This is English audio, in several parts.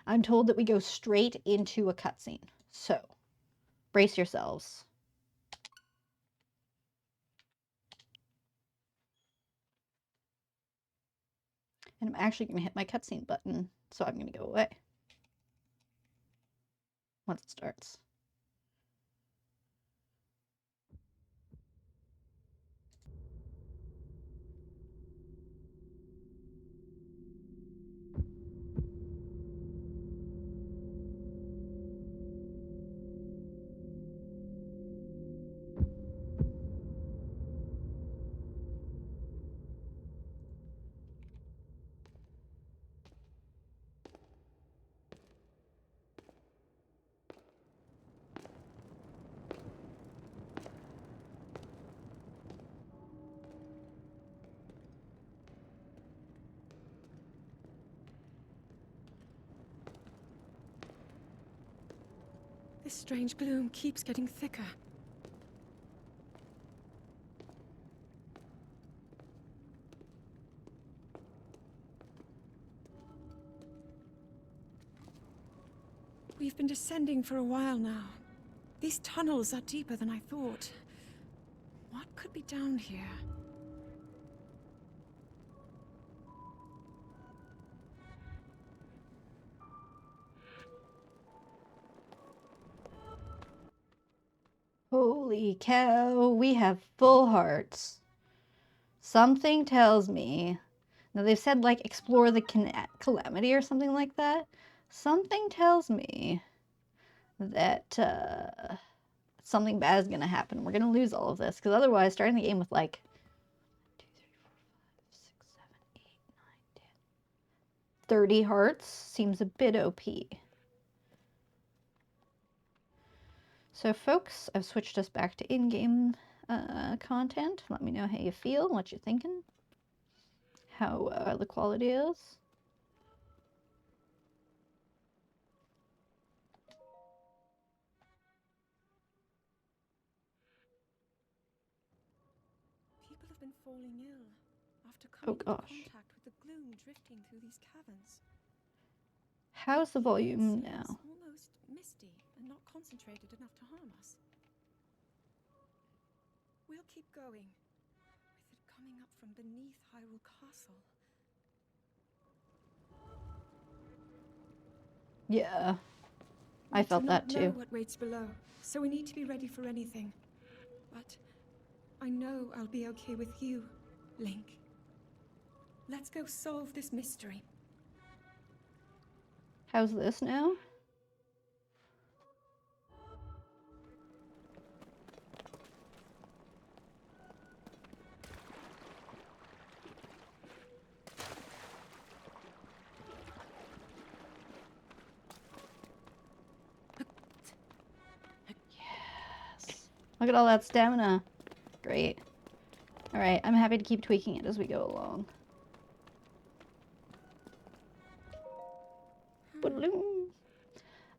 I'm told that we go straight into a cutscene. So, brace yourselves. And I'm actually going to hit my cutscene button, so I'm going to go away once it starts. This strange gloom keeps getting thicker. We've been descending for a while now. These tunnels are deeper than I thought. What could be down here? Holy cow, we have full hearts. Something tells me... Now they've said, like, explore the calamity or something like that. Something tells me that something bad is going to happen. We're going to lose all of this, because otherwise starting the game with, like, 1, 2, 3, 4, 5, 6, 7, 8, 9, 10, 30 hearts seems a bit OP. So folks, I've switched us back to in-game content. Let me know how you feel, what you're thinking, how the quality is. People have been falling ill after coming into contact with the gloom drifting through these caverns. How's the volume now? It's almost misty and not concentrated enough to harm us. We'll keep going, with it coming up from beneath Hyrule Castle. Yeah, I felt that too. We do not know what waits below, so we need to be ready for anything. But I know I'll be okay with you, Link. Let's go solve this mystery. How's this now? Yes. Look at all that stamina. Great. Alright, I'm happy to keep tweaking it as we go along.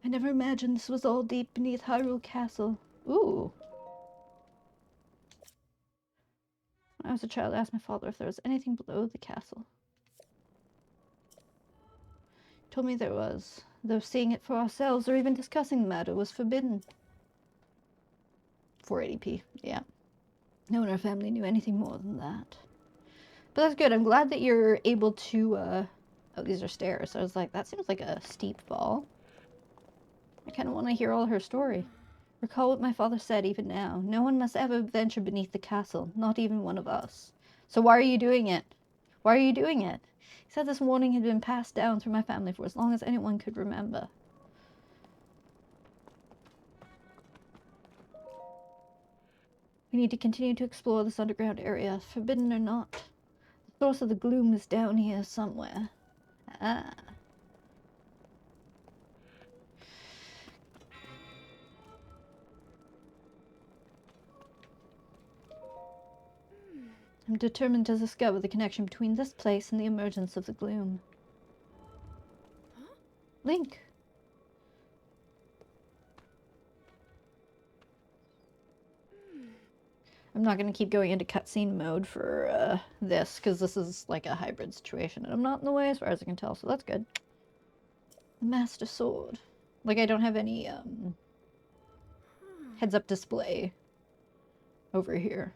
I never imagined this was all deep beneath Hyrule Castle. Ooh. When I was a child, I asked my father if there was anything below the castle. He told me there was, though seeing it for ourselves or even discussing the matter was forbidden. 480p, yeah. No one in our family knew anything more than that. But that's good. I'm glad that you're able to, oh, these are stairs. So I was like, that seems like a steep fall. I kind of want to hear all her story. Recall what my father said even now. No one must ever venture beneath the castle, not even one of us. So why are you doing it? Why are you doing it? He said this warning had been passed down through my family for as long as anyone could remember. We need to continue to explore this underground area, forbidden or not. The source of the gloom is down here somewhere. Ah. I'm determined to discover the connection between this place and the emergence of the gloom. Huh? Link! I'm not going to keep going into cutscene mode for this, because this is like a hybrid situation, and I'm not in the way as far as I can tell, so that's good. The Master Sword. Like, I don't have any, heads-up display over here.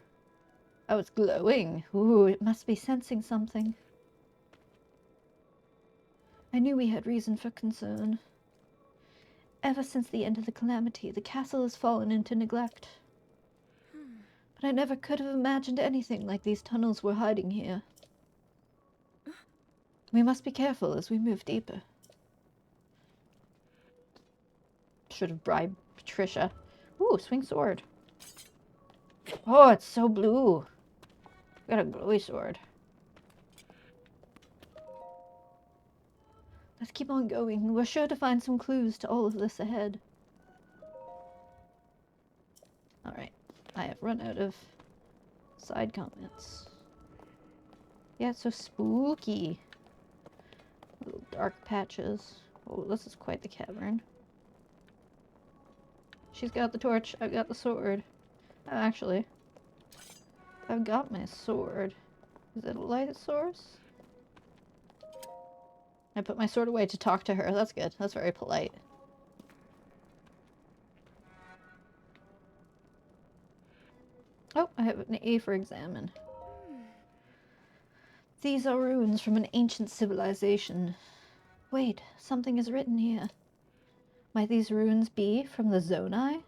Oh, it's glowing. Ooh, it must be sensing something. I knew we had reason for concern. Ever since the end of the calamity, the castle has fallen into neglect. But I never could have imagined anything like these tunnels were hiding here. We must be careful as we move deeper. Should have bribed Patricia. Ooh, swing sword. Oh, it's so blue. Got a glowy sword. Let's keep on going. We're sure to find some clues to all of this ahead. Alright. I have run out of side comments. Yeah, it's so spooky. Little dark patches. Oh, this is quite the cavern. She's got the torch. I've got the sword. Oh, actually, I've got my sword. Is it a light source? I put my sword away to talk to her. That's good. That's very polite. Oh, I have an A for examine. These are ruins from an ancient civilization. Wait, something is written here. Might these ruins be from the Zonai?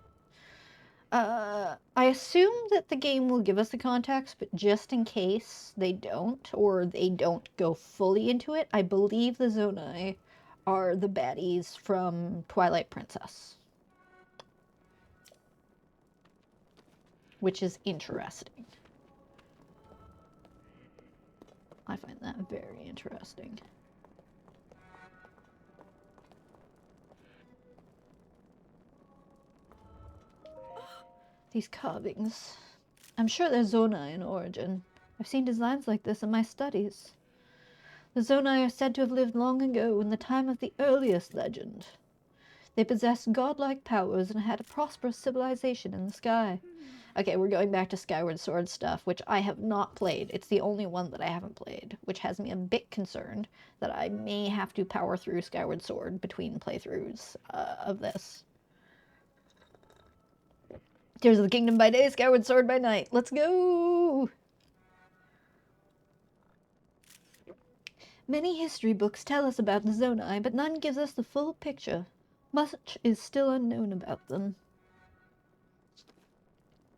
I assume that the game will give us the context, but just in case they don't, or they don't go fully into it, I believe the Zonai are the baddies from Twilight Princess. Which is interesting. I find that very interesting. These carvings. I'm sure they're Zonai in origin. I've seen designs like this in my studies. The Zonai are said to have lived long ago in the time of the earliest legend. They possessed godlike powers and had a prosperous civilization in the sky. Okay, we're going back to Skyward Sword stuff, which I have not played. It's the only one that I haven't played, which has me a bit concerned that I may have to power through Skyward Sword between playthroughs of this. Tears of the Kingdom by day, Skyward Sword by night. Let's go! Many history books tell us about the Zonai, but none gives us the full picture. Much is still unknown about them.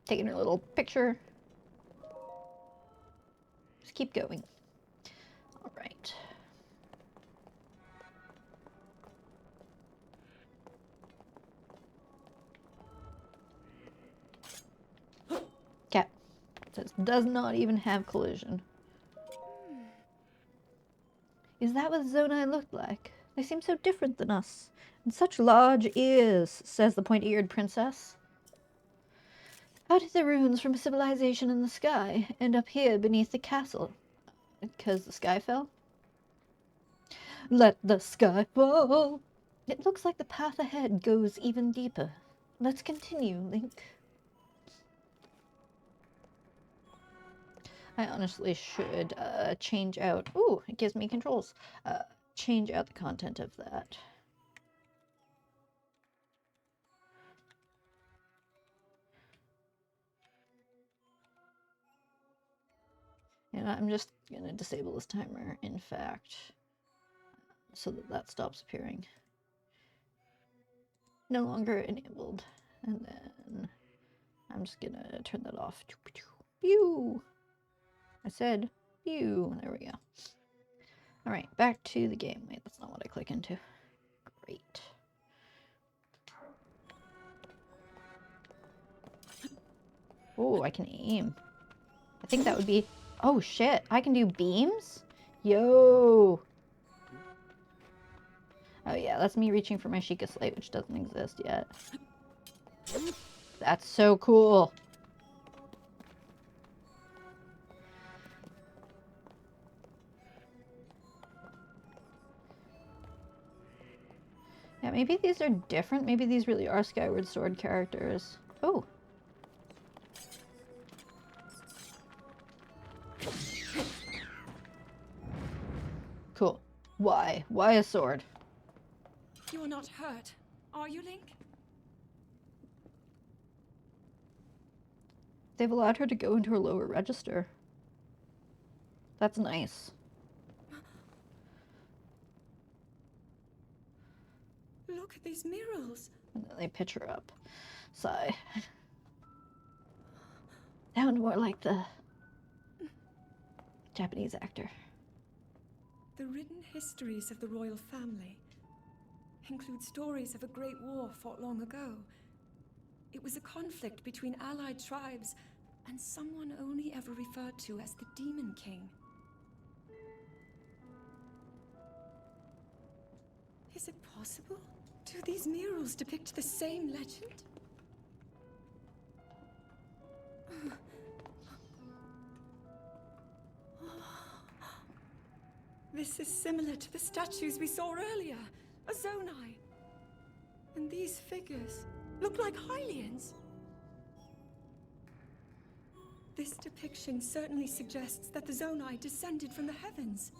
Taking her little picture. Just keep going. Alright. Cat. Says, does not even have collision. Is that what Zonai looked like? They seem so different than us. And such large ears, says the pointy-eared princess. How did the ruins from a civilization in the sky end up here beneath the castle? Because the sky fell? Let the sky fall! It looks like the path ahead goes even deeper. Let's continue, Link. I honestly should change out... Ooh, it gives me controls. Change out the content of that. And I'm just going to disable this timer, in fact, so that that stops appearing. No longer enabled. And then I'm just going to turn that off. Pew! I said, pew. There we go. Alright, back to the game. Wait, that's not what I click into. Great. Oh, I can aim. I think that would be... Oh, shit. I can do beams? Yo! Oh, yeah, that's me reaching for my Sheikah Slate, which doesn't exist yet. That's so cool. Yeah, maybe these are different. Maybe these really are Skyward Sword characters. Oh. Cool. Why? Why a sword? You are not hurt, are you, Link? They've allowed her to go into her lower register. That's nice. Look at these murals. And then they pitch her up. Sigh. Sound more like the Japanese actor. The written histories of the royal family include stories of a great war fought long ago. It was a conflict between allied tribes and someone only ever referred to as the Demon King. Is it possible? Do these murals depict the same legend? This is similar to the statues we saw earlier, a Zonai. And these figures look like Hylians. This depiction certainly suggests that the Zonai descended from the heavens.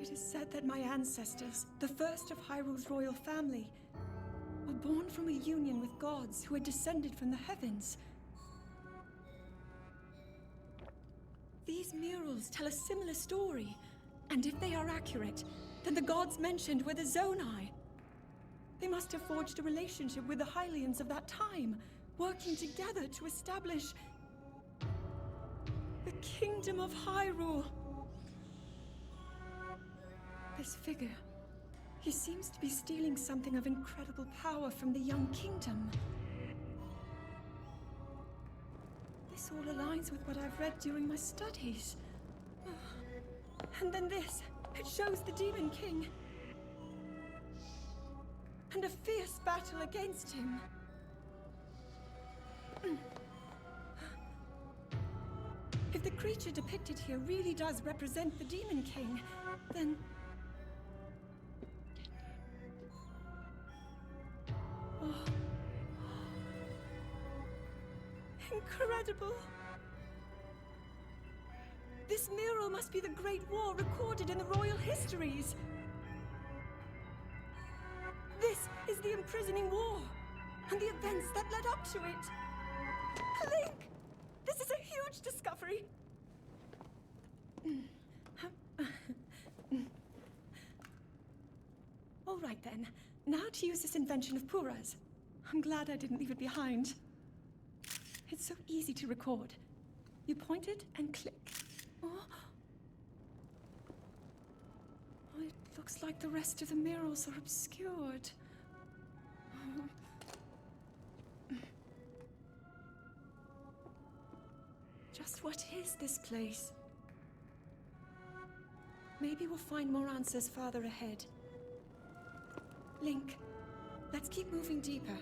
It is said that my ancestors, the first of Hyrule's royal family, were born from a union with gods who had descended from the heavens. These murals tell a similar story, and if they are accurate, then the gods mentioned were the Zonai. They must have forged a relationship with the Hylians of that time, working together to establish the Kingdom of Hyrule. This figure, he seems to be stealing something of incredible power from the young kingdom. This all aligns with what I've read during my studies. And then this, it shows the Demon King. And a fierce battle against him. If the creature depicted here really does represent the Demon King, then... Oh. Incredible. This mural must be the Great War recorded in the royal histories. This is the imprisoning war, and the events that led up to it. Link! This is a huge discovery. All right then. Now to use this invention of Pura's. I'm glad I didn't leave it behind. It's so easy to record. You point it and click. Oh. Oh, it looks like the rest of the murals are obscured. Oh. Just what is this place? Maybe we'll find more answers farther ahead. Link, let's keep moving deeper.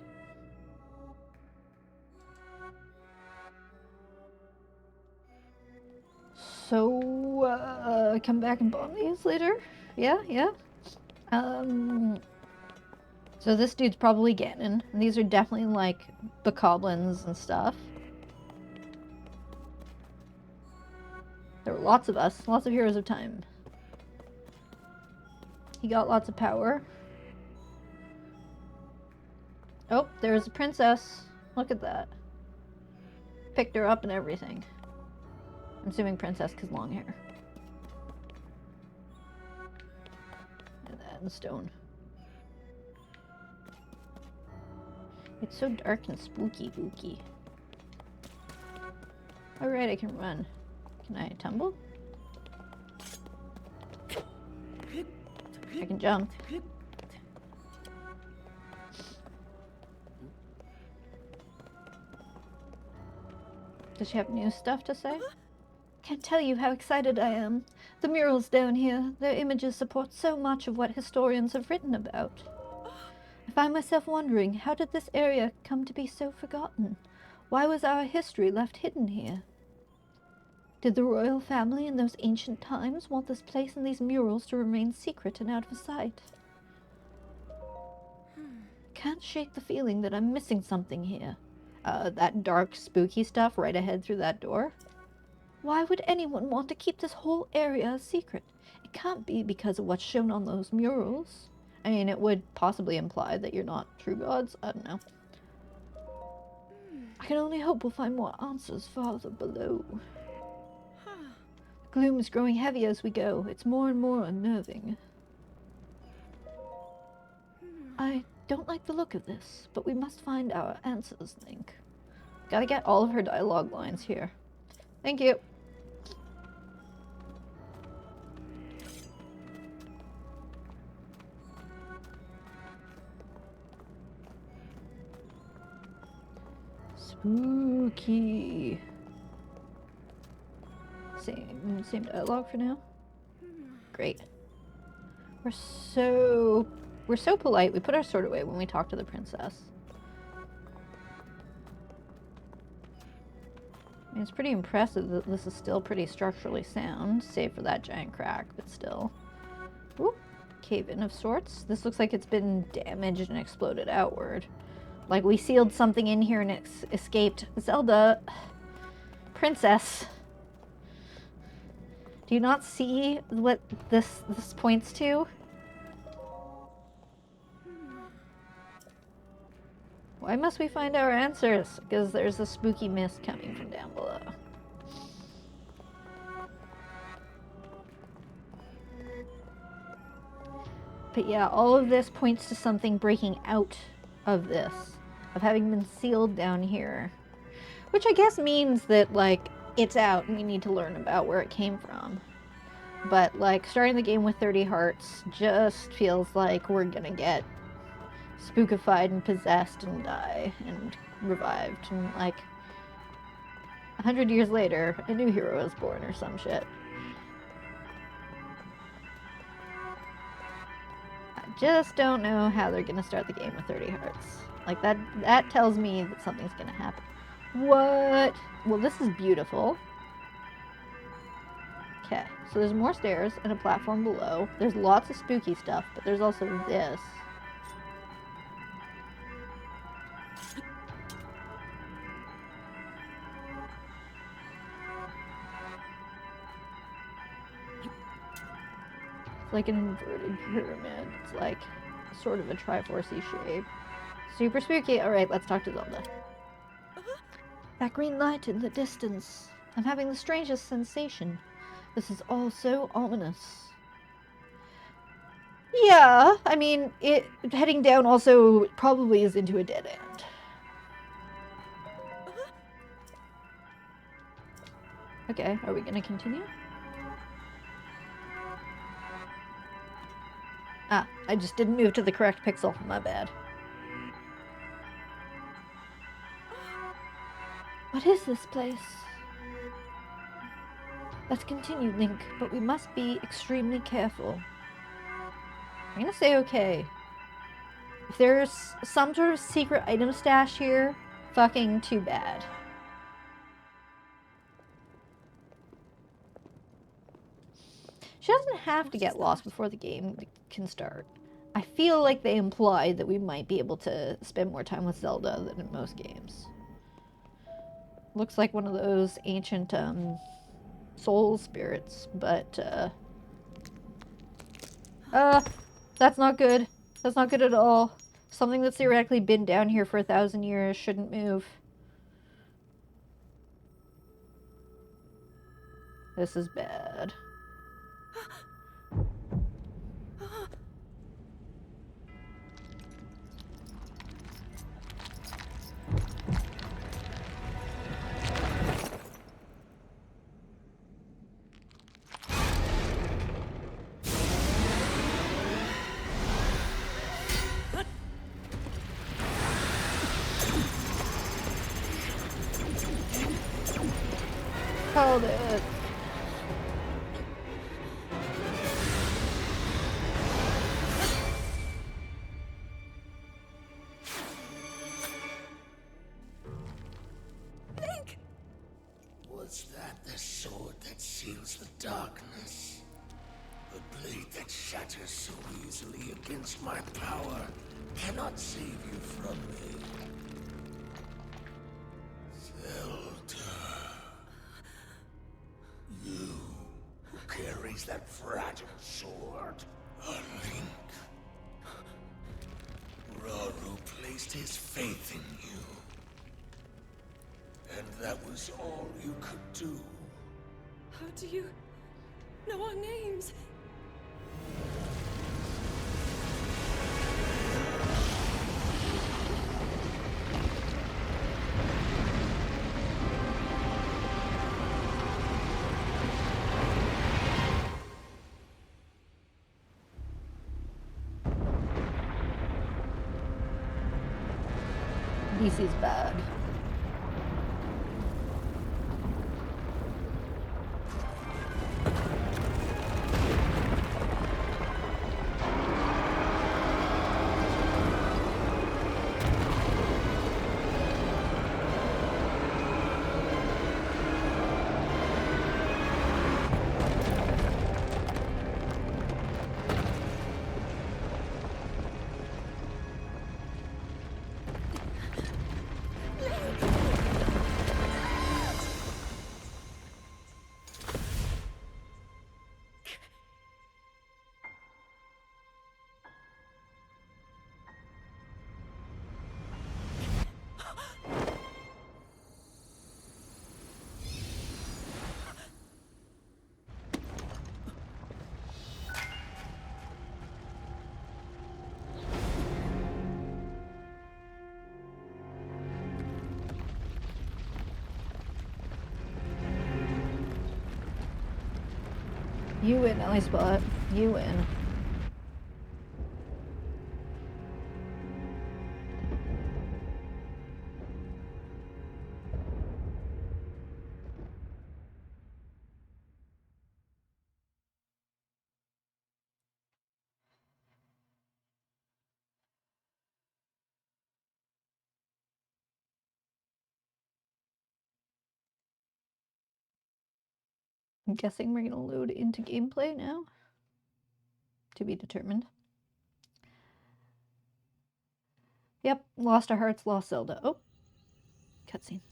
So, come back and bomb these later? Yeah, yeah. So this dude's probably Ganon. And these are definitely, like, bokoblins and stuff. There were lots of us. Lots of Heroes of Time. He got lots of power. Oh, there's a princess. Look at that. Picked her up and everything. I'm assuming princess because long hair. And that and stone. It's so dark and spooky booky. Alright, I can run. Can I tumble? I can jump. Does she have new stuff to say? Can't tell you how excited I am. The murals down here, their images support so much of what historians have written about. I find myself wondering, how did this area come to be so forgotten? Why was our history left hidden here? Did the royal family in those ancient times want this place and these murals to remain secret and out of sight? Can't shake the feeling that I'm missing something here. That dark, spooky stuff right ahead through that door. Why would anyone want to keep this whole area a secret? It can't be because of what's shown on those murals. I mean, it would possibly imply that you're not true gods. I don't know. I can only hope we'll find more answers farther below. The gloom is growing heavier as we go. It's more and more unnerving. I don't like the look of this, but we must find our answers, Link. Gotta get all of her dialogue lines here. Thank you. Spooky. Same dialogue for now. Great. We're so polite. We put our sword away when we talk to the princess. I mean, it's pretty impressive that this is still pretty structurally sound, save for that giant crack, but still. Ooh, cave-in of sorts. This looks like it's been damaged and exploded outward. Like we sealed something in here and it escaped. Zelda, princess. Do you not see what this points to? Why must we find our answers? Because there's a spooky mist coming from down below. But yeah, all of this points to something breaking out of this. Of having been sealed down here. Which I guess means that, like, it's out and we need to learn about where it came from. But, like, starting the game with 30 hearts just feels like we're gonna get spookified and possessed and die and revived. And, like, 100 years later, a new hero is born or some shit. I just don't know how they're gonna start the game with 30 hearts. Like, that tells me that something's gonna happen. What? Well, this is beautiful. Okay, so there's more stairs and a platform below. There's lots of spooky stuff, but there's also this. It's like an inverted pyramid. It's like sort of a Triforce-y shape. Super spooky. Alright, let's talk to Zelda. That green light in the distance. I'm having the strangest sensation. This is all so ominous. Yeah, I mean, it heading down also probably is into a dead end. Okay, are we gonna continue? Ah, I just didn't move to the correct pixel. My bad. What is this place? Let's continue, Link, but we must be extremely careful. I'm gonna say okay. If there's some sort of secret item stash here, fucking too bad. She doesn't have to get lost before the game can start. I feel like they implied that we might be able to spend more time with Zelda than in most games. Looks like one of those ancient, soul spirits, but, that's not good. That's not good at all. Something that's theoretically been down here for 1,000 years shouldn't move. This is bad. Called it. Link! Was that the sword that seals the darkness? A blade that shatters so easily against my power cannot save you from me. Zelda. carries that fragile sword? A link. Raru placed his faith in you. And that was all you could do. How do you know our names? DC's bad. You win, Ellie Spot. You win. I'm guessing we're gonna load into gameplay now. To be determined. Yep, lost our hearts, lost Zelda. Oh, cutscene.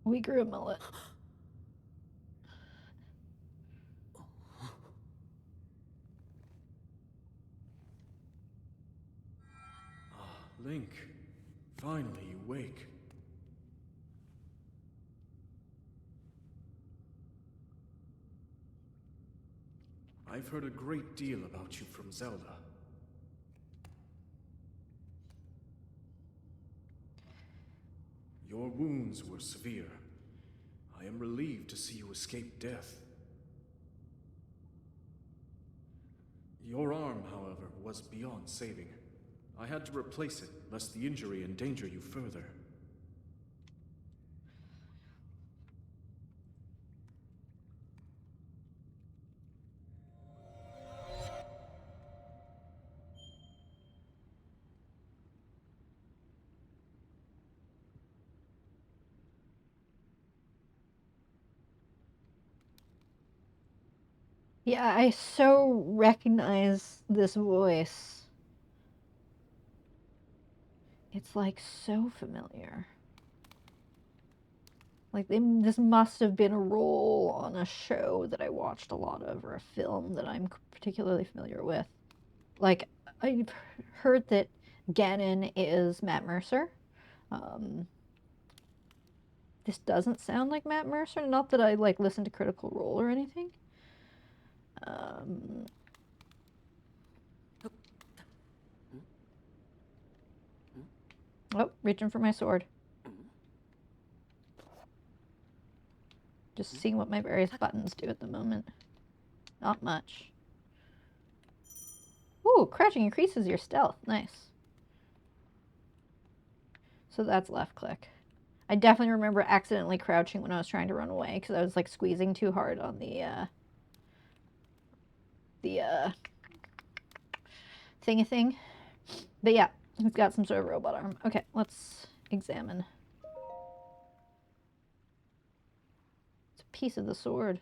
We grew a mullet. Link, finally you wake. I've heard a great deal about you from Zelda. Your wounds were severe. I am relieved to see you escape death. Your arm, however, was beyond saving. I had to replace it, lest the injury endanger you further. Yeah, I so recognize this voice. It's like so familiar. Like this must have been a role on a show that I watched a lot of, or a film that I'm particularly familiar with. Like, I've heard that Ganon is Matt Mercer. This doesn't sound like Matt Mercer. Not that I like listen to Critical Role or anything. Oh, reaching for my sword. Just seeing what my various buttons do at the moment. Not much. Ooh, crouching increases your stealth. Nice. So that's left click. I definitely remember accidentally crouching when I was trying to run away because I was like squeezing too hard on the thingy thing. But yeah, he's got some sort of robot arm. Okay, let's examine. It's a piece of the sword.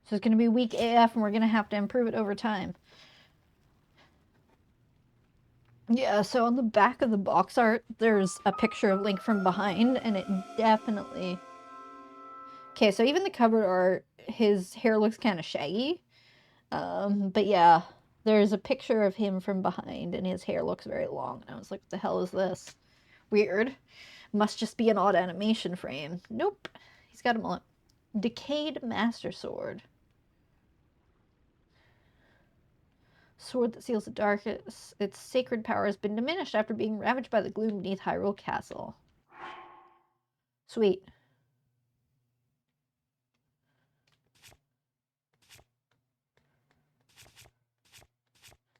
So it's going to be weak AF and we're going to have to improve it over time. Yeah, so on the back of the box art, there's a picture of Link from behind, and it definitely... Okay, so even the cover art, his hair looks kind of shaggy. But yeah, there's a picture of him from behind, and his hair looks very long. And I was like, what the hell is this? Weird. Must just be an odd animation frame. Nope. He's got a mullet. Decayed Master Sword. Sword that seals the darkness. Its sacred power has been diminished after being ravaged by the gloom beneath Hyrule Castle. Sweet.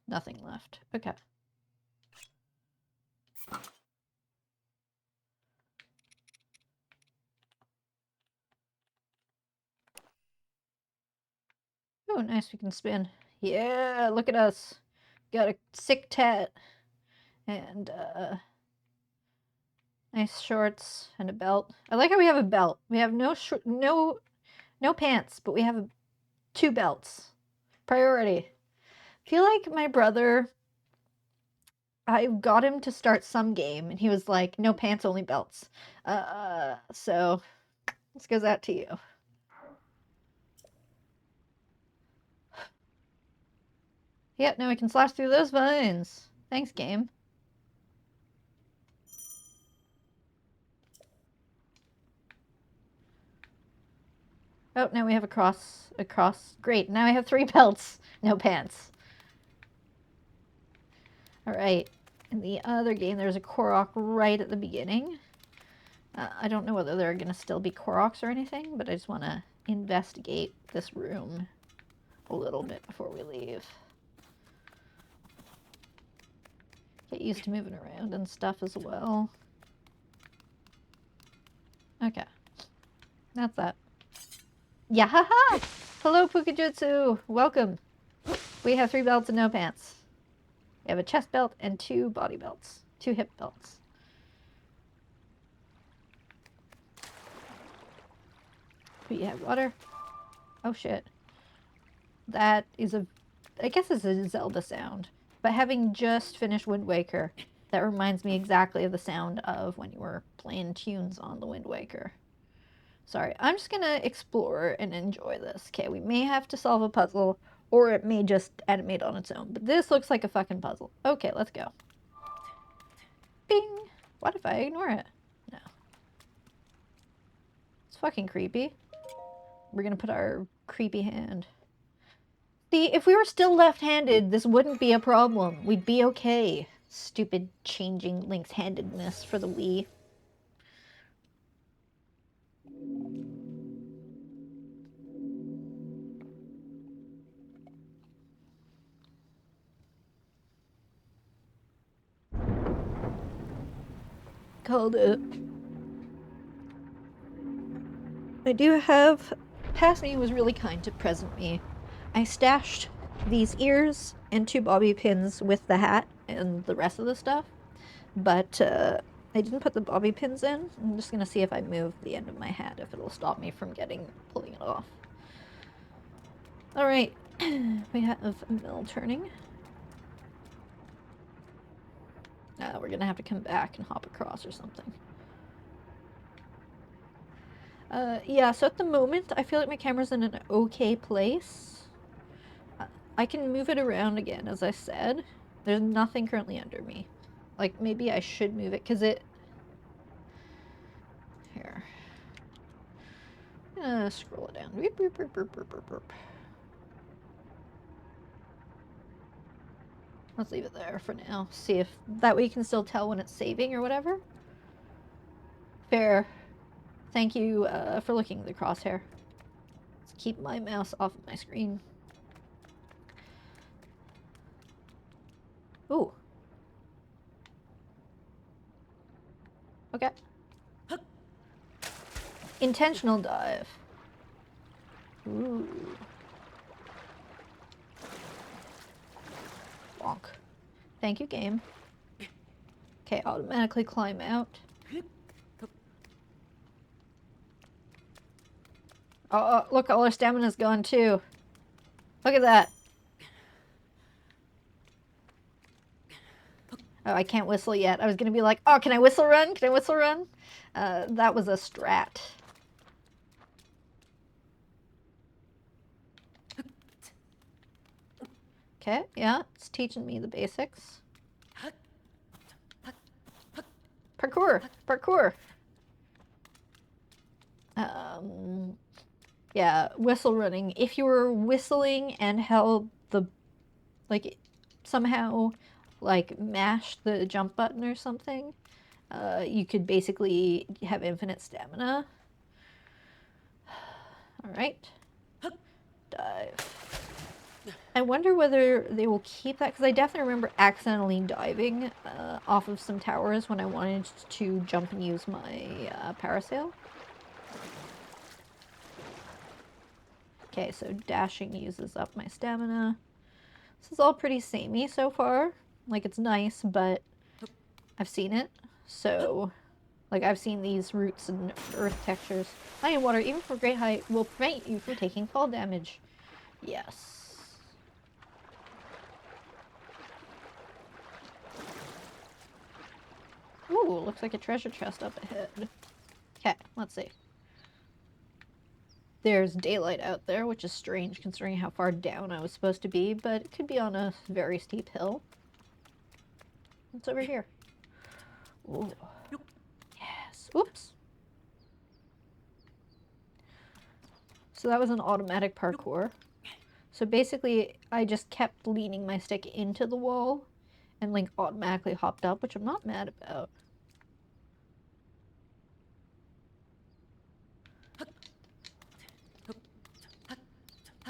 Nothing left. Okay. Oh, nice. We can spin. Yeah, look at us. Got a sick tat. And, nice shorts and a belt. I like how we have a belt. We have no pants, but we have 2 belts. Priority. I feel like my brother, I got him to start some game, and he was like, no pants, only belts. So, this goes out to you. Yep, now we can slash through those vines. Thanks, game. Oh, now we have a cross. Great, now I have 3 belts. No pants. Alright, in the other game, there's a Korok right at the beginning. I don't know whether there are going to still be Koroks or anything, but I just want to investigate this room a little bit before we leave. Get used to moving around and stuff as well. Okay. That's that. Yahaha! Hello, Pukajutsu! Welcome! We have 3 belts and no pants. We have a chest belt and 2 body belts. 2 hip belts. We have water. Oh shit. That is I guess it's a Zelda sound. But having just finished Wind Waker, that reminds me exactly of the sound of when you were playing tunes on the Wind Waker. Sorry, I'm just gonna explore and enjoy this. Okay, we may have to solve a puzzle, or it may just animate on its own. But this looks like a fucking puzzle. Okay, let's go. Bing! What if I ignore it? No. It's fucking creepy. We're gonna put our creepy hand. See, if we were still left-handed, this wouldn't be a problem. We'd be okay. Stupid changing Link's handedness for the Wii. Called it. I do have... Past me was really kind to present me. I stashed these ears and 2 bobby pins with the hat and the rest of the stuff. But I didn't put the bobby pins in. I'm just going to see if I move the end of my hat, if it'll stop me from pulling it off. Alright, we have mill turning. We're going to have to come back and hop across or something. Yeah, so at the moment, I feel like my camera's in an okay place. I can move it around again, as I said. There's nothing currently under me. Like, maybe I should move it, because it... Here. Scroll it down. Beep, beep, beep, beep, beep, beep, beep. Let's leave it there for now. See if that way you can still tell when it's saving or whatever. Fair. Thank you for looking at the crosshair. Let's keep my mouse off of my screen. Ooh. Intentional dive. Ooh. Bonk. Thank you, game. Okay, automatically climb out. Oh, look, all our stamina's gone too. Look at that. Oh, I can't whistle yet. I was gonna be like, oh, can I whistle run? Can I whistle run? That was a strat. Okay, yeah, it's teaching me the basics. Parkour! Parkour! Yeah, whistle running. If you were whistling and held the, like, somehow, like, mash the jump button or something, you could basically have infinite stamina. Alright. Dive. I wonder whether they will keep that, because I definitely remember accidentally diving off of some towers when I wanted to jump and use my parasail. Okay, so dashing uses up my stamina. This is all pretty samey so far. Like, it's nice, but I've seen it. So, like, I've seen these roots and earth textures. High in water, even from great height, will prevent you from taking fall damage. Yes. Ooh, looks like a treasure chest up ahead. Okay, let's see. There's daylight out there, which is strange considering how far down I was supposed to be, but it could be on a very steep hill. What's over here? Ooh. Yes. Oops. So that was an automatic parkour. So basically, I just kept leaning my stick into the wall and, like, automatically hopped up, which I'm not mad about.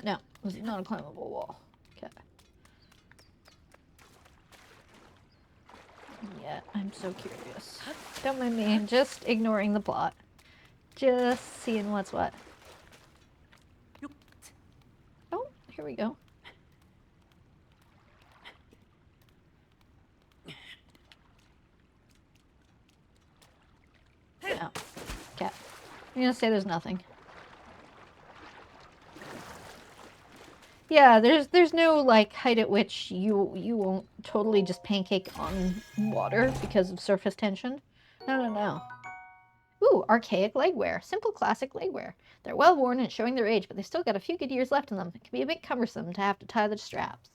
No, this is not a climbable wall. Okay. Yeah, I'm so curious. Don't mind me, just ignoring the plot. Just seeing what's what. Oh, here we go. No. Okay. I'm gonna say there's nothing. Yeah, there's no, like, height at which you won't totally just pancake on water because of surface tension. No, no, no. Ooh, archaic legwear. Simple classic legwear. They're well worn and showing their age, but they've still got a few good years left in them. It can be a bit cumbersome to have to tie the straps.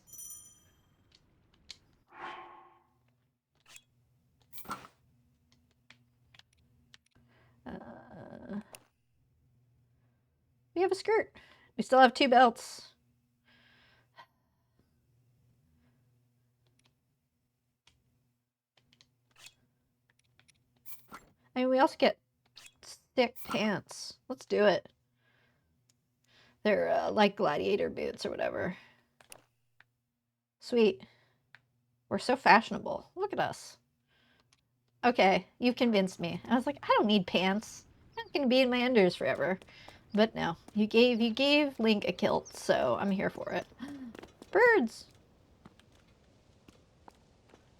We have a skirt. We still have 2 belts. I mean, we also get thick pants. Let's do it. They're like gladiator boots or whatever. Sweet. We're so fashionable. Look at us. Okay, you've convinced me. I was like, I don't need pants. I'm not gonna be in my unders forever. But no, you gave Link a kilt, so I'm here for it. Birds!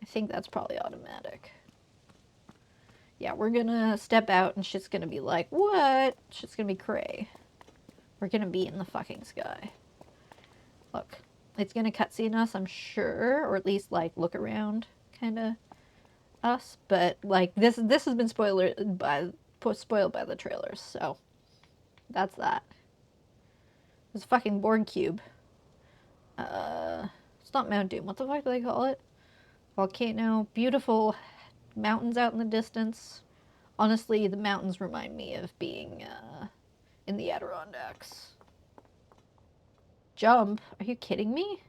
I think that's probably automatic. Yeah, we're gonna step out and shit's gonna be like, what? Shit's gonna be cray. We're gonna be in the fucking sky. Look, it's gonna cutscene us, I'm sure, or at least, like, look around, kinda us. But, like, this has been spoiled by the trailers, so that's that. It's a fucking Borg cube. It's not Mount Doom. What the fuck do they call it? Volcano. Beautiful mountains out in the distance. Honestly, the mountains remind me of being in the Adirondacks. Jump? Are you kidding me?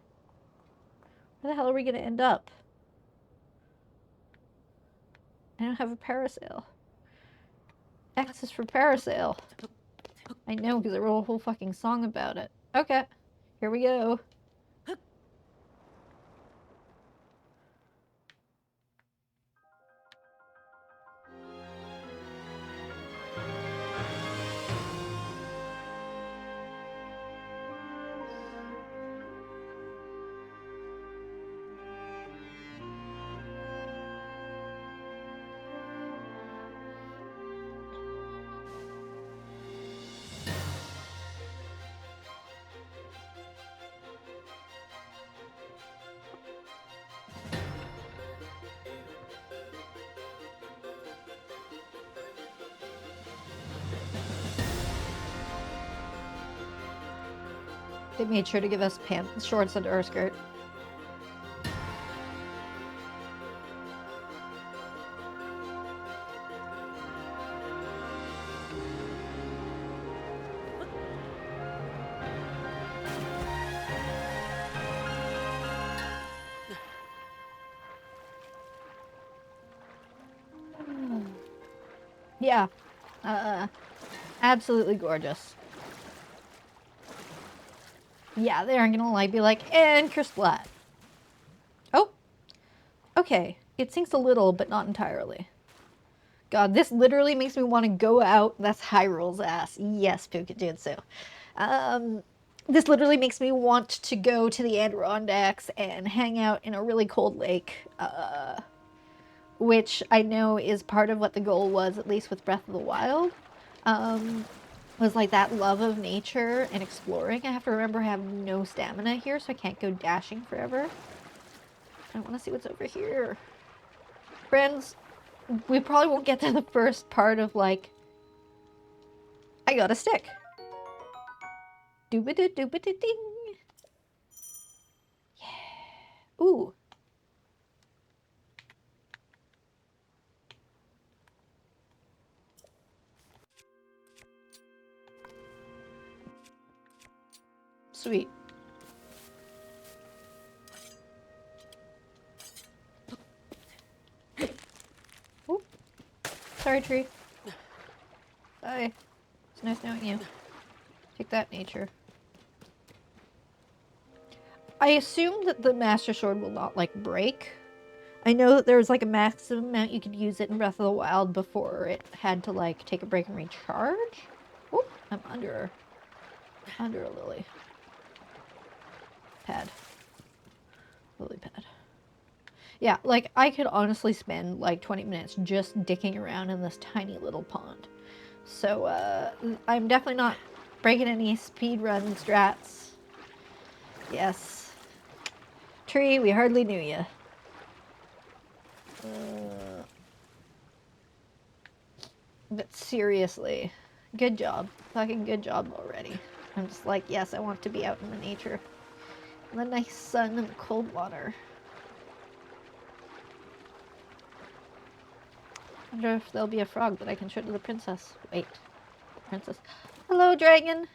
Where the hell are we gonna end up? I don't have a parasail. X is for parasail. I know, because I wrote a whole fucking song about it. Okay, here we go. They made sure to give us pants, shorts under our skirt. Yeah. Absolutely gorgeous. Yeah, they aren't gonna like be like, and Kersplat. Oh, okay. It sinks a little, but not entirely. God, this literally makes me want to go out. That's Hyrule's ass. Yes, Pukajitsu. This literally makes me want to go to the Adirondacks and hang out in a really cold lake, which I know is part of what the goal was, at least with Breath of the Wild. Was like that love of nature and exploring. I have to remember I have no stamina here, so I can't go dashing forever. I want to see what's over here. Friends, we probably won't get to the first part of, like, I got a stick. Doobity-doobity-ding. Yeah. Ooh. Sweet. Ooh. Sorry, tree. Bye. It's nice knowing you. Take that, nature. I assume that the Master Sword will not, like, break. I know that there was, like, a maximum amount you could use it in Breath of the Wild before it had to, like, take a break and recharge. Oop, I'm under a lily pad. Lily pad. Yeah, like, I could honestly spend, like, 20 minutes just dicking around in this tiny little pond. So, I'm definitely not breaking any speedrun strats. Yes. Tree, we hardly knew ya. But seriously, good job. Fucking good job already. I'm just like, yes, I want to be out in the nature. In the nice sun and the cold water. I wonder if there'll be a frog that I can show to the princess. Wait. Princess. Hello, dragon!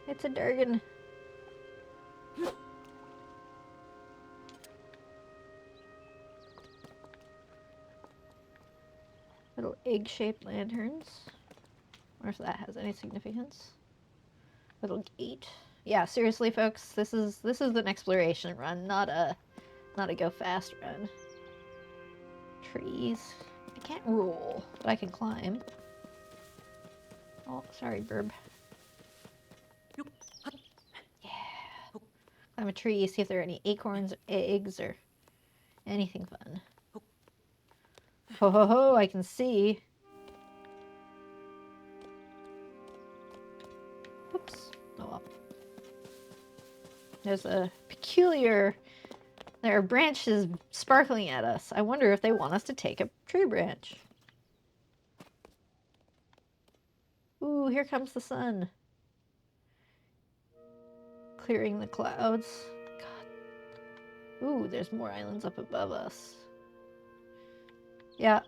It's a dragon. Little egg-shaped lanterns. Wonder if that has any significance. Little gate. Yeah, seriously, folks, this is an exploration run, not a go fast run. Trees. I can't roll, but I can climb. Oh, sorry, burb. Yeah. Climb a tree, see if there are any acorns or eggs or anything fun. Ho ho ho, I can see. Oops. Oh well. There's a peculiar... There are branches sparkling at us. I wonder if they want us to take a tree branch. Ooh, here comes the sun. Clearing the clouds. God. Ooh, there's more islands up above us. Yeah.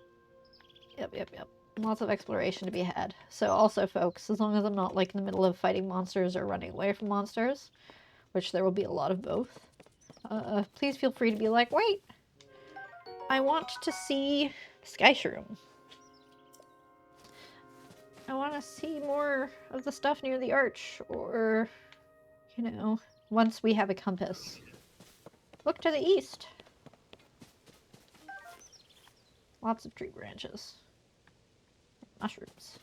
Yep. Lots of exploration to be had. So also, folks, as long as I'm not, like, in the middle of fighting monsters or running away from monsters, which there will be a lot of both, please feel free to be like, wait, I want to see Sky Shroom. I want to see more of the stuff near the arch, or, you know, once we have a compass. Look to the east. Lots of tree branches. Mushrooms.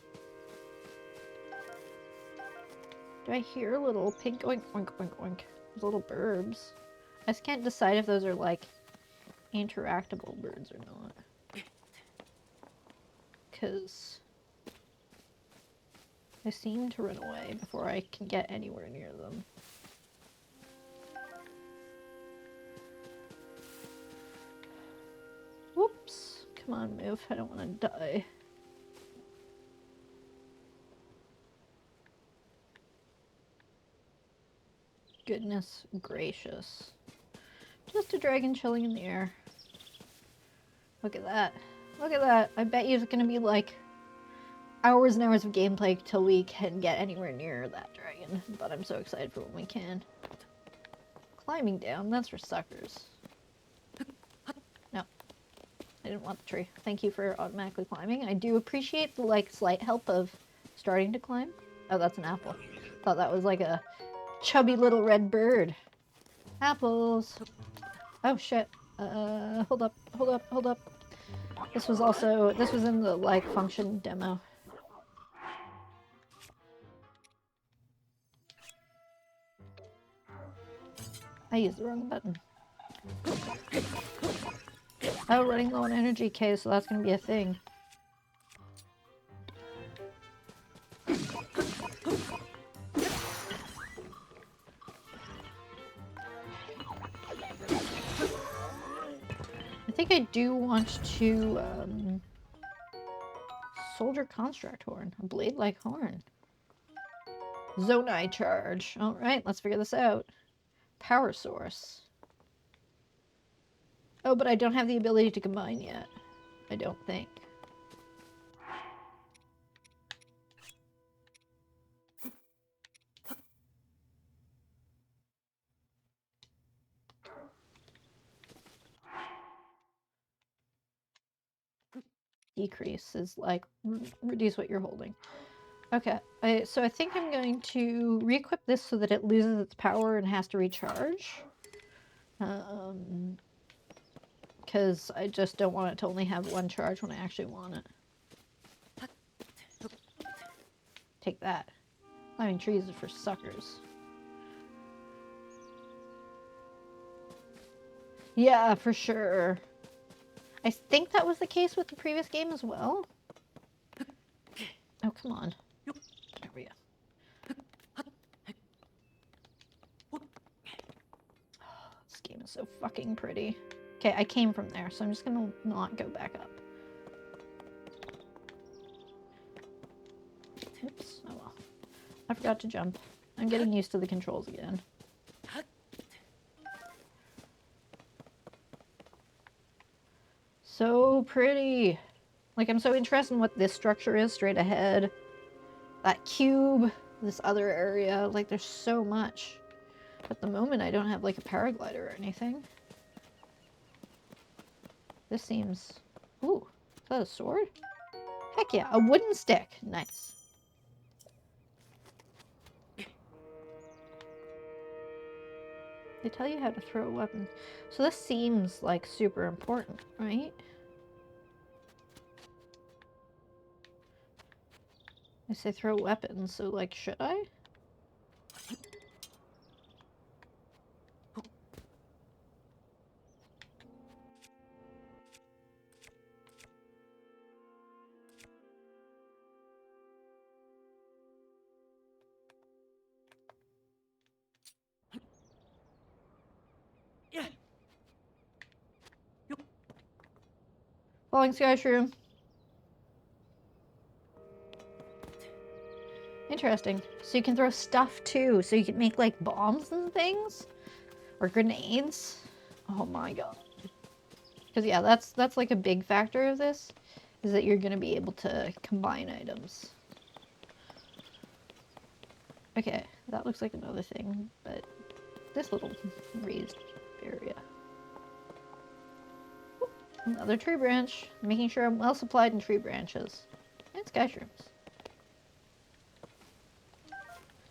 Do I hear little pink oink oink oink oink? Little burbs. I just can't decide if those are, like, interactable birds or not. Because they seem to run away before I can get anywhere near them. Whoops. Come on, move. I don't want to die. Goodness gracious. Just a dragon chilling in the air. Look at that. Look at that. I bet you it's gonna be like hours and hours of gameplay till we can get anywhere near that dragon. But I'm so excited for when we can. Climbing down, that's for suckers. No. I didn't want the tree. Thank you for automatically climbing. I do appreciate the like slight help of starting to climb. Oh, that's an apple. Thought that was like a chubby little red bird. Apples. Oh shit. Hold up, hold up, hold up. This was in the like function demo. I used the wrong button. Oh, running low on energy. Okay, so that's gonna be a thing. I think I do want to, soldier construct horn. A blade-like horn. Zonai charge. Alright, let's figure this out. Power source. Oh, but I don't have the ability to combine yet. I don't think. Decrease is like reduce what you're holding. Okay, so I think I'm going to re-equip this so that it loses its power and has to recharge. Because I just don't want it to only have one charge when I actually want it. Take that. Climbing trees is for suckers. Yeah, for sure. I think that was the case with the previous game as well. Oh, come on. There we go. Oh, this game is so fucking pretty. Okay, I came from there, so I'm just gonna not go back up. Oops, oh well. I forgot to jump. I'm getting used to the controls again. So pretty. Like, I'm so interested in what this structure is straight ahead. That cube, this other area. Like, there's so much. At the moment, I don't have, like, a paraglider or anything. This seems... Ooh, is that a sword? Heck yeah, a wooden stick. Nice. They tell you how to throw a weapon. So this seems, like, super important, right? They say throw weapons, so, like, should I? Falling sky shroom. Interesting. So you can throw stuff too. So you can make like bombs and things? Or grenades? Oh my god. Because yeah, that's like a big factor of this. Is that you're going to be able to combine items. Okay, that looks like another thing. But this little raised area. Another tree branch. Making sure I'm well supplied in tree branches. And sky shrooms.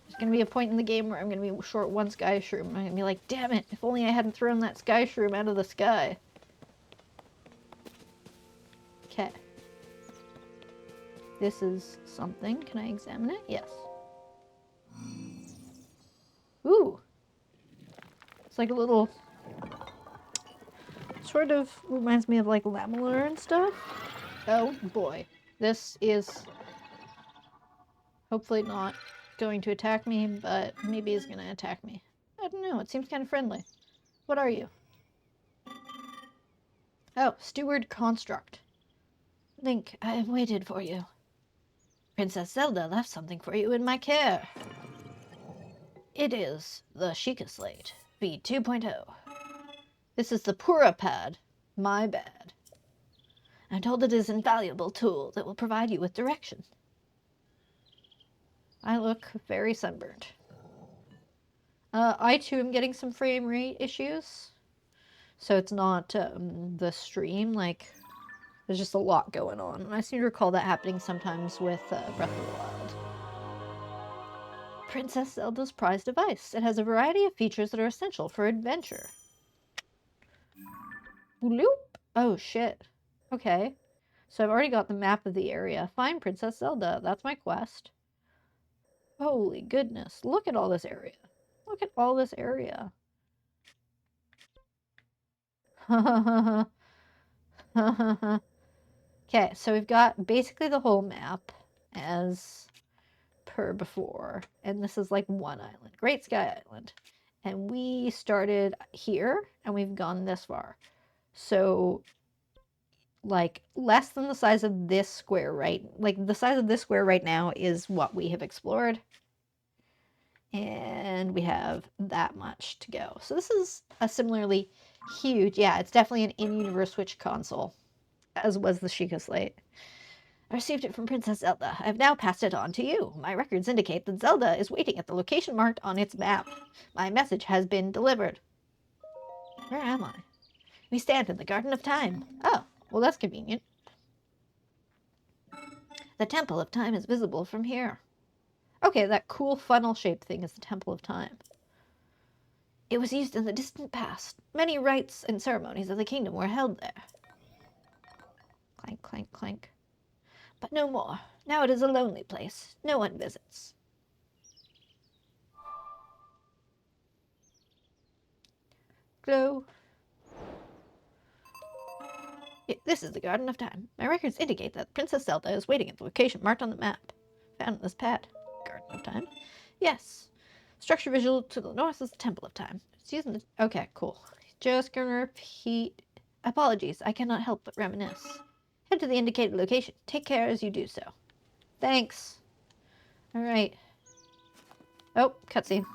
There's gonna be a point in the game where I'm gonna be short one sky shroom. I'm gonna be like, damn it, if only I hadn't thrown that sky shroom out of the sky. Okay. This is something. Can I examine it? Yes. Ooh. It's like a little... Sort of reminds me of like Lamellor and stuff. Oh boy. This is hopefully not going to attack me, but maybe is going to attack me. I don't know. It seems kind of friendly. What are you? Oh, Steward Construct. Link, I have waited for you. Princess Zelda left something for you in my care. It is the Sheikah Slate V2.0. This is the Pura pad. My bad. I'm told it is an invaluable tool that will provide you with direction. I look very sunburned. I too am getting some frame rate issues. So it's not the stream, like, there's just a lot going on. And I seem to recall that happening sometimes with Breath of the Wild. Princess Zelda's prized device. It has a variety of features that are essential for adventure. Bloop! Oh, shit. Okay. So I've already got the map of the area. Find Princess Zelda. That's my quest. Holy goodness. Look at all this area. Look at all this area. Okay, so we've got basically the whole map as per before. And this is like one island. Great Sky Island. And we started here and we've gone this far. So like less than the size of this square, right? Like the size of this square right now is what we have explored. And we have that much to go. So this is a similarly huge, yeah, it's definitely an in-universe Switch console, as was the Sheikah Slate. I received it from Princess Zelda. I've now passed it on to you. My records indicate that Zelda is waiting at the location marked on its map. My message has been delivered. Where am I? We stand in the Garden of Time. Oh, well that's convenient. The Temple of Time is visible from here. Okay, that cool funnel-shaped thing is the Temple of Time. It was used in the distant past. Many rites and ceremonies of the kingdom were held there. Clank, clank, clank. But no more. Now it is a lonely place. No one visits. Glow. This is the Garden of Time. My records indicate that Princess Zelda is waiting at the location marked on the map. Found in this pad. Garden of Time? Yes. Structure visual to the north is the Temple of Time. It's using the... Okay, cool. Just gonna repeat... Apologies, I cannot help but reminisce. Head to the indicated location. Take care as you do so. Thanks. Alright. Oh, cutscene.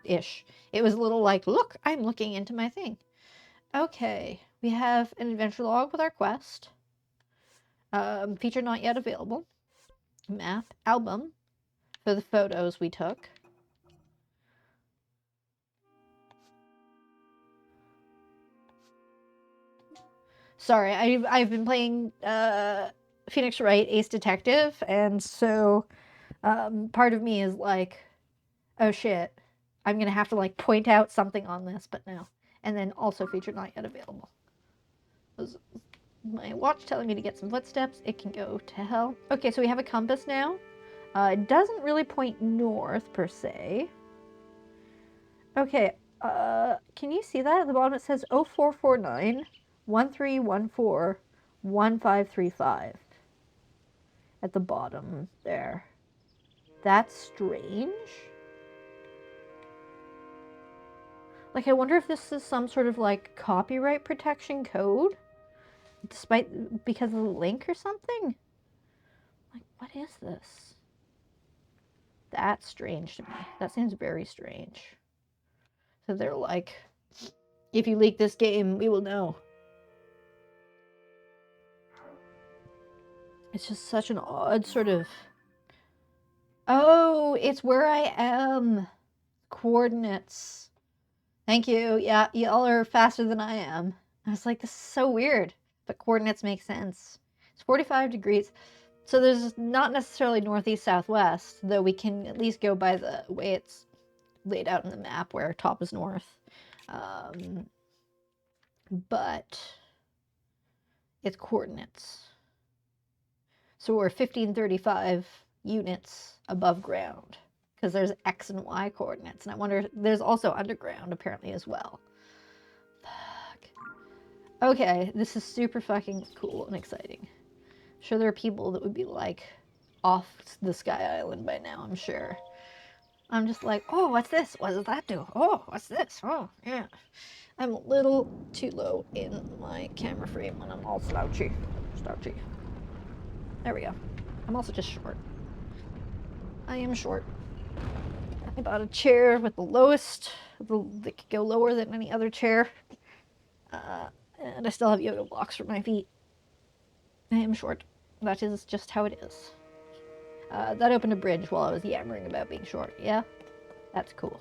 Ish. It was a little like, look, I'm looking into my thing. Okay. We have an adventure log with our quest. Feature not yet available. Map. Album. For the photos we took. Sorry, I've been playing Phoenix Wright Ace Detective, and so part of me is like, oh shit, I'm gonna have to like point out something on this, but no. And then also feature not yet available. Was my watch telling me to get some footsteps? It can go to hell. Okay, so we have a compass now. It doesn't really point north per se. Okay, can you see that? At the bottom it says 0449 1314 1535. At the bottom there. That's strange. Like, I wonder if this is some sort of like copyright protection code, because of the link or something. Like, what is this? That's strange to me. That seems very strange. So they're like, if you leak this game, we will know. It's just such an odd sort of... Oh, it's where I am. Coordinates. Thank you. Yeah, y'all are faster than I am. I was like, this is so weird. But coordinates make sense. It's 45 degrees. So there's not necessarily northeast, southwest, though we can at least go by the way it's laid out in the map where top is north. But it's coordinates. So we're 1535 units above ground because there's X and Y coordinates. And I wonder, there's also underground apparently as well. Fuck. Okay, this is super fucking cool and exciting. I'm sure there are people that would be like off the Sky Island by now, I'm sure. I'm just like, oh, what's this? What does that do? Oh, what's this? Oh, yeah. I'm a little too low in my camera frame when I'm all slouchy. There we go. I'm also just short. I am short. I bought a chair with the lowest, that could go lower than any other chair. And I still have yoga blocks for my feet. I am short. That is just how it is. That opened a bridge while I was yammering about being short. Yeah? That's cool.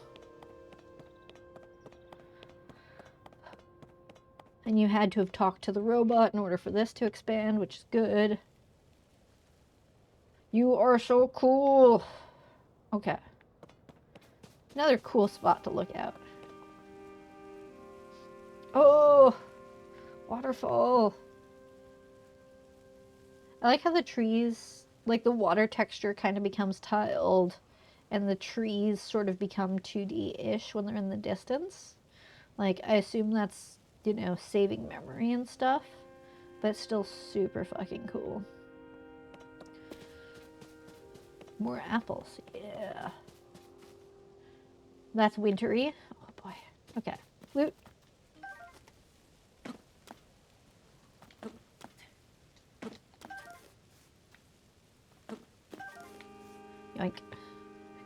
And you had to have talked to the robot in order for this to expand, which is good. You are so cool. Okay. Another cool spot to look out. Oh! Waterfall. I like how the trees, like the water texture kind of becomes tiled, and the trees sort of become 2D-ish when they're in the distance. Like, I assume that's, you know, saving memory and stuff, but it's still super fucking cool. More apples, yeah. That's wintry. Oh boy. Okay. Loot. Yoink.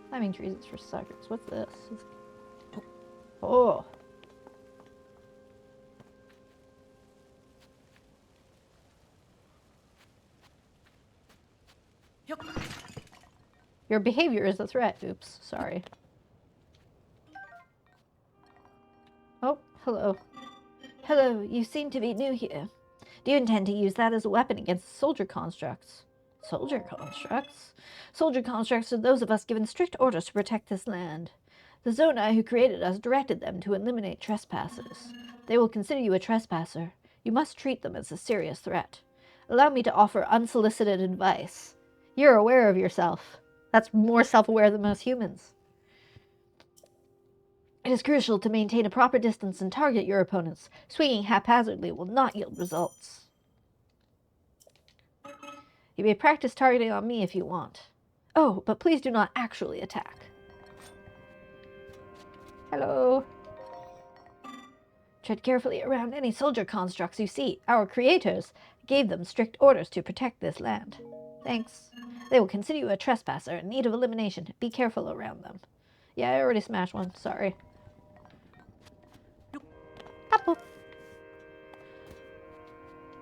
Climbing trees is for suckers. What's this? Oh. Your behavior is a threat. Oops, sorry. Oh, hello. Hello, you seem to be new here. Do you intend to use that as a weapon against soldier constructs? Soldier constructs? Soldier constructs are those of us given strict orders to protect this land. The Zonai who created us directed them to eliminate trespassers. They will consider you a trespasser. You must treat them as a serious threat. Allow me to offer unsolicited advice. You're aware of yourself. That's more self-aware than most humans. It is crucial to maintain a proper distance and target your opponents. Swinging haphazardly will not yield results. You may practice targeting on me if you want. Oh, but please do not actually attack. Hello. Tread carefully around any soldier constructs you see. Our creators gave them strict orders to protect this land. Thanks. They will consider you a trespasser in need of elimination. Be careful around them. Yeah, I already smashed one. Sorry. Apple.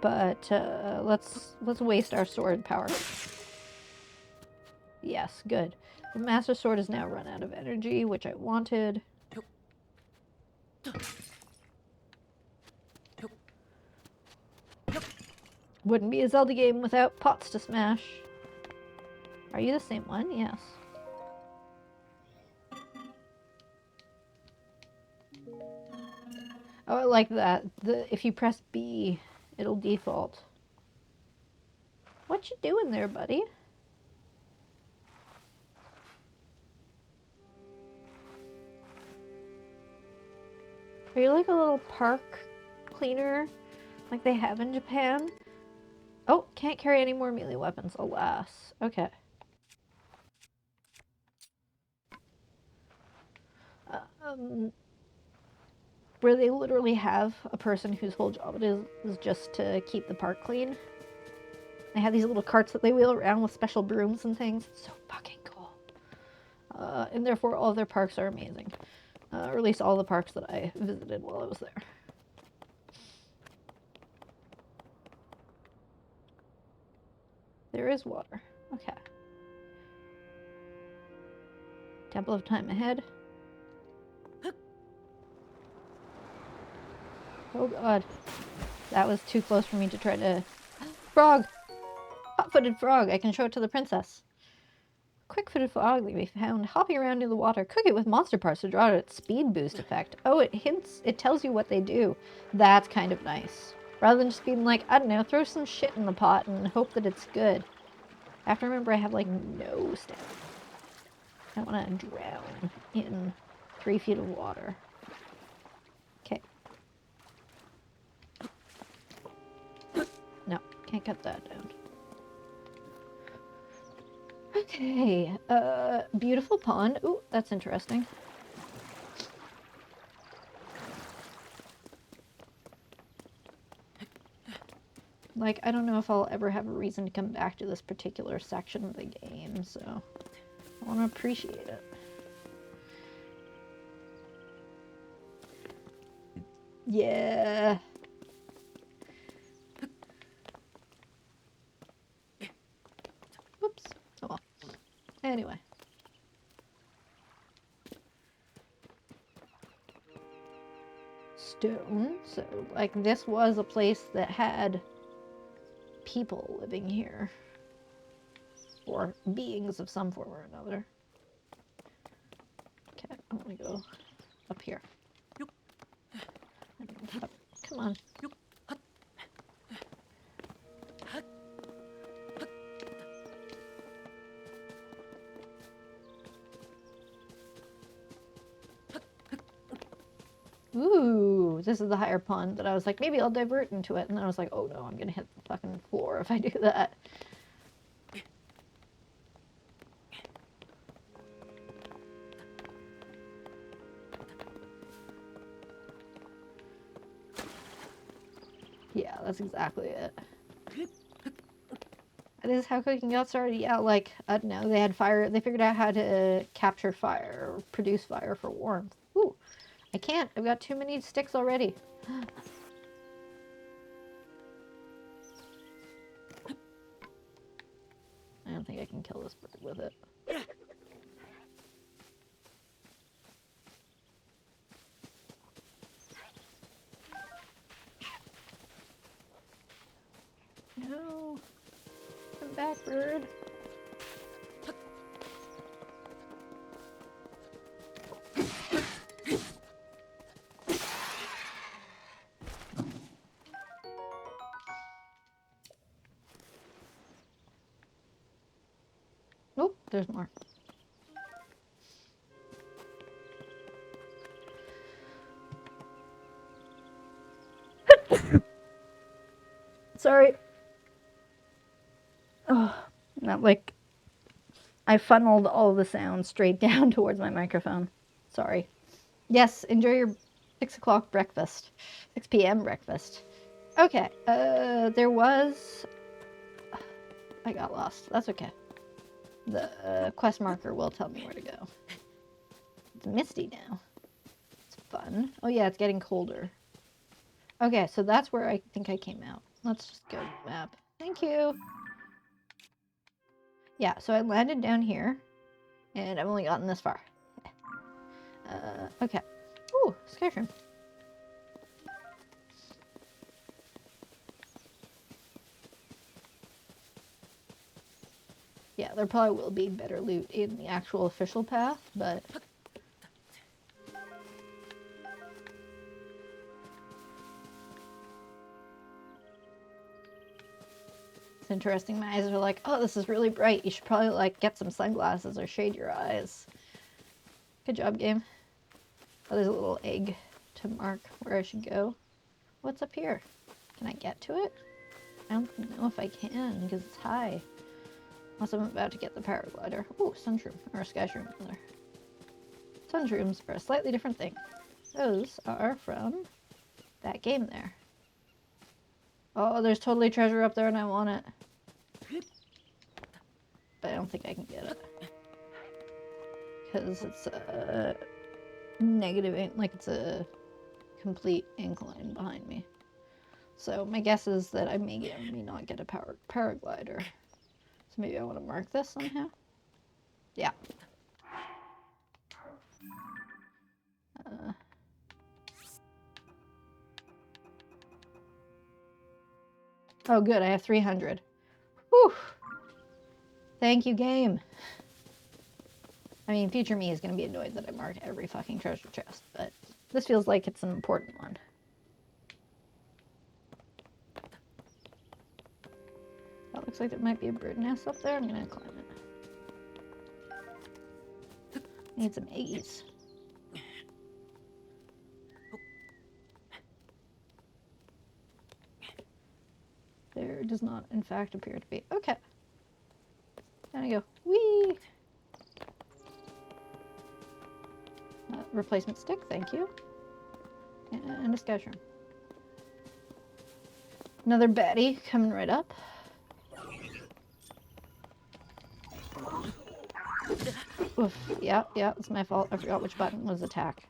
But let's waste our sword power. Yes, good. The Master Sword is now run out of energy, which I wanted. Wouldn't be a Zelda game without pots to smash. Are you the same one? Yes. Oh, I like that. If you press B, it'll default. What you doing there, buddy? Are you like a little park cleaner like they have in Japan? Oh, can't carry any more melee weapons, alas. Okay. Where they literally have a person whose whole job it is just to keep the park clean. They have these little carts that they wheel around with special brooms and things. It's so fucking cool. And therefore all of their parks are amazing. Or at least all the parks that I visited while I was there. There is water. Okay. Temple of Time ahead. Oh god. That was too close for me to try to... Frog! Hot-footed frog. I can show it to the princess. Quick-footed frog may be found hopping around near the water. Cook it with monster parts to draw out its speed boost effect. Oh, it tells you what they do. That's kind of nice. Rather than just being like, I don't know, throw some shit in the pot and hope that it's good. I have to remember I have, like, no stamina. I don't want to drown in 3 feet of water. Okay. No, can't cut that down. Okay, beautiful pond. Ooh, that's interesting. Like, I don't know if I'll ever have a reason to come back to this particular section of the game, so I want to appreciate it. Yeah. Whoops. Oh well. Anyway. Stone. So, like, this was a place that had people living here. Or beings of some form or another. Okay, I want to go up here. Come on. Ooh, this is the higher pond that I was like, maybe I'll divert into it. And then I was like, oh no, I'm going to hit the fucking floor if I do that. Yeah, that's exactly it. This is how cooking got started. Yeah, like, I don't know, they had fire. They figured out how to capture fire or produce fire for warmth. Ooh, I can't. I've got too many sticks already. I don't think I can kill this bird with it. No. Come back, bird. Nope, there's more. Sorry. Oh, not like I funneled all the sound straight down towards my microphone. Sorry. Yes, enjoy your 6 o'clock breakfast. 6 p.m. breakfast. Okay, there was... I got lost. That's okay. The quest marker will tell me where to go. It's misty now. It's fun. Oh yeah, it's getting colder. Okay, so that's where I think I came out. Let's just go to the map. Thank you. Yeah, so I landed down here, and I've only gotten this far. Okay. Ooh, Skyrim. Yeah, there probably will be better loot in the actual official path, but... It's interesting. My eyes are like, oh, this is really bright. You should probably, like, get some sunglasses or shade your eyes. Good job, game. Oh, there's a little egg to mark where I should go. What's up here? Can I get to it? I don't know if I can, because it's high. Unless I'm about to get the paraglider. Oh, sunshroom. Or a skyshroom, rather. Sunshrooms are a slightly different thing. Those are from that game there. Oh, there's totally treasure up there and I want it. But I don't think I can get it. Because it's a negative, like it's a complete incline behind me. So my guess is that I may not get a paraglider. So maybe I want to mark this somehow? Yeah. Oh good, I have 300. Whew! Thank you, game. I mean, future me is going to be annoyed that I mark every fucking treasure chest, but this feels like it's an important one. That looks like there might be a bird nest up there. I'm going to climb it. Need some eggies. There does not, in fact, appear to be. Okay. Down I go. Whee! Replacement stick, thank you. And a skyshroom. Another baddie coming right up. Oof. Yeah, it's my fault. I forgot which button was attack.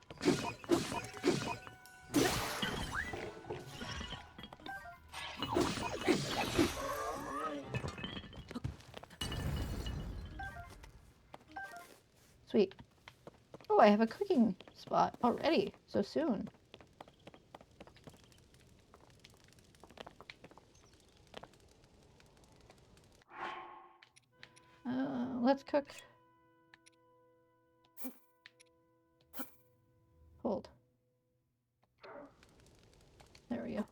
Sweet. Oh, I have a cooking spot already. So soon. Let's cook. Hold. There we go.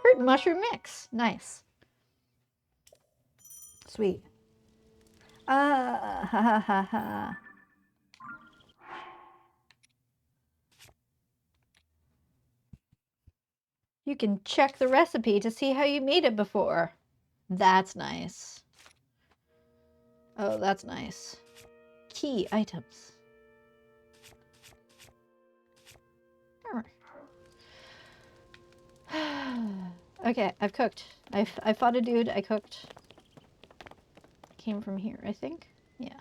Fruit and mushroom mix. Nice. Sweet. Ha ha ha ha. You can check the recipe to see how you made it before. That's nice. Oh, that's nice. Key items. Okay, I've cooked. I fought a dude. I cooked. Came from here, I think. Yeah.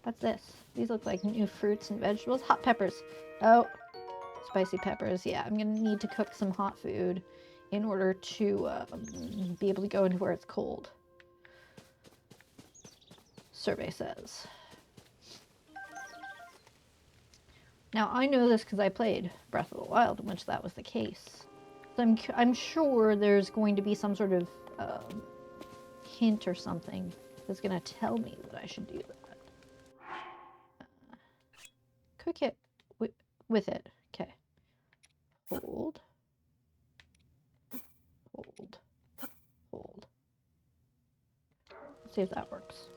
What's this? These look like new fruits and vegetables. Hot peppers. Oh, spicy peppers. Yeah, I'm gonna need to cook some hot food in order to be able to go into where it's cold. Survey says. Now, I know this because I played Breath of the Wild, in which that was the case. So I'm sure there's going to be some sort of hint or something that's going to tell me that I should do that. Cook it with it. Okay. Hold. Hold. Hold. Let's see if that works.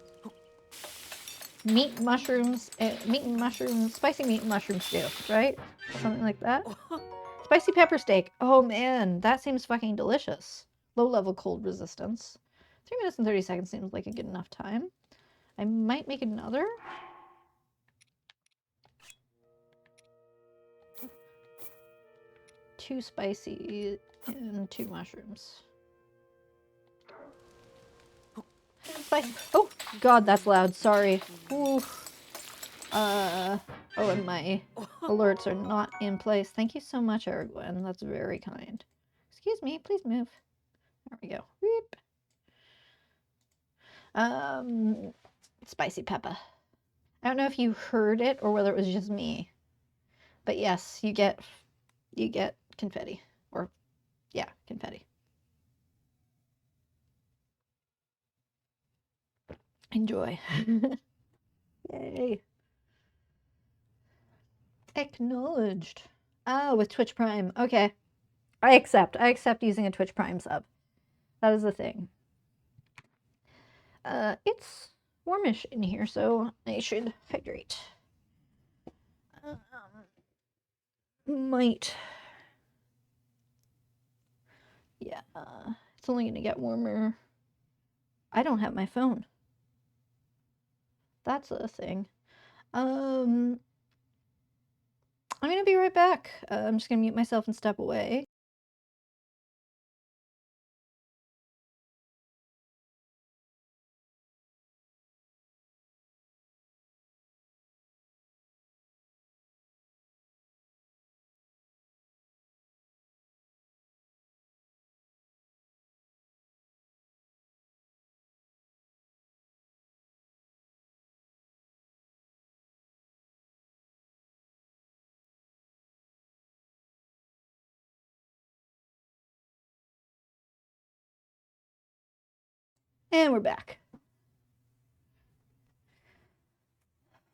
Meat, mushrooms, spicy meat and mushroom stew, right? Something like that. Spicy pepper steak. Oh man, that seems fucking delicious. Low level cold resistance. 3 minutes and 30 seconds seems like a good enough time. I might make another. Two spicy and 2 mushrooms. Spicy. Oh god, that's loud. Sorry. Ooh. Oh, and my alerts are not in place. Thank you so much, Ergwin. That's very kind. Excuse me, please move. There we go. Whoop. Spicy pepper. I don't know if you heard it or whether it was just me. But yes, you get confetti. Or yeah, confetti. Enjoy. Yay. Acknowledged. Oh, with Twitch Prime. Okay. I accept using a Twitch Prime sub. That is the thing. It's warmish in here, so I should hydrate. Might. Yeah, it's only gonna get warmer. I don't have my phone. That's a thing. I'm gonna be right back. I'm just gonna mute myself and step away. And we're back.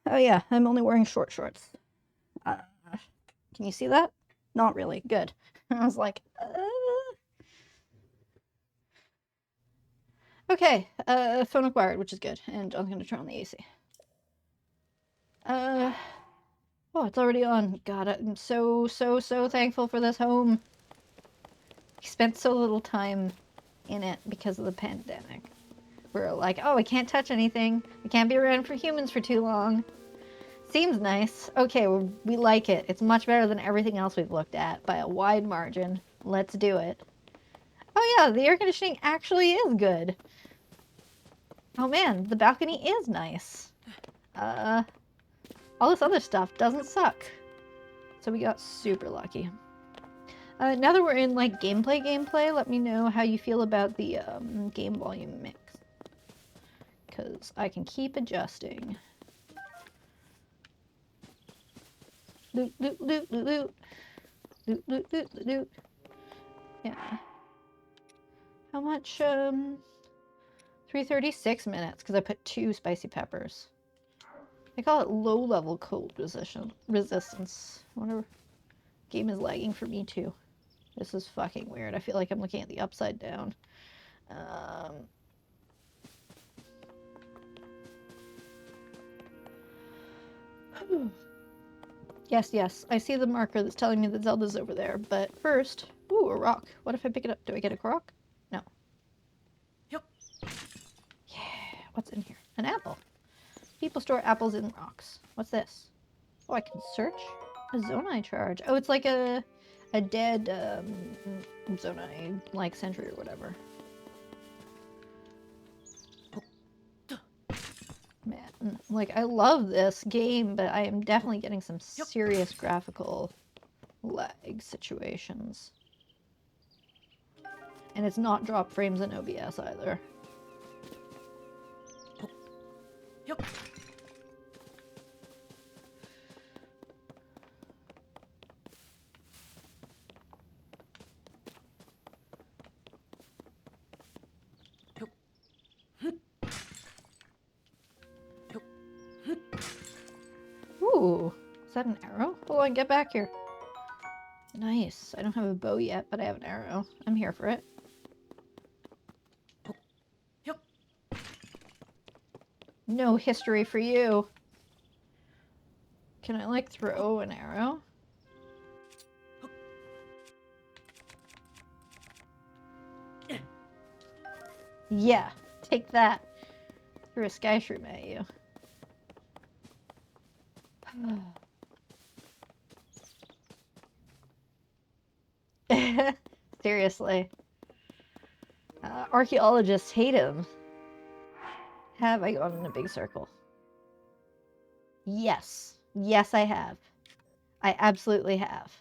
Oh yeah, I'm only wearing short shorts. Can you see that? Not really. Good. I was like, Okay, phone acquired, which is good. And I'm gonna turn on the AC. Oh, it's already on. God, I'm so thankful for this home. We spent so little time in it because of the pandemic. We're like, oh, we can't touch anything. We can't be around for humans for too long. Seems nice. Okay, we like it. It's much better than everything else we've looked at by a wide margin. Let's do it. Oh yeah, the air conditioning actually is good. Oh man, the balcony is nice. All this other stuff doesn't suck. So we got super lucky. Now that we're in like gameplay, let me know how you feel about the game volume mix. Because I can keep adjusting. Loot, loot, loot, loot, loot. Loot, loot, loot, loot, loot. Yeah. How much? 336 minutes because I put 2 spicy peppers. They call it low-level cold resistance. I wonder if game is lagging for me too. This is fucking weird. I feel like I'm looking at the upside down. Yes. I see the marker that's telling me that Zelda's over there. But first, ooh, a rock. What if I pick it up? Do I get a rock? No. Yep. Yeah. What's in here? An apple. People store apples in rocks. What's this? Oh, I can search? A Zonai charge. Oh, it's like a dead Zonai, like sentry or whatever. Man, like I love this game, but I am definitely getting some serious graphical lag situations. And it's not drop frames in OBS either. Yep. Ooh, is that an arrow? Hold on, get back here. Nice. I don't have a bow yet, but I have an arrow. I'm here for it. Yep. No history for you. Can I, like, throw an arrow? Yeah, take that. Threw a sky shroom at you. Seriously. Archaeologists hate him. Have I gone in a big circle? Yes. Yes, I have. I absolutely have.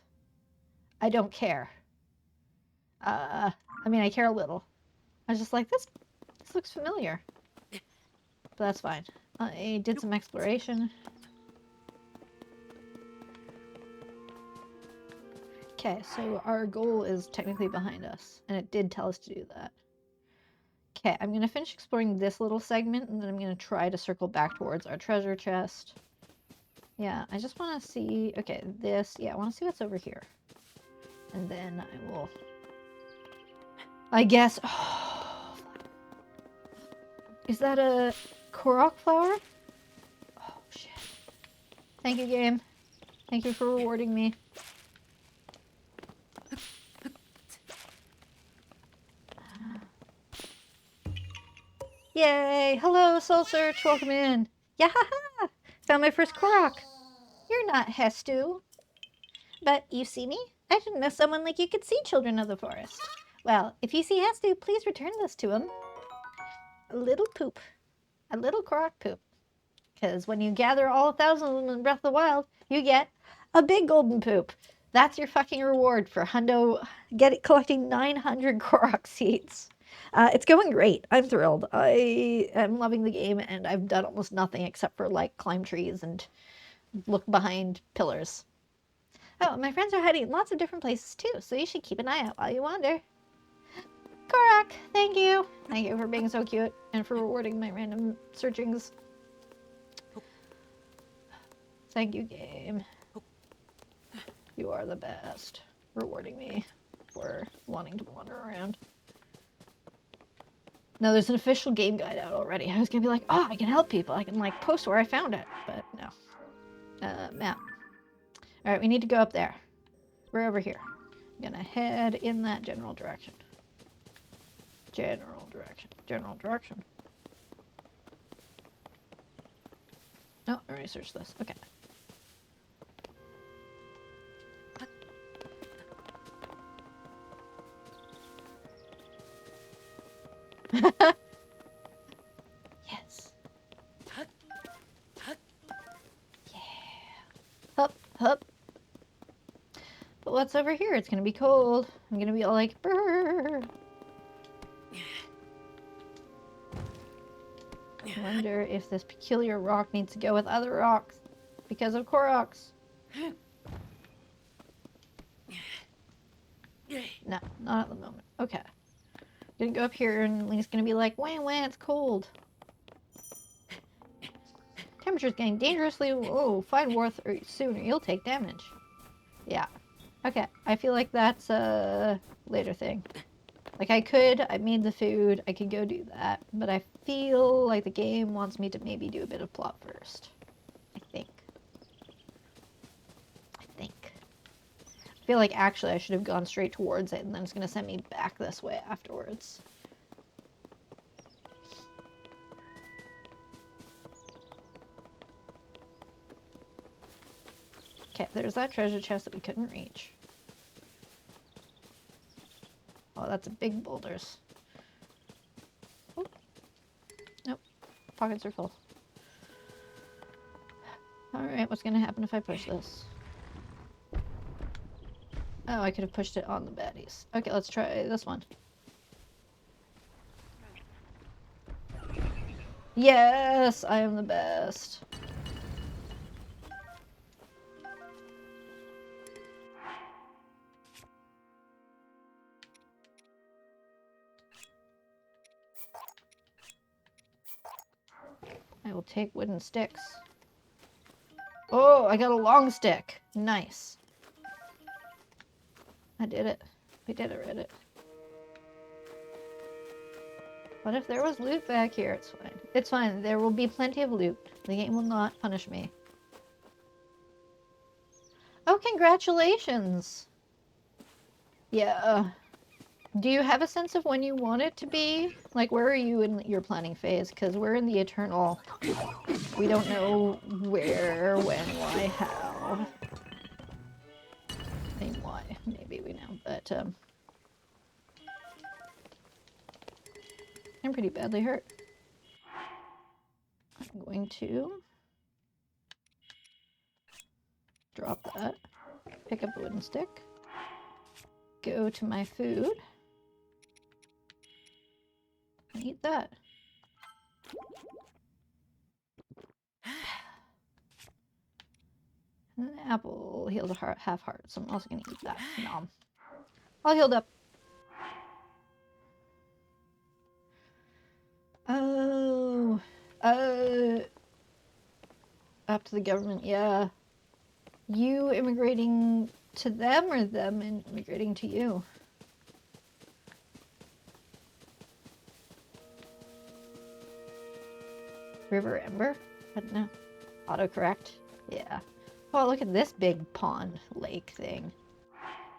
I don't care. I mean, I care a little. I was just like, this looks familiar. But that's fine. I did some exploration. Okay, so our goal is technically behind us, and it did tell us to do that. Okay, I'm going to finish exploring this little segment, and then I'm going to try to circle back towards our treasure chest. Yeah, I just want to see... Okay, this... Yeah, I want to see what's over here. And then I will... I guess... Oh, is that a Korok flower? Oh, shit. Thank you, game. Thank you for rewarding me. Yay! Hello, Soul Search. Welcome in. Yahaha! Found my first Korok. You're not Hestu. But you see me? I didn't know someone like you could see children of the forest. Well, if you see Hestu, please return this to him. A little poop. A little Korok poop. Because when you gather all 1,000 of them in Breath of the Wild, you get a big golden poop. That's your fucking reward for Hundo collecting 900 Korok seeds. It's going great. I'm thrilled. I am loving the game, and I've done almost nothing except for, like, climb trees and look behind pillars. Oh, my friends are hiding in lots of different places, too, so you should keep an eye out while you wander. Korok, thank you. Thank you for being so cute and for rewarding my random searchings. Thank you, game. You are the best. Rewarding me for wanting to wander around. No, there's an official game guide out already. I was gonna be like, oh, I can help people. I can, like, post where I found it. But no. Map. Alright, we need to go up there. We're over here. I'm gonna head in that general direction. General direction. No, I already searched this. Okay. Yes. Yeah. Hup. But what's over here? It's gonna be cold. I'm gonna be all like, brrr. I wonder if this peculiar rock needs to go with other rocks because of Koroks. No, not at the moment. Okay. I'm gonna go up here and Link's gonna be like, wah wah, it's cold. Temperature's getting dangerously low. Find warmth soon or you'll take damage. Yeah. Okay. I feel like that's a later thing. Like I made the food, I could go do that, but I feel like the game wants me to maybe do a bit of plot first. I think. I feel like actually I should have gone straight towards it and then it's gonna send me back this way afterwards. Okay, there's that treasure chest that we couldn't reach. Oh, that's a big boulders. Oh. Nope. Pockets are full. Alright, what's gonna happen if I push this? Oh, I could have pushed it on the baddies. Okay, let's try this one. Yes, I am the best. I will take wooden sticks. Oh, I got a long stick. Nice. I did it. We did it, Reddit. What if there was loot back here? It's fine. It's fine. There will be plenty of loot. The game will not punish me. Oh, congratulations! Yeah. Do you have a sense of when you want it to be? Like, where are you in your planning phase? Because we're in the eternal... We don't know where, when, why, how. I mean, why. Maybe we know, but, I'm pretty badly hurt. I'm going to... drop that. Pick up a wooden stick. Go to my food. And eat that. And an apple heals a heart, half heart, so I'm also gonna eat that. Nom. All healed up. Oh. Up to the government, yeah. You immigrating to them or them immigrating to you? River Ember? I don't know. Autocorrect? Yeah. Oh, look at this big pond lake thing.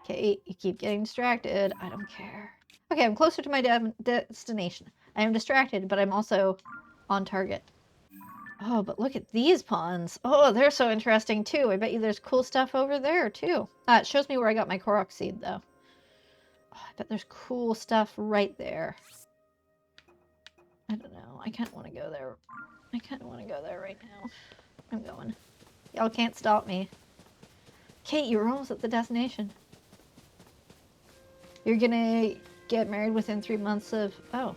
Okay, you keep getting distracted. I don't care. Okay, I'm closer to my destination. I am distracted, but I'm also on target. Oh, but look at these ponds. Oh, they're so interesting too. I bet you there's cool stuff over there too. It shows me where I got my Korok seed though. Oh, I bet there's cool stuff right there. I don't know. I kind of want to go there. I kind of want to go there right now. I'm going. Y'all can't stop me. Kate, you're almost at the destination. You're gonna get married within 3 months of... Oh,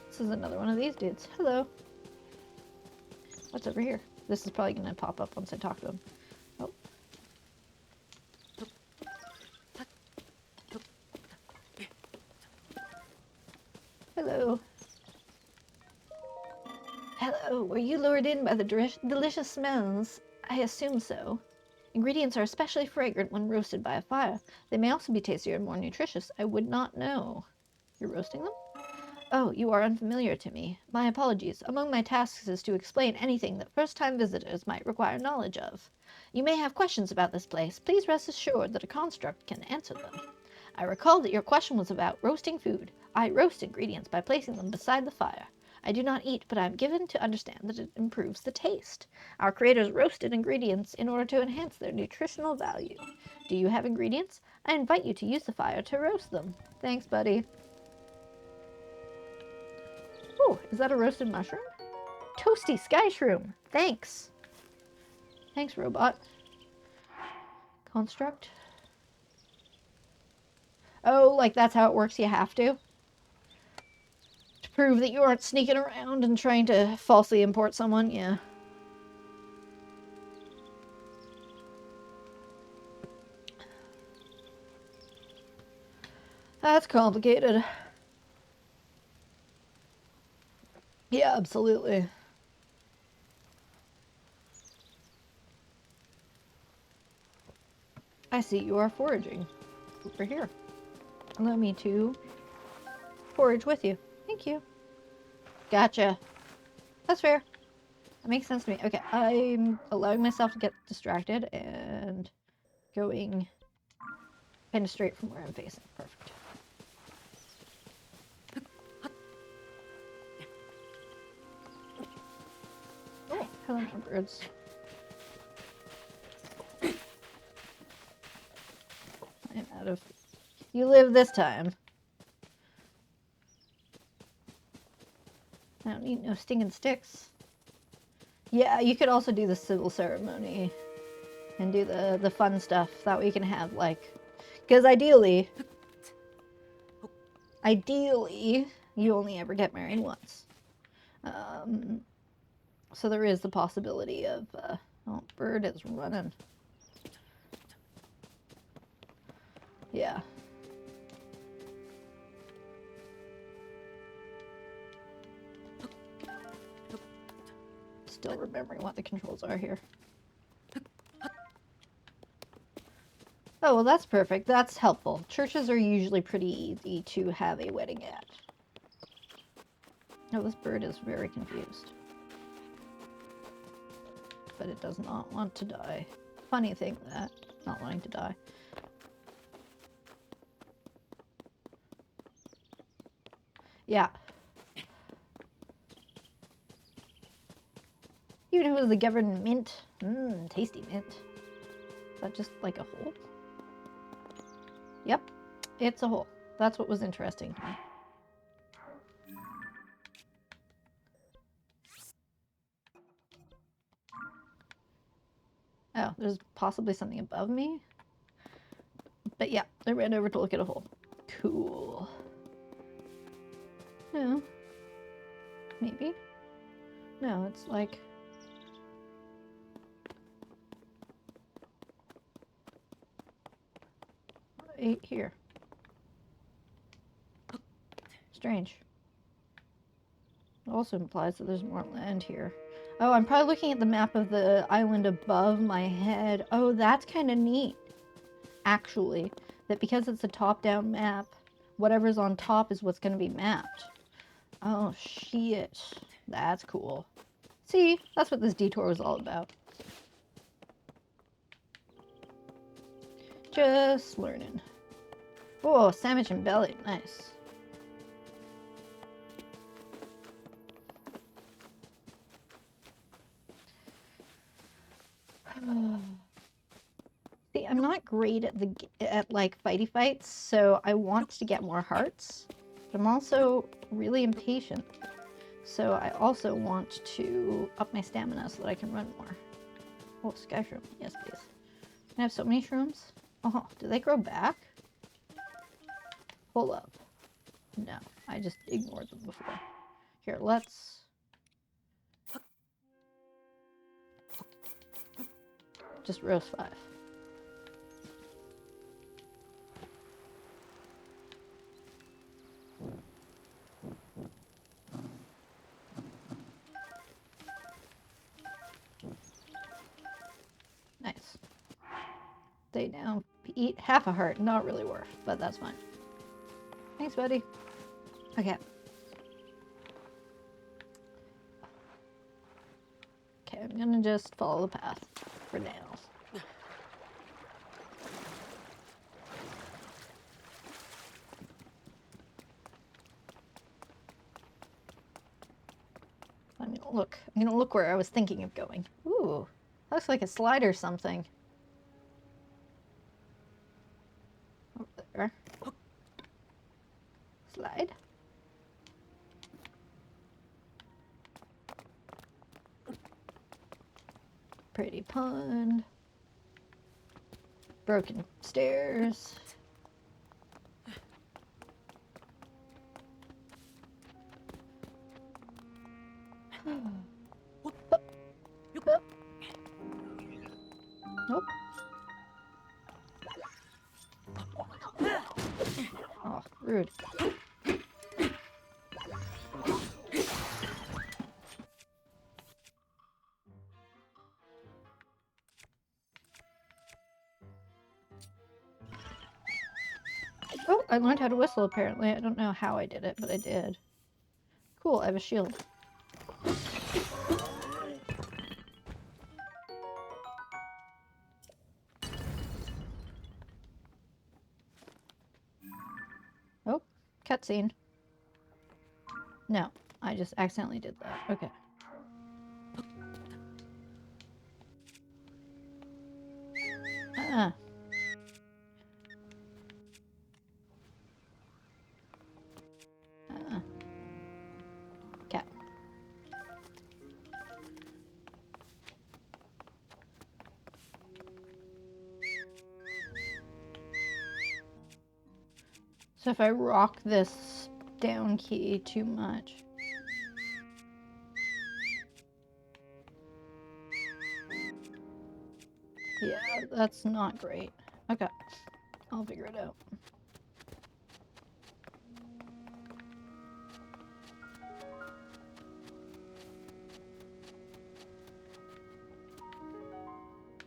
this is another one of these dudes. Hello. What's over here? This is probably gonna pop up once I talk to him. Oh. Hello. Hello. Were you lured in by the delicious smells? I assume so. Ingredients are especially fragrant when roasted by a fire. They may also be tastier and more nutritious. I would not know. You're roasting them? Oh, you are unfamiliar to me. My apologies. Among my tasks is to explain anything that first-time visitors might require knowledge of. You may have questions about this place. Please rest assured that a construct can answer them. I recall that your question was about roasting food. I roast ingredients by placing them beside the fire. I do not eat, but I am given to understand that it improves the taste. Our creators roasted ingredients in order to enhance their nutritional value. Do you have ingredients? I invite you to use the fire to roast them. Thanks, buddy. Oh, is that a roasted mushroom? Toasty sky shroom. Thanks. Thanks, robot. Construct. Oh, like that's how it works, you have to? To prove that you aren't sneaking around and trying to falsely import someone, yeah. That's complicated. Yeah, absolutely. I see you are foraging. Over here. Allow me to forage with you. Thank you. Gotcha. That's fair. That makes sense to me. Okay, I'm allowing myself to get distracted and going kind of straight from where I'm facing. Perfect. Oh, hello, my birds. I'm out of... You live this time. I don't need no stinging sticks. Yeah, you could also do the civil ceremony and do the fun stuff. That way you can have, like... Because ideally, you only ever get married once. So there is the possibility of... oh, bird is running. Yeah. Still remembering what the controls are here. Oh, well, that's perfect. That's helpful. Churches are usually pretty easy to have a wedding at. Oh, this bird is very confused. But it does not want to die. Funny thing, that. Not wanting to die. Yeah. Even if it was the government mint. Mmm, tasty mint. Is that just like a hole? Yep, it's a hole. That's what was interesting to me. Oh, there's possibly something above me? But yeah, I ran over to look at a hole. Cool. No. Maybe? No, it's like... right here. Strange. It also implies that there's more land here. Oh, I'm probably looking at the map of the island above my head. Oh, that's kind of neat, actually. That because it's a top-down map, whatever's on top is what's going to be mapped. Oh, shit. That's cool. See, that's what this detour was all about. Just learning. Oh, sandwich and belly. Nice. See, I'm not great at like fighty fights, so I want to get more hearts. But I'm also really impatient. So I also want to up my stamina so that I can run more. Oh, sky shroom. Yes, please. I have so many shrooms. Oh, do they grow back? Hold up. No, I just ignored them before. Here, let's... just roast 5. Nice. They now eat half a heart. Not really worth, but that's fine. Thanks, buddy. Okay. Okay, I'm gonna just follow the path for now. I'm gonna look where I was thinking of going. Ooh, looks like a slide or something. Over there. Slide. Pretty pond. Broken stairs. Nope. Oh, rude. Oh, I learned how to whistle apparently. I don't know how I did it, but I did. Cool, I have a shield. Oh, cutscene. No, I just accidentally did that. Okay. Uh-uh. Uh-uh. Cat. So if I rock this down key too much. Yeah, that's not great. Okay, I'll figure it out.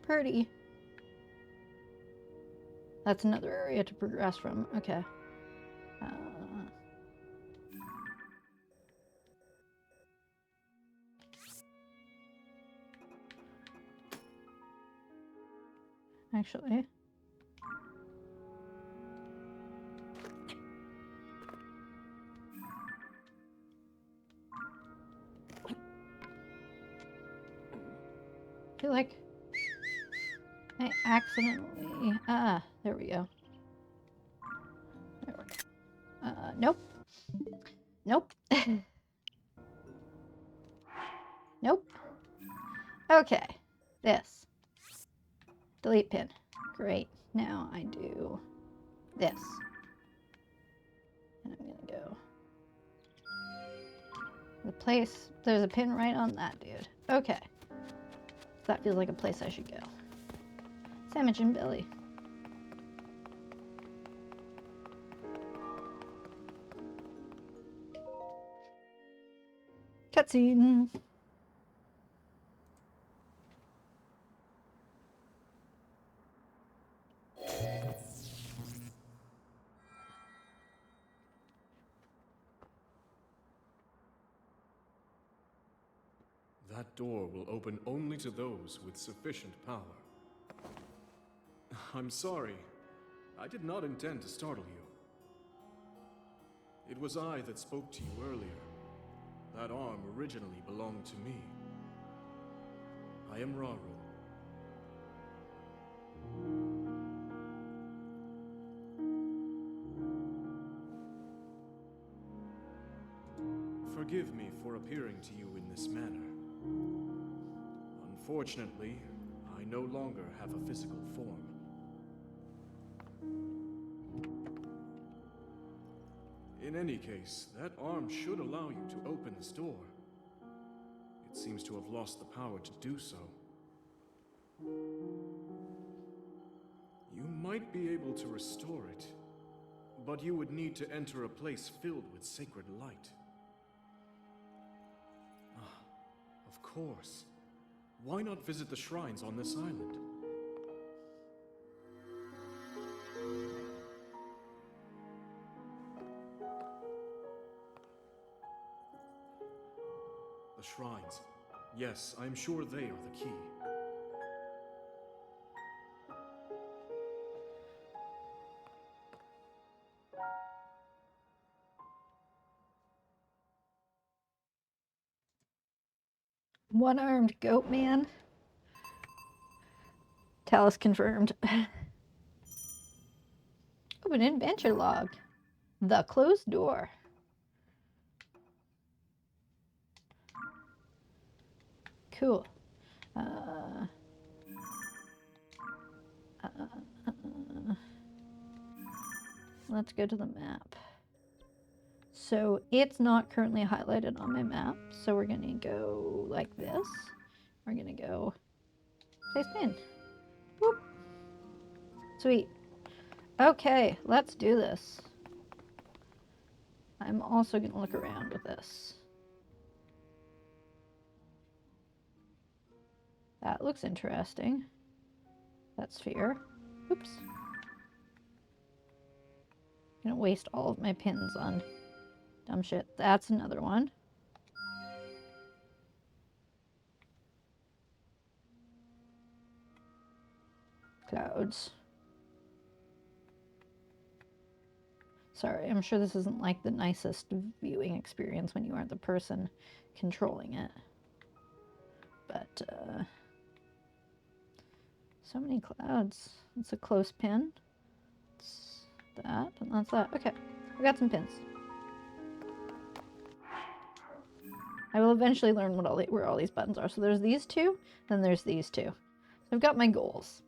Pretty. That's another area to progress from. Okay. Actually. I feel like I accidentally... there we go. There we go. Nope. Nope. Nope. Okay. This. Delete pin. Great. Now I do this. And I'm gonna go. The place, there's a pin right on that, dude. Okay. That feels like a place I should go. Sandwich and Billy. Cutscene. That door will open only to those with sufficient power. I'm sorry. I did not intend to startle you. It was I that spoke to you earlier. That arm originally belonged to me. I am Raru. Forgive me for appearing to you in this manner. Unfortunately, I no longer have a physical form. In any case, that arm should allow you to open this door. It seems to have lost the power to do so. You might be able to restore it, but you would need to enter a place filled with sacred light. Ah, of course. Why not visit the shrines on this island? The shrines. Yes, I'm sure they are the key. One-armed goat man. Talus confirmed. Open adventure log. The closed door. Cool. Let's go to the map. So it's not currently highlighted on my map, so we're gonna go like this. We're gonna go place pin. Whoop. Sweet. Okay, let's do this. I'm also going to look around with this. That looks interesting. That sphere. Oops. I'm gonna waste all of my pins on dumb shit. That's another one. Clouds. Sorry, I'm sure this isn't like the nicest viewing experience when you aren't the person controlling it. But, so many clouds. It's a close pin. It's that, and that's that. Okay, we got some pins. I will eventually learn what where all these buttons are. So there's these two, then there's these two. So I've got my goals.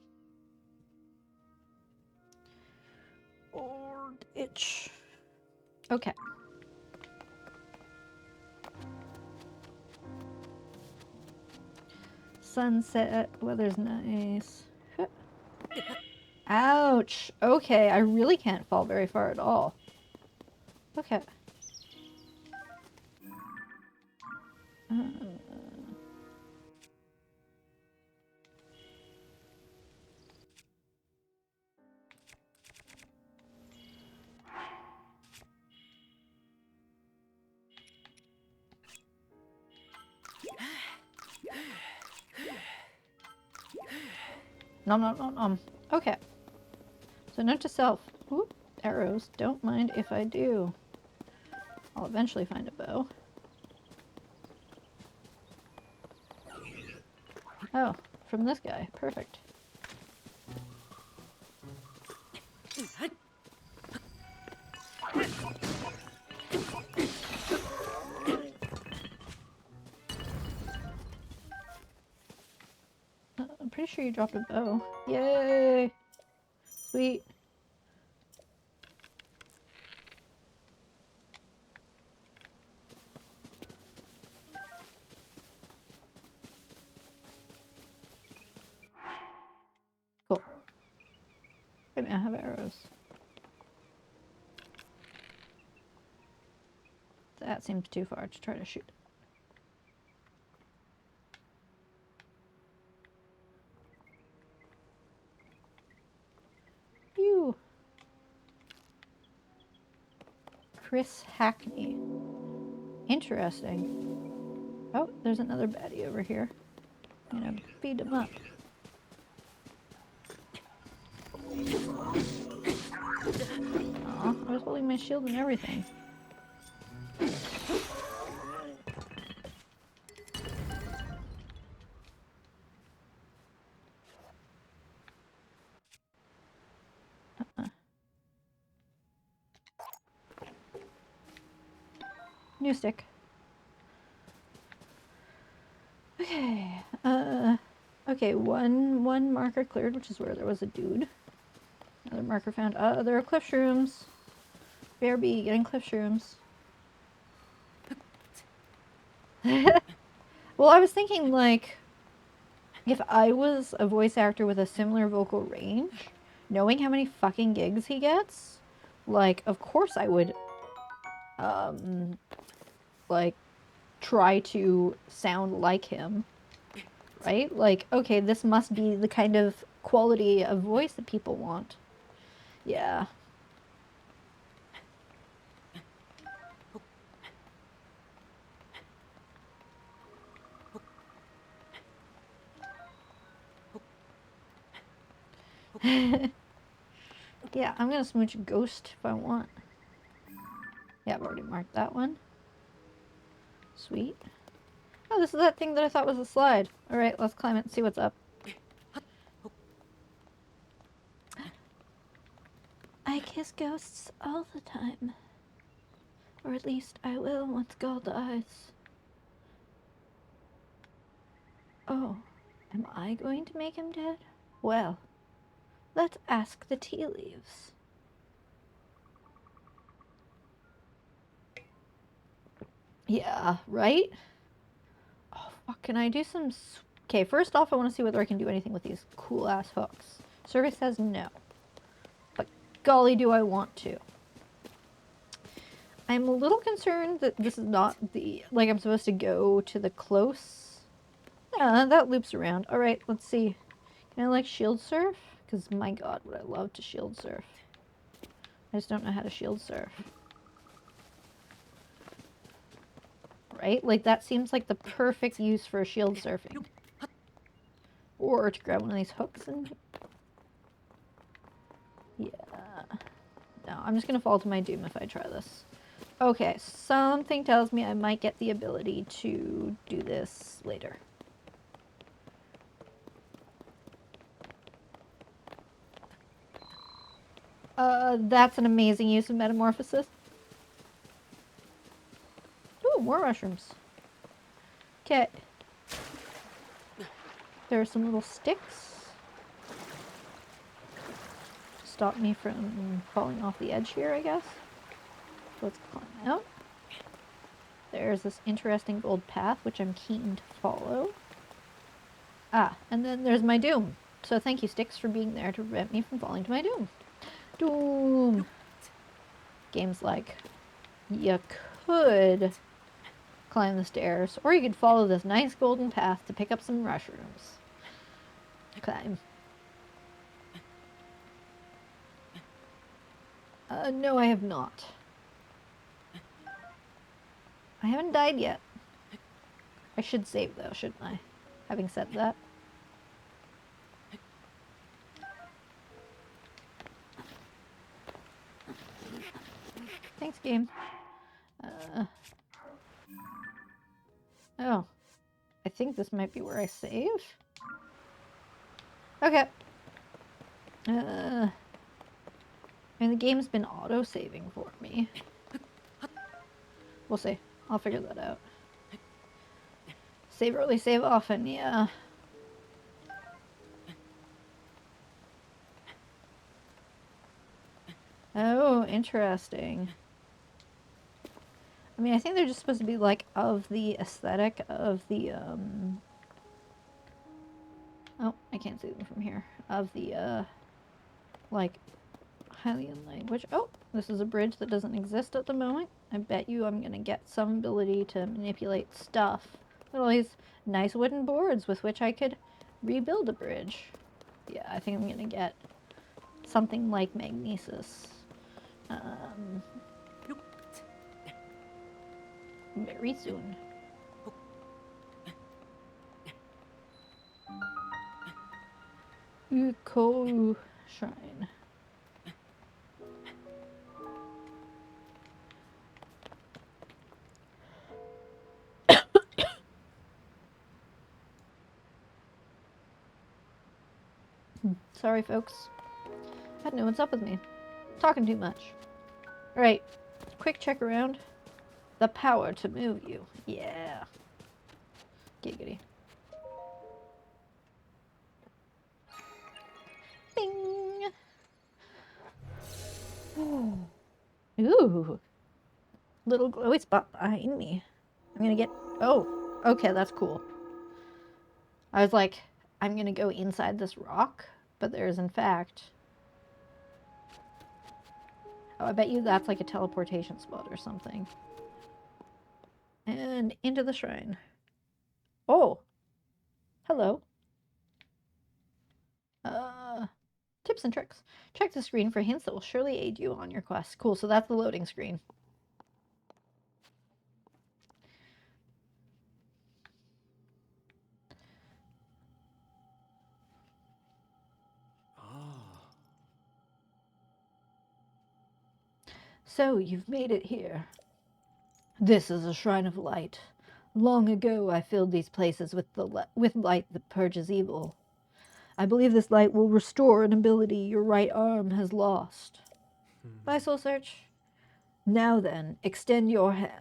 Or itch. Okay. Sunset, weather's nice. Ouch. Okay, I really can't fall very far at all. Okay. Nom nom nom nom. Okay. So note to self. Whoop, arrows. Don't mind if I do. I'll eventually find a bow. Oh, from this guy. Perfect. I'm pretty sure you dropped a bow. Yay! Sweet. Cool. Good, I have arrows. That seems too far to try to shoot. Phew. Chris Hackney. Interesting. Oh, there's another baddie over here. I'm gonna beat him up. Aw, I was holding my shield and everything. New stick. Okay. Okay, one marker cleared, which is where there was a dude. Another marker found. There are cliff shrooms. Bear bee getting cliff shrooms. Well, I was thinking, like, if I was a voice actor with a similar vocal range, knowing how many fucking gigs he gets, like, of course I would, like, try to sound like him, right? Like, okay, this must be the kind of quality of voice that people want. Yeah. Yeah, I'm gonna smooch Ghost if I want. Yeah, I've already marked that one. Sweet. Oh, this is that thing that I thought was a slide. Alright, let's climb it and see what's up. I kiss ghosts all the time. Or at least I will once Gull dies. Oh, am I going to make him dead? Well, let's ask the tea leaves. Yeah, right? Oh, fuck, can I do some Okay, first off, I want to see whether I can do anything with these cool-ass hooks. Survey says no. But golly, do I want to. I'm a little concerned that this is not the... Like, I'm supposed to go to the close. Yeah, that loops around. Alright, let's see. Can I, like, shield surf? Because, my god, would I love to shield surf. I just don't know how to shield surf. Right? Like, that seems like the perfect use for shield surfing. Or to grab one of these hooks and... Yeah. No, I'm just gonna fall to my doom if I try this. Okay, something tells me I might get the ability to do this later. That's an amazing use of metamorphosis. Ooh, more mushrooms. Okay. There are some little sticks to stop me from falling off the edge here, I guess. Let's climb out. There's this interesting gold path, which I'm keen to follow. Ah, and then there's my doom. So thank you, sticks, for being there to prevent me from falling to my doom. Doom! Game's like, you could climb the stairs, or you could follow this nice golden path to pick up some mushrooms. Climb. No, I have not. I haven't died yet. I should save, though, shouldn't I? Having said that. Thanks, game. Oh. I think this might be where I save. Okay. And the game's been auto-saving for me. We'll see. I'll figure that out. Save early, save often, yeah. Oh, interesting. I mean, I think they're just supposed to be, like, of the aesthetic of the, Oh, I can't see them from here. Of the, like, Hylian language. Oh, this is a bridge that doesn't exist at the moment. I bet you I'm gonna get some ability to manipulate stuff. Look at all these nice wooden boards with which I could rebuild a bridge. Yeah, I think I'm gonna get something like magnesis. Very soon. Uko Shrine. Sorry, folks. I don't know what's up with me. Talking too much. Alright, quick check around. The power to move you. Yeah. Giggity. Bing! Ooh. Little glowy spot behind me. I'm gonna get... Oh, okay, that's cool. I was like, I'm gonna go inside this rock, but there's in fact... Oh, I bet you that's like a teleportation spot or something. And into the shrine. Oh! Hello. Tips and tricks. Check the screen for hints that will surely aid you on your quest. Cool, so that's the loading screen. So, you've made it here. This is a shrine of light. Long ago, I filled these places with light that purges evil. I believe this light will restore an ability your right arm has lost. Bye, Soul Search. Now then, extend your hand.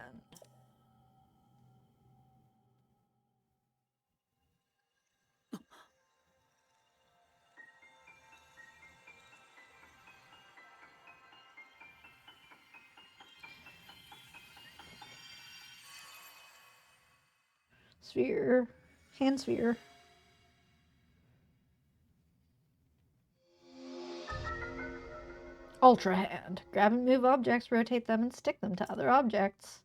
Sphere. Hand sphere. Ultra Hand. Grab and move objects, rotate them, and stick them to other objects.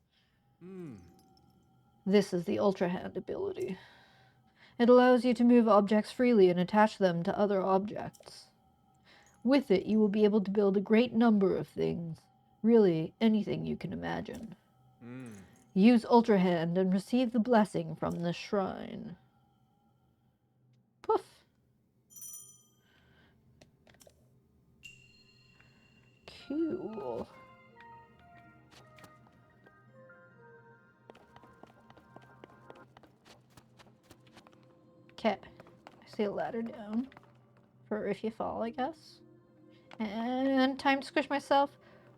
This is the Ultra Hand ability. It allows you to move objects freely and attach them to other objects. With it, you will be able to build a great number of things. Really, anything you can imagine. Use Ultra Hand and receive the blessing from the shrine. Poof. Cool. Okay. I see a ladder down. For if you fall, I guess. And time to squish myself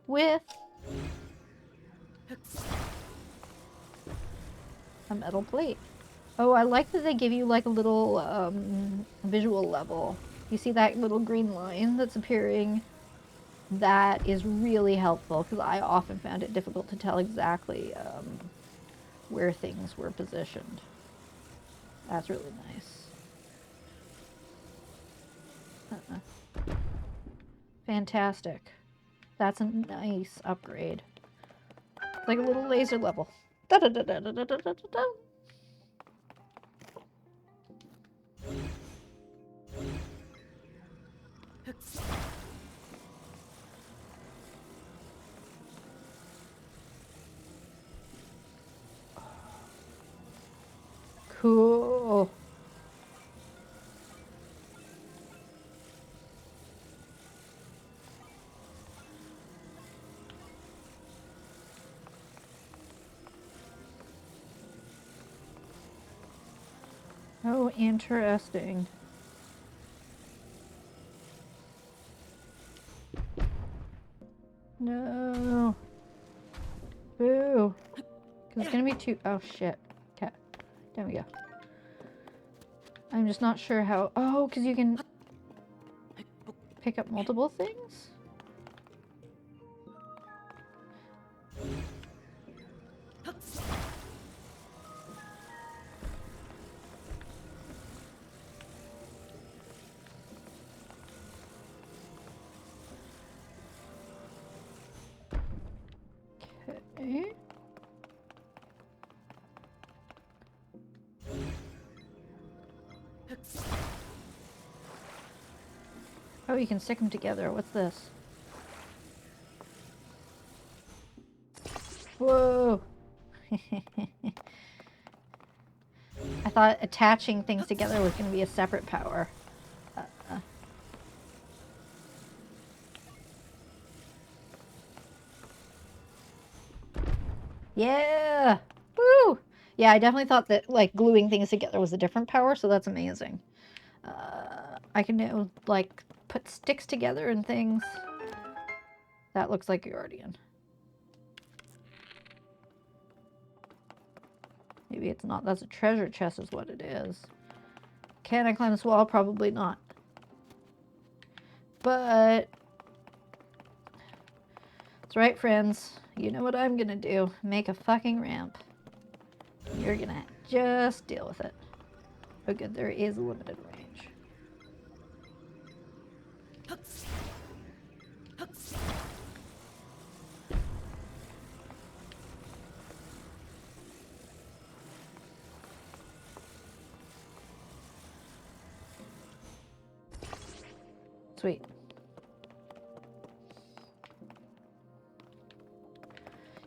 with a metal plate. Oh, I like that they give you like a little visual level. You see that little green line that's appearing? That is really helpful because I often found it difficult to tell exactly where things were positioned. That's really nice. Fantastic. That's a nice upgrade. It's like a little laser level. Da da da da da da da da da. Cool. Oh, interesting. No. Boo. Because it's going to be too... Oh, shit. Okay. There we go. I'm just not sure how... Oh, because you can pick up multiple things? Okay. Oh, you can stick them together. What's this? Whoa! I thought attaching things together was going to be a separate power. Yeah! Woo! Yeah, I definitely thought that like gluing things together was a different power, so that's amazing. I can now like put sticks together and things. That looks like a guardian. Maybe it's not. That's a treasure chest is what it is. Can I climb this wall? Probably not. But that's right, friends. You know what I'm gonna do. Make a fucking ramp. You're gonna just deal with it. Oh good, there is a limited range. Sweet.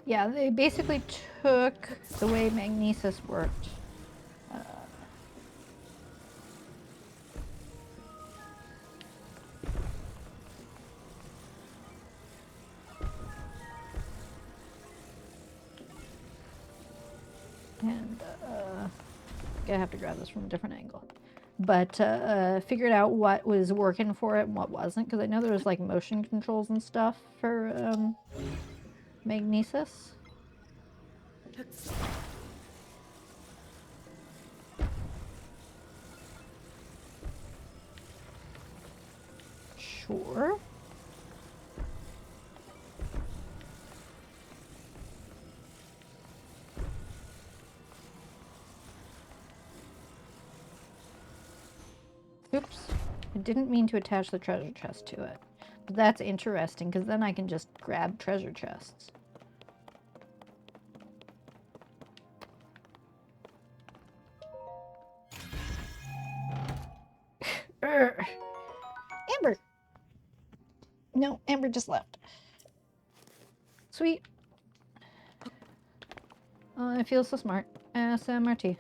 Yeah, they basically took the way magnesis worked. And gonna have to grab this from a different angle. But figured out what was working for it and what wasn't, because I know there was like motion controls and stuff for magnesis. Sure. Oops. I didn't mean to attach the treasure chest to it. But that's interesting, because then I can just grab treasure chests. Amber! No, Amber just left. Sweet. I feel so smart. SMRT.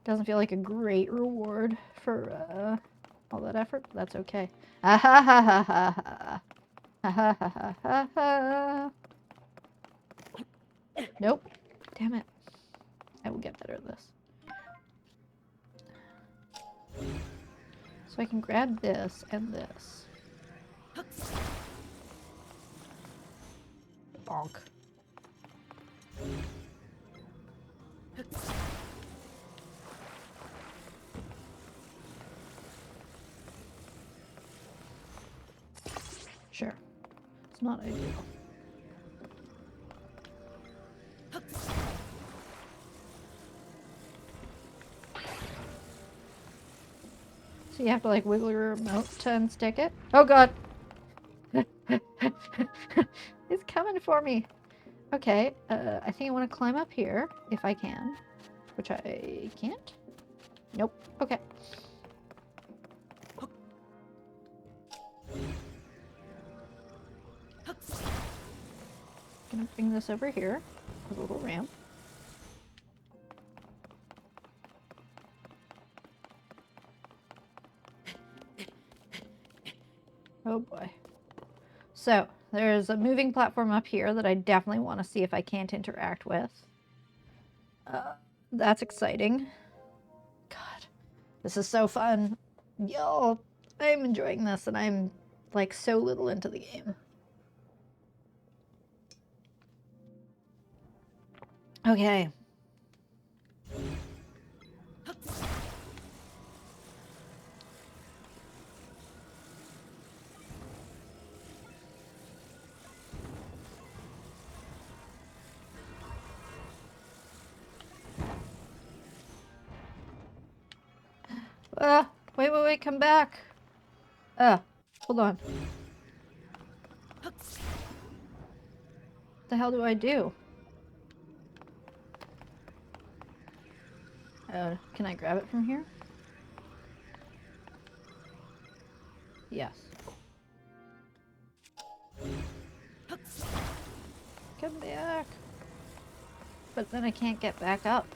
Doesn't feel like a great reward for all that effort, but that's okay. Ah ha ha ha ha ha. Ha ha ha ha ha ha. Nope. Damn it. I will get better at this. So I can grab this and this. Bonk. Sure. It's not ideal. So you have to like wiggle your remote to unstick it? Oh god! It's coming for me! Okay, I think I want to climb up here, if I can. Which I can't? Nope. Okay. Gonna bring this over here. A little ramp. Oh boy. So, there's a moving platform up here that I definitely want to see if I can't interact with. That's exciting. God, this is so fun. Yo, I'm enjoying this and I'm like so little into the game. Okay. Wait, come back. Hold on. What the hell do I do? Can I grab it from here? Yes. Come back. But then I can't get back up.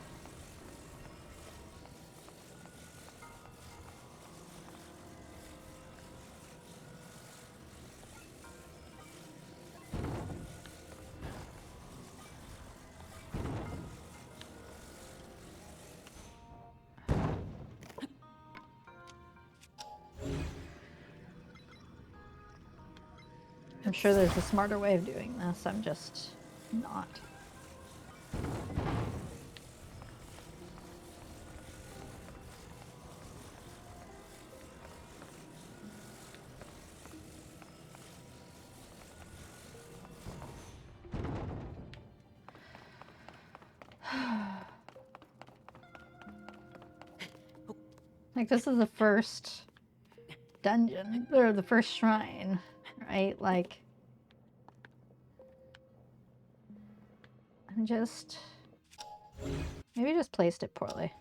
I'm sure there's a smarter way of doing this. I'm just not. Like, this is the first dungeon, or the first shrine, right? Like, I'm just... Maybe I just placed it poorly.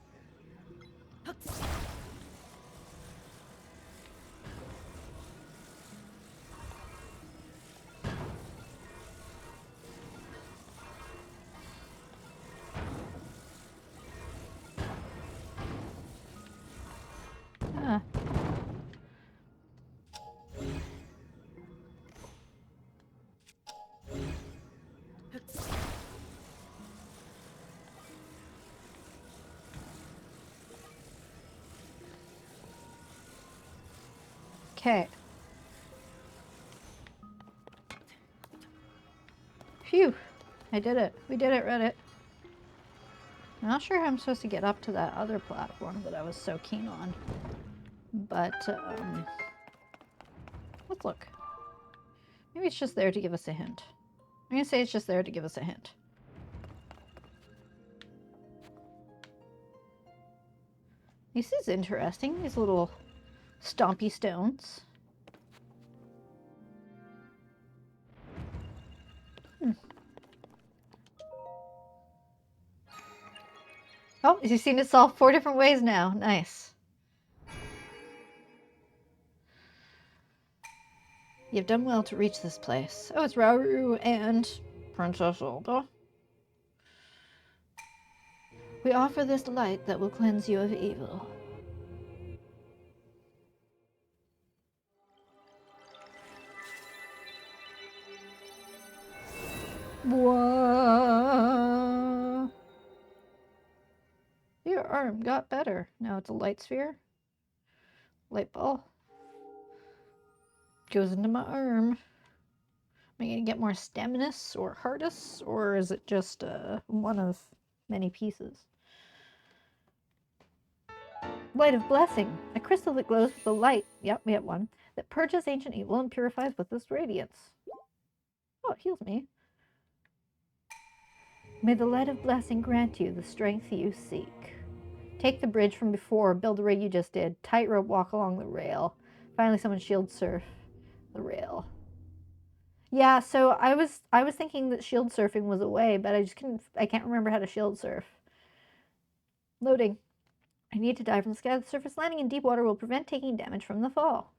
Ah. Okay. Phew. I did it. We did it, Reddit. I'm not sure how I'm supposed to get up to that other platform that I was so keen on. But, let's look. Maybe it's just there to give us a hint. I'm gonna say it's just there to give us a hint. This is interesting, these little stompy stones. Oh, you've seen it solved 4 different ways now. Nice. You've done well to reach this place. Oh, it's Rauru and Princess Zelda. We offer this light that will cleanse you of evil. Whoa. Your arm got better. Now it's a light sphere. Light ball. Goes into my arm. Am I going to get more staminus or hardus? Or is it just one of many pieces? Light of Blessing. A crystal that glows with a light. Yep, we have one. That purges ancient evil and purifies with its radiance. Oh, it heals me. May the Light of Blessing grant you the strength you seek. Take the bridge from before. Build the rig you just did. Tightrope walk along the rail. Finally, someone shield surf the rail. Yeah, so I was thinking that shield surfing was a way, but I can't remember how to shield surf. Loading. I need to dive from the sky to the surface. Landing in deep water will prevent taking damage from the fall.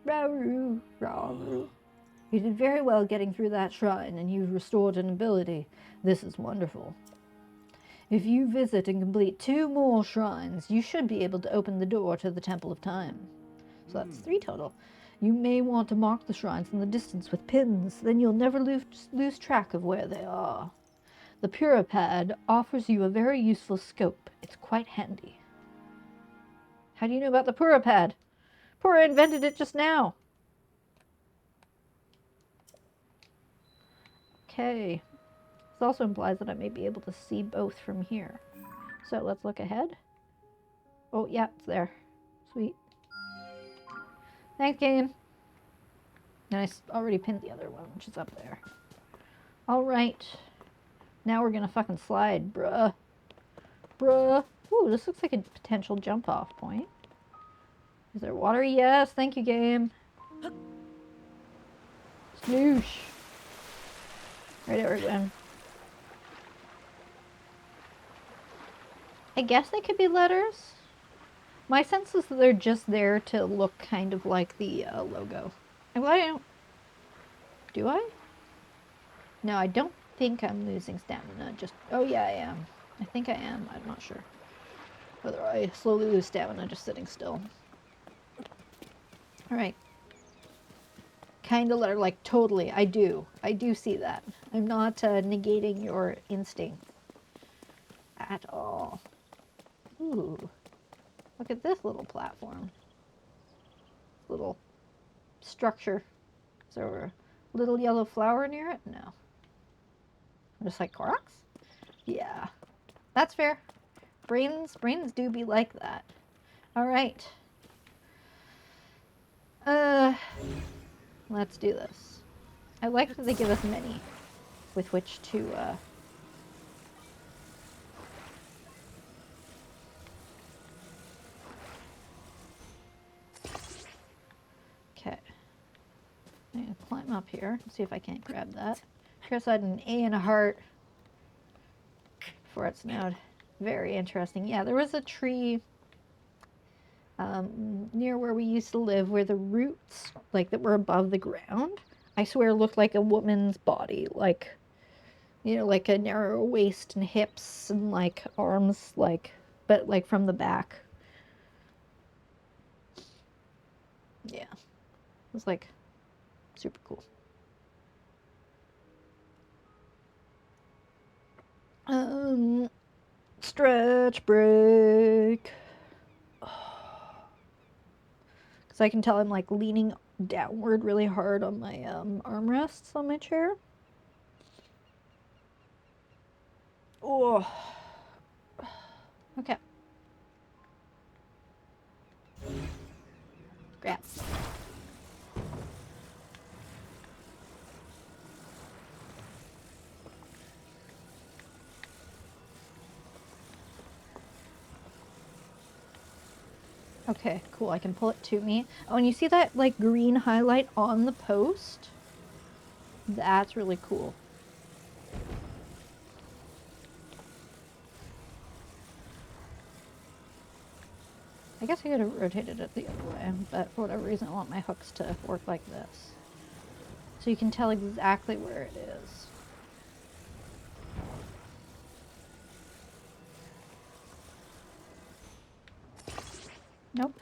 Rauru, Rauru. You did very well getting through that shrine, and you've restored an ability. This is wonderful. If you visit and complete 2 more shrines, you should be able to open the door to the Temple of Time. So that's 3 total. You may want to mark the shrines in the distance with pins, then you'll never lose track of where they are. The Puripad offers you a very useful scope. It's quite handy. How do you know about the Puripad? Pura invented it just now. Okay. This also implies that I may be able to see both from here. So let's look ahead. Oh, yeah, it's there. Sweet. Thanks, game. And I already pinned the other one, which is up there. Alright. Now we're gonna fucking slide, bruh. Bruh. Ooh, this looks like a potential jump-off point. Is there water? Yes, thank you, game. Sploosh. Right, everyone. I guess they could be letters. My sense is that they're just there to look kind of like the logo. I'm glad I don't... Do I? No, I don't think I'm losing stamina. Just... Oh, yeah, I am. I think I am. I'm not sure. Whether I slowly lose stamina just sitting still. Alright. Kind of letter, like, totally. I do. I do see that. I'm not negating your instinct. At all. Ooh. Look at this little platform. Little structure. Is there a little yellow flower near it? No. Just like Koroks? Yeah. That's fair. Brains do be like that. Alright. Let's do this. I like that they give us many with which to, Okay. I'm gonna climb up here and see if I can't grab that. Chris had an A and a heart before it snowed. Very interesting. Yeah, there was a tree near where we used to live where the roots, like, that were above the ground, I swear looked like a woman's body. Like, you know, like a narrow waist and hips and, like, arms, like, but, like, from the back. Yeah. It was, like, super cool. Stretch break. Because I can tell I'm, like, leaning downward really hard on my armrests on my chair. Oh. Okay. Grab. Okay, cool. I can pull it to me. Oh, and you see that, like, green highlight on the post? That's really cool. I guess I could have rotated it the other way, but for whatever reason I want my hooks to work like this. So you can tell exactly where it is. Nope.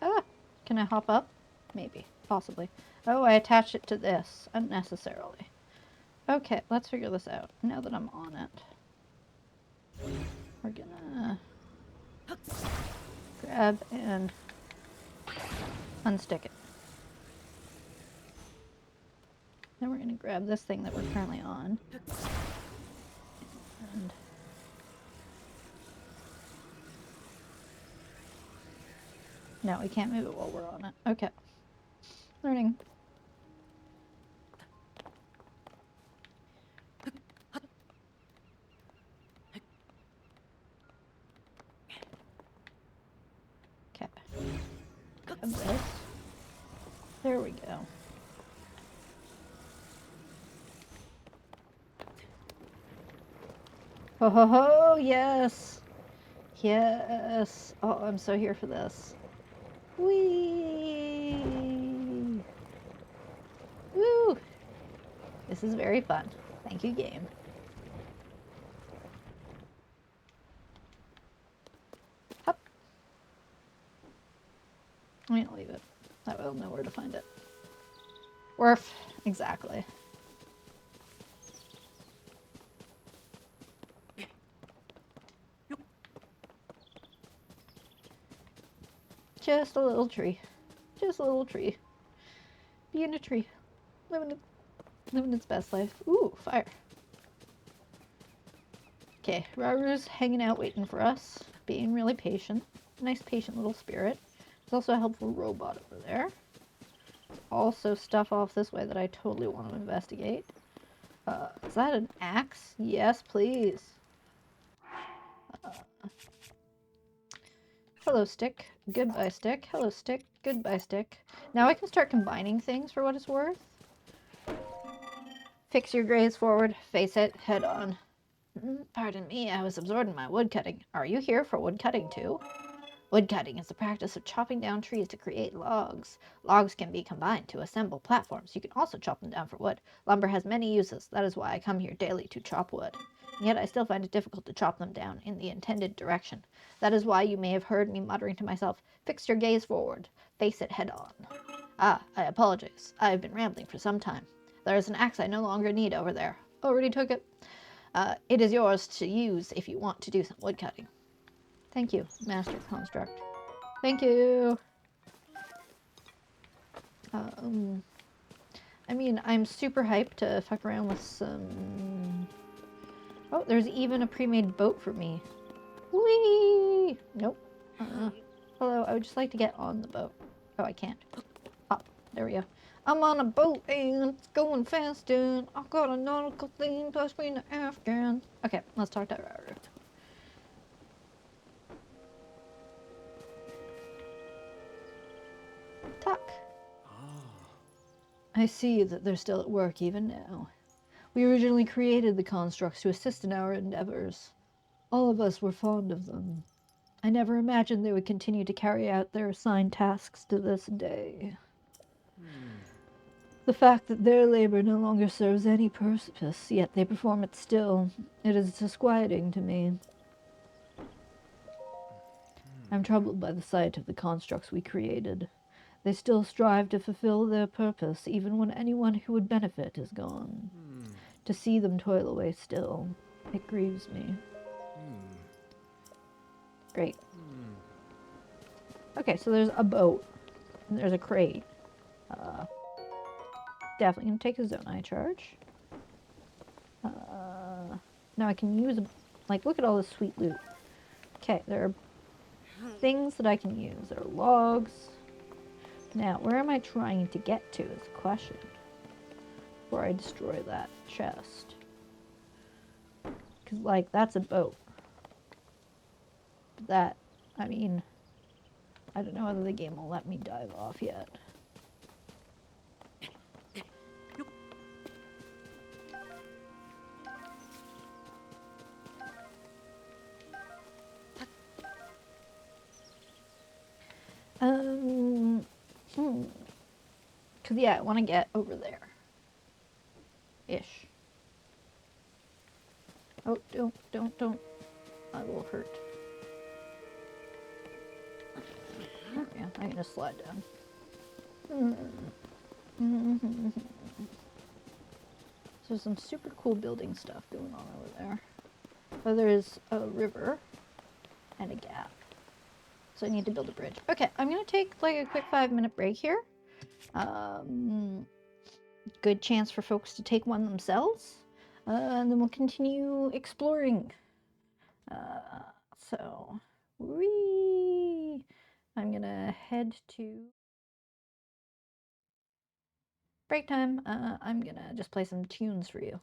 Ah! Can I hop up? Maybe. Possibly. Oh, I attached it to this unnecessarily. Okay, let's figure this out now that I'm on it. We're gonna grab and unstick it. Then we're gonna grab this thing that we're currently on. And no, we can't move it while we're on it. Okay. Learning. Okay. Grab this. There we go. Ho ho ho! Yes! Yes! Oh, I'm so here for this. Whee! Woo! This is very fun. Thank you, game. Hop. I'm gonna leave it. That way I'll know where to find it. Worf. Exactly. Just a little tree. Just a little tree. Being a tree. Living its best life. Ooh, fire. Okay, Raru's hanging out waiting for us. Being really patient. Nice patient little spirit. There's also a helpful robot over there. Also stuff off this way that I totally want to investigate. Is that an axe? Yes, please. Hello, stick. Goodbye, stick. Hello, stick. Goodbye, stick. Now I can start combining things for what it's worth. Fix your gaze forward. Face it. Head on. Pardon me, I was absorbed in my woodcutting. Are you here for woodcutting too? Woodcutting is the practice of chopping down trees to create logs. Logs can be combined to assemble platforms. You can also chop them down for wood. Lumber has many uses. That is why I come here daily to chop wood. And yet I still find it difficult to chop them down in the intended direction. That is why you may have heard me muttering to myself, fix your gaze forward. Face it head on. Ah, I apologize. I have been rambling for some time. There is an axe I no longer need over there. Already took it. It is yours to use if you want to do some woodcutting. Thank you, Master Construct. Thank you! I mean, I'm super hyped to fuck around with some... Oh, there's even a pre-made boat for me. Whee! Nope. Hello, I would just like to get on the boat. Oh, I can't. Oh, there we go. I'm on a boat and it's going fast and I've got a nautical theme plus being an Afghan. Okay, let's talk to Raru. Talk. I see that they're still at work even now. We originally created the constructs to assist in our endeavors. All of us were fond of them. I never imagined they would continue to carry out their assigned tasks to this day. The fact that their labor no longer serves any purpose, yet they perform it still, it is disquieting to me. I'm troubled by the sight of the constructs we created. They still strive to fulfill their purpose, even when anyone who would benefit is gone. To see them toil away still, it grieves me. Great. Okay, so there's a boat, and there's a crate. Definitely gonna take a Zonai charge. Now I can use, like, look at all this sweet loot. Okay, there are things that I can use. There are logs. Now, where am I trying to get to is the question. Before I destroy that chest. Because, like, that's a boat. But that, I mean, I don't know whether the game will let me dive off yet. Cause yeah, I want to get over there. Ish. Oh, don't. I will hurt. Yeah, I can just slide down. So some super cool building stuff going on over there. But there is a river and a gap. So I need to build a bridge. Okay, I'm gonna take like a quick 5-minute break here. Good chance for folks to take one themselves. And then we'll continue exploring. So, whee! I'm gonna head to break time. I'm gonna just play some tunes for you.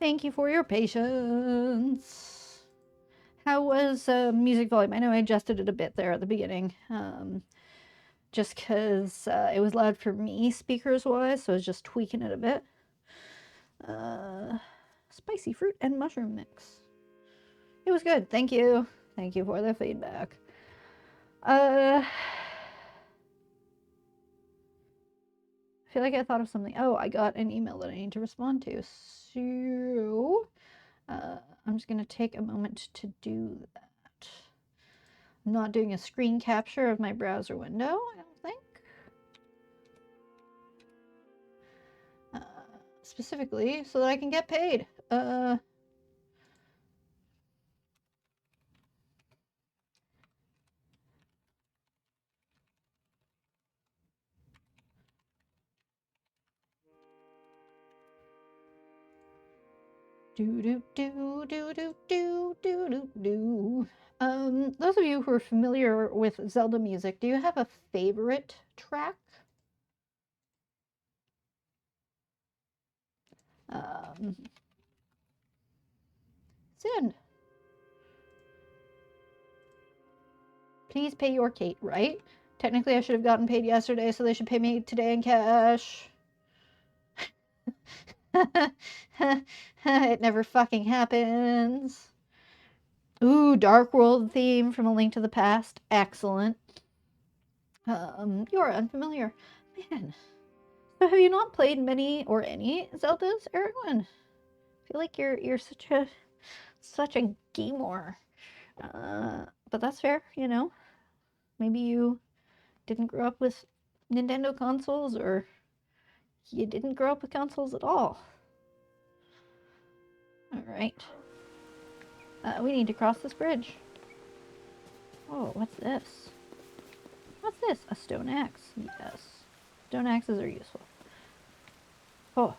Thank you for your patience. How was music volume? I know I adjusted it a bit there at the beginning, just because it was loud for me speakers-wise, so I was just tweaking it a bit. Spicy fruit and mushroom mix. It was good. Thank you. Thank you for the feedback. I feel like I thought of something. Oh, I got an email that I need to respond to. So, I'm just going to take a moment to do that. I'm not doing a screen capture of my browser window, I don't think. Specifically, so that I can get paid. Those of you who are familiar with Zelda music, do you have a favorite track? Sin. Please pay your Kate, right? Technically, I should have gotten paid yesterday, so they should pay me today in cash. It never fucking happens. Ooh, Dark World theme from A Link to the Past. Excellent. You are unfamiliar. Man. So have you not played many or any Zeldas, Erwin? I feel like you're such a gamer. But that's fair, you know. Maybe you didn't grow up with Nintendo consoles, or you didn't grow up with consoles at all. All right. We need to cross this bridge. Oh, what's this? What's this? A stone axe. Yes. Stone axes are useful. Oh.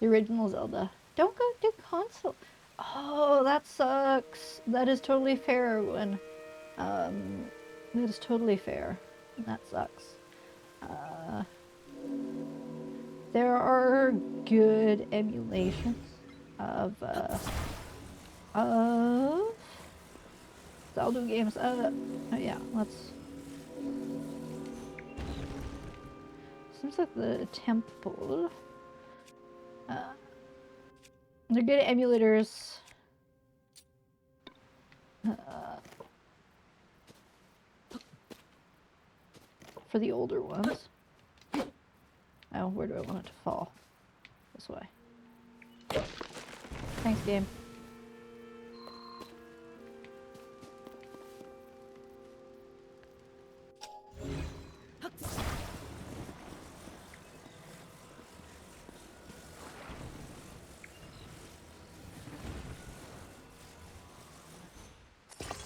The original Zelda. Don't go do console. Oh, that sucks. That is totally fair, everyone. That is totally fair. That sucks. There are good emulations of Zelda games. Oh yeah, let's. Seems like the temple. They're good emulators. For the older ones. Oh, where do I want it to fall? This way. Thanks, game.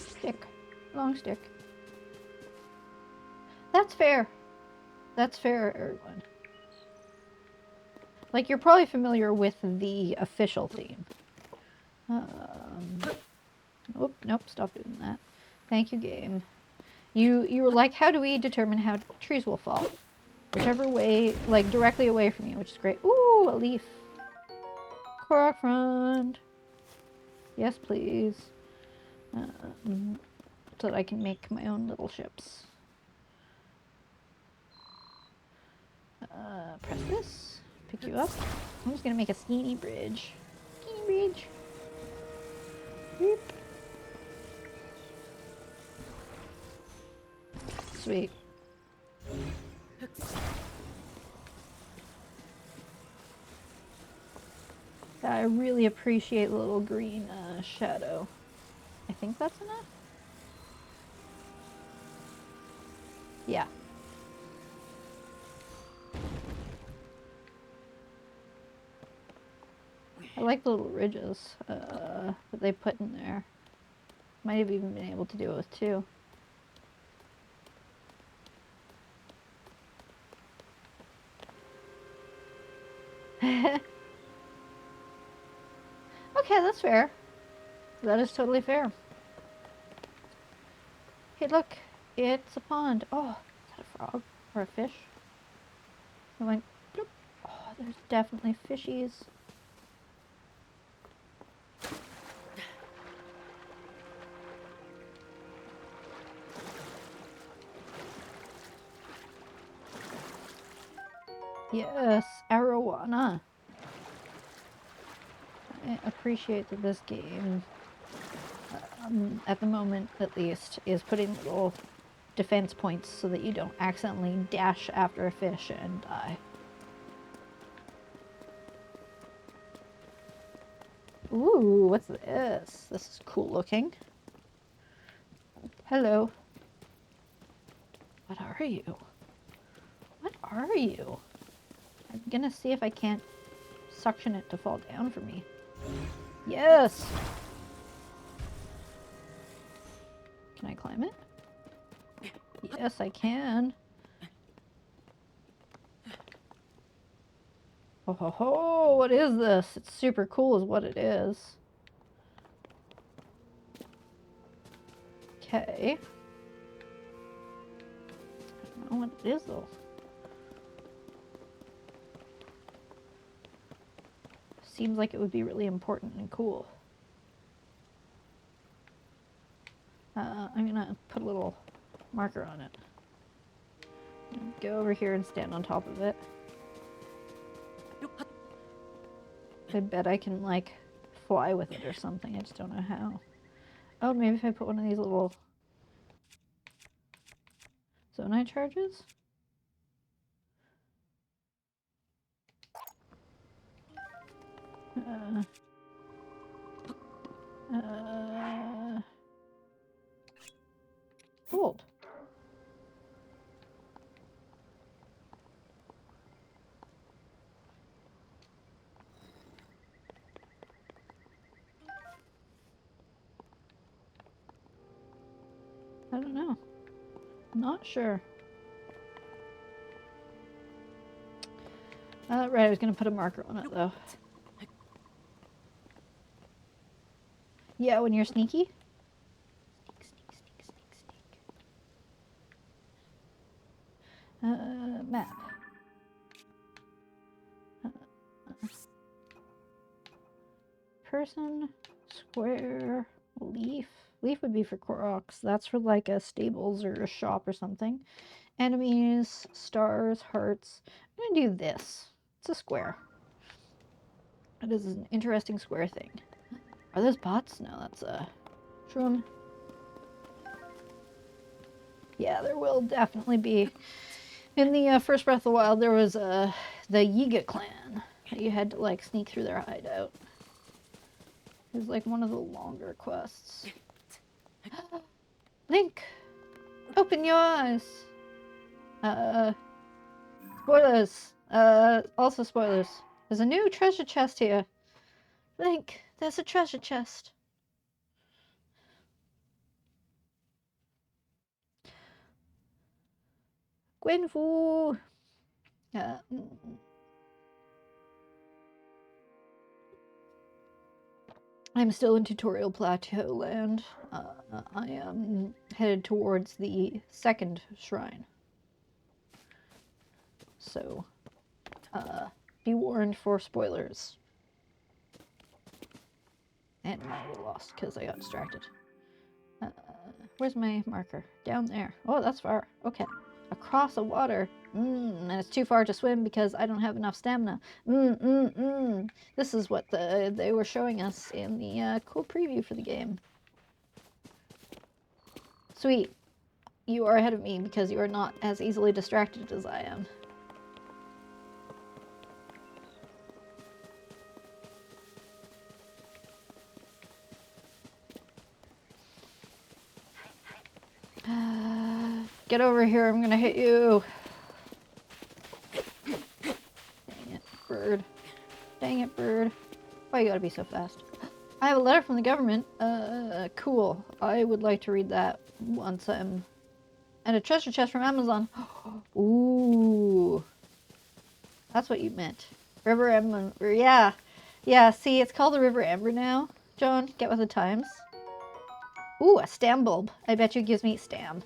Stick. Long stick. That's fair. That's fair, everyone. Like, you're probably familiar with the official theme. Nope, nope, stop doing that. Thank you, game. You were like, how do we determine how trees will fall? Whichever way, like, directly away from you, which is great. Ooh, a leaf. Korok front. Yes, please. So that I can make my own little ships. Press this. Pick you up. I'm just gonna make a skinny bridge. Skinny bridge. Beep. Sweet. I really appreciate the little green shadow. I think that's enough? Yeah. I like the little ridges that they put in there. Might have even been able to do it with two. Okay, that's fair. That is totally fair. Hey, look. It's a pond. Oh, is that a frog? Or a fish? I'm like, bloop. Oh, there's definitely fishies. Yes, arowana. I appreciate that this game, at the moment at least, is putting little defense points so that you don't accidentally dash after a fish and die. Ooh, what's this? This is cool looking. Hello. What are you? What are you? I'm gonna see if I can't suction it to fall down for me. Yes! Can I climb it? Yes, I can. Oh ho ho! What is this? It's super cool is what it is. Okay. I don't know what it is though. Seems like it would be really important and cool. I'm gonna put a little marker on it. Go over here and stand on top of it. I bet I can, like, fly with it or something. I just don't know how. Oh, maybe if I put one of these little zonite charges? Gold. I don't know. Not sure. Right, I was gonna put a marker on it though. Yeah, when you're sneaky. Map. Person, square, leaf. Leaf would be for rocks. That's for like a stables or a shop or something. Enemies, stars, hearts. I'm gonna do this. It's a square. It is an interesting square thing. Are those bots? No, that's a shroom. Yeah, there will definitely be. In the first Breath of the Wild, there was the Yiga clan. You had to like sneak through their hideout. It was like one of the longer quests. Link, open your eyes. Spoilers. Also spoilers. There's a new treasure chest here. Link, there's a treasure chest. Gwynfu. I'm still in Tutorial Plateau land. I am headed towards the second shrine. So, be warned for spoilers. And I lost because I got distracted. Where's my marker? Down there. Oh, that's far. Okay. Across the water. And it's too far to swim because I don't have enough stamina. This is what they were showing us in the cool preview for the game. Sweet. You are ahead of me because you are not as easily distracted as I am. Get over here, I'm gonna hit you. Dang it, bird. Dang it, bird. Why you gotta be so fast? I have a letter from the government. Cool. I would like to read that once I'm... And a treasure chest from Amazon. Ooh. That's what you meant. River Ember. Yeah. Yeah, see, it's called the River Ember now. John, get with the times. Ooh, a stam bulb. I bet you it gives me stam.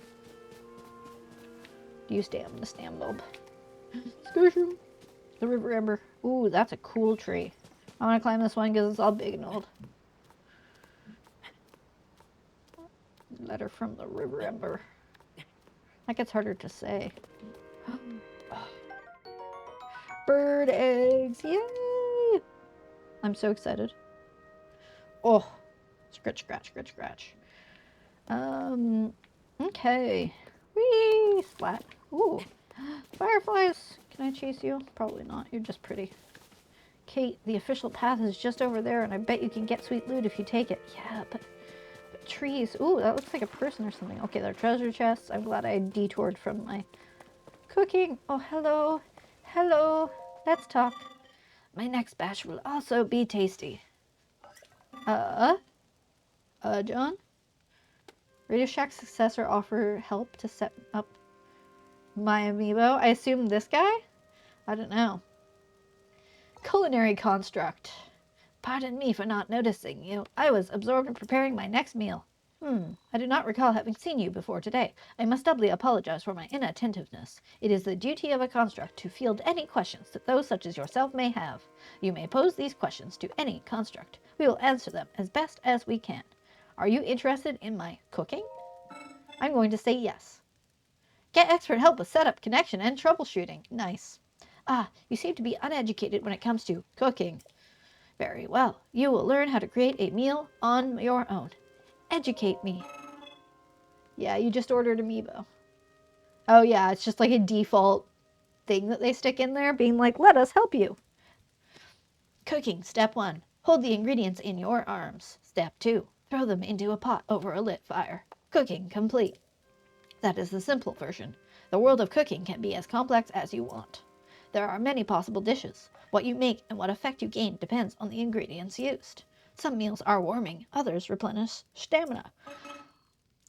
Do you stam the stam bulb? Excursion. The River Ember. Ooh, that's a cool tree. I want to climb this one because it's all big and old. Letter from the River Ember. That gets harder to say. Bird eggs. Yay! I'm so excited. Oh. Scratch, scratch, scratch, scratch. Okay. Whee! Splat. Ooh. Fireflies. Can I chase you? Probably not. You're just pretty. Kate, the official path is just over there, and I bet you can get sweet loot if you take it. Yeah, but trees. Ooh, that looks like a person or something. Okay, they're treasure chests. I'm glad I detoured from my cooking. Oh, hello. Hello. Let's talk. My next batch will also be tasty. John? Radio Shack's successor offer help to set up my amiibo. I assume this guy? I don't know. Culinary construct. Pardon me for not noticing you. I was absorbed in preparing my next meal. I do not recall having seen you before today. I must doubly apologize for my inattentiveness. It is the duty of a construct to field any questions that those such as yourself may have. You may pose these questions to any construct. We will answer them as best as we can. Are you interested in my cooking? I'm going to say yes. Get expert help with setup, connection, and troubleshooting. Nice. Ah, you seem to be uneducated when it comes to cooking. Very well. You will learn how to create a meal on your own. Educate me. Yeah, you just ordered amiibo. Oh yeah, it's just like a default thing that they stick in there, being like, let us help you. Cooking, step 1. Hold the ingredients in your arms. Step 2. Throw them into a pot over a lit fire. Cooking complete. That is the simple version. The world of cooking can be as complex as you want. There are many possible dishes. What you make and what effect you gain depends on the ingredients used. Some meals are warming, others replenish stamina.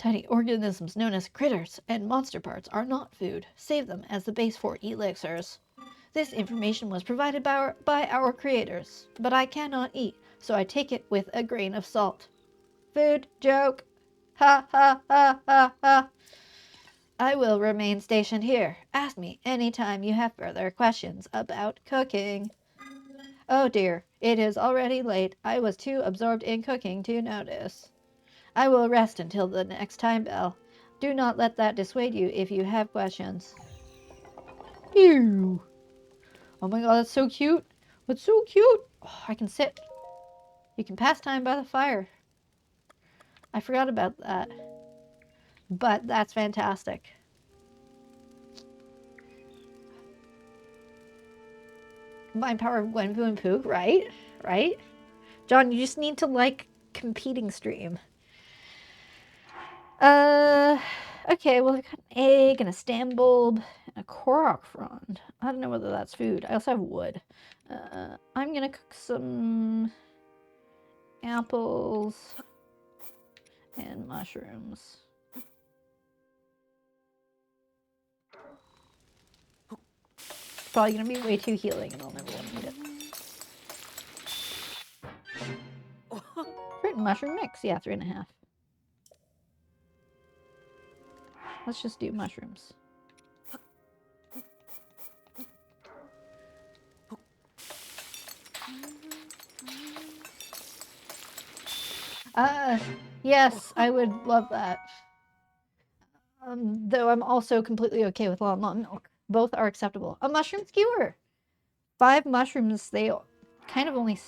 Tiny organisms known as critters and monster parts are not food. Save them as the base for elixirs. This information was provided by our creators, but I cannot eat, so I take it with a grain of salt. Food joke. Ha ha ha ha ha. I will remain stationed here. Ask me anytime you have further questions about cooking. Oh dear, it is already late. I was too absorbed in cooking to notice. I will rest until the next time bell. Do not let that dissuade you if you have questions. Ew. Oh my god, that's so cute. That's so cute. Oh, I can sit. You can pass time by the fire. I forgot about that. But that's fantastic. Combined power of Gwenfu and Pook, right? Right? John, you just need to like competing stream. Okay, well, I've got an egg and a stam bulb and a korok frond. I don't know whether that's food. I also have wood. I'm gonna cook some apples and mushrooms. Probably gonna be way too healing and I'll never want to eat it. Fruit and mushroom mix. Yeah, 3.5. Let's just do mushrooms. Yes, I would love that. Though I'm also completely okay with long milk. Both are acceptable. A mushroom skewer! 5 mushrooms, they kind of only...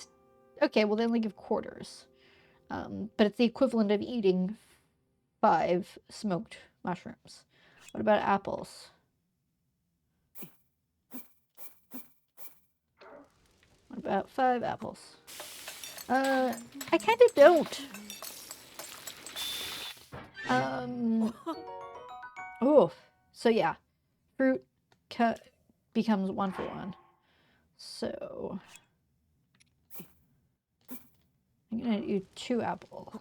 Okay, well, they only give quarters. But it's the equivalent of eating 5 smoked mushrooms. What about apples? What about 5 apples? I kind of don't. Oh, so yeah. Fruit becomes 1 for 1. So... I'm gonna do 2 apples.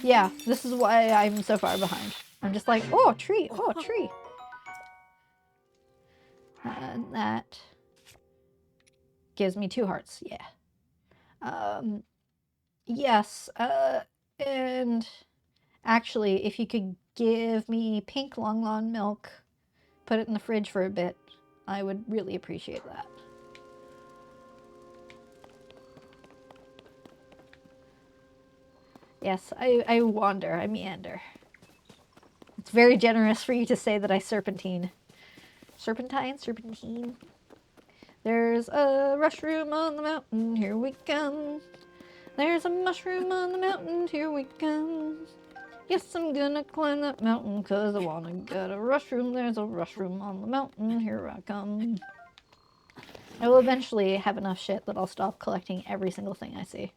Yeah, this is why I'm so far behind. I'm just like, oh, tree, oh, tree. And that gives me 2 hearts, yeah. Yes, and actually, if you could give me pink long milk, put it in the fridge for a bit, I would really appreciate that. Yes, I wander, I meander. It's very generous for you to say that I serpentine. Serpentine. There's a mushroom on the mountain, here we come. There's a mushroom on the mountain, here we come. Yes, I'm gonna climb that mountain, cause I wanna get a mushroom. There's a mushroom on the mountain, here I come. I will eventually have enough shit that I'll stop collecting every single thing I see.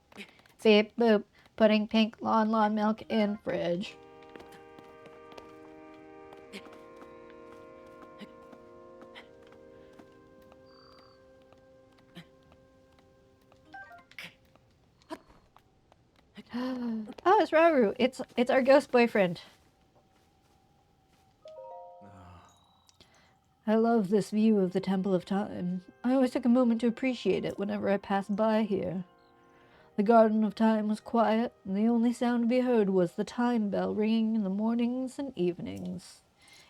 Beep boop, putting pink lawn milk in fridge. Oh, it's Rauru. It's our ghost boyfriend. I love this view of the Temple of Time. I always take a moment to appreciate it whenever I pass by here. The Garden of Time was quiet, and the only sound to be heard was the time bell ringing in the mornings and evenings.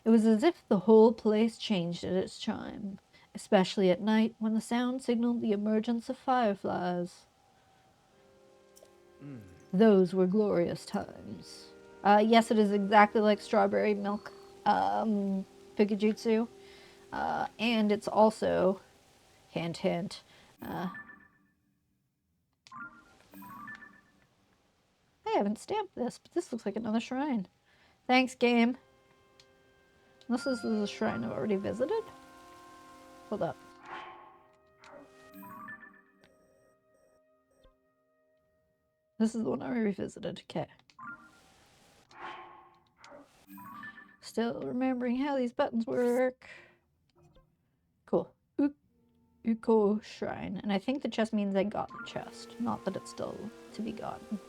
It was as if the whole place changed at its chime, especially at night when the sound signaled the emergence of fireflies. Those were glorious times. Yes, it is exactly like strawberry milk, Pikajutsu. And it's also, hint, hint, I haven't stamped this, but this looks like another shrine. Thanks, game. Unless this is a shrine I've already visited? Hold up. This is the one I already visited. Okay. Still remembering how these buttons work. Cool. Uko Shrine. And I think the chest means I got the chest, not that it's still to be gotten.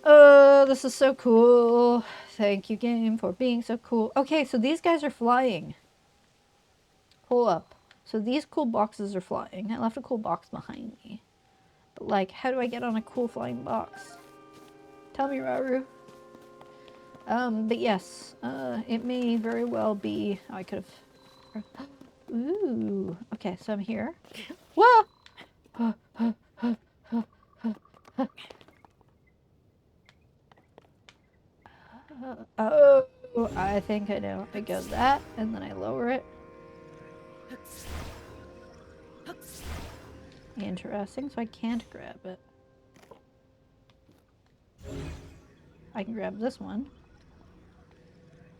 Oh, this is so cool. Thank you, game, for being so cool. Okay, so these guys are flying. Hold up. So these cool boxes are flying. I left a cool box behind me. But, like, how do I get on a cool flying box? Tell me, Raru. But yes, it may very well be... Oh, I could have... Ooh. Okay, so I'm here. Whoa! Oh, I think I know. I go that, and then I lower it. Interesting, so I can't grab it. I can grab this one,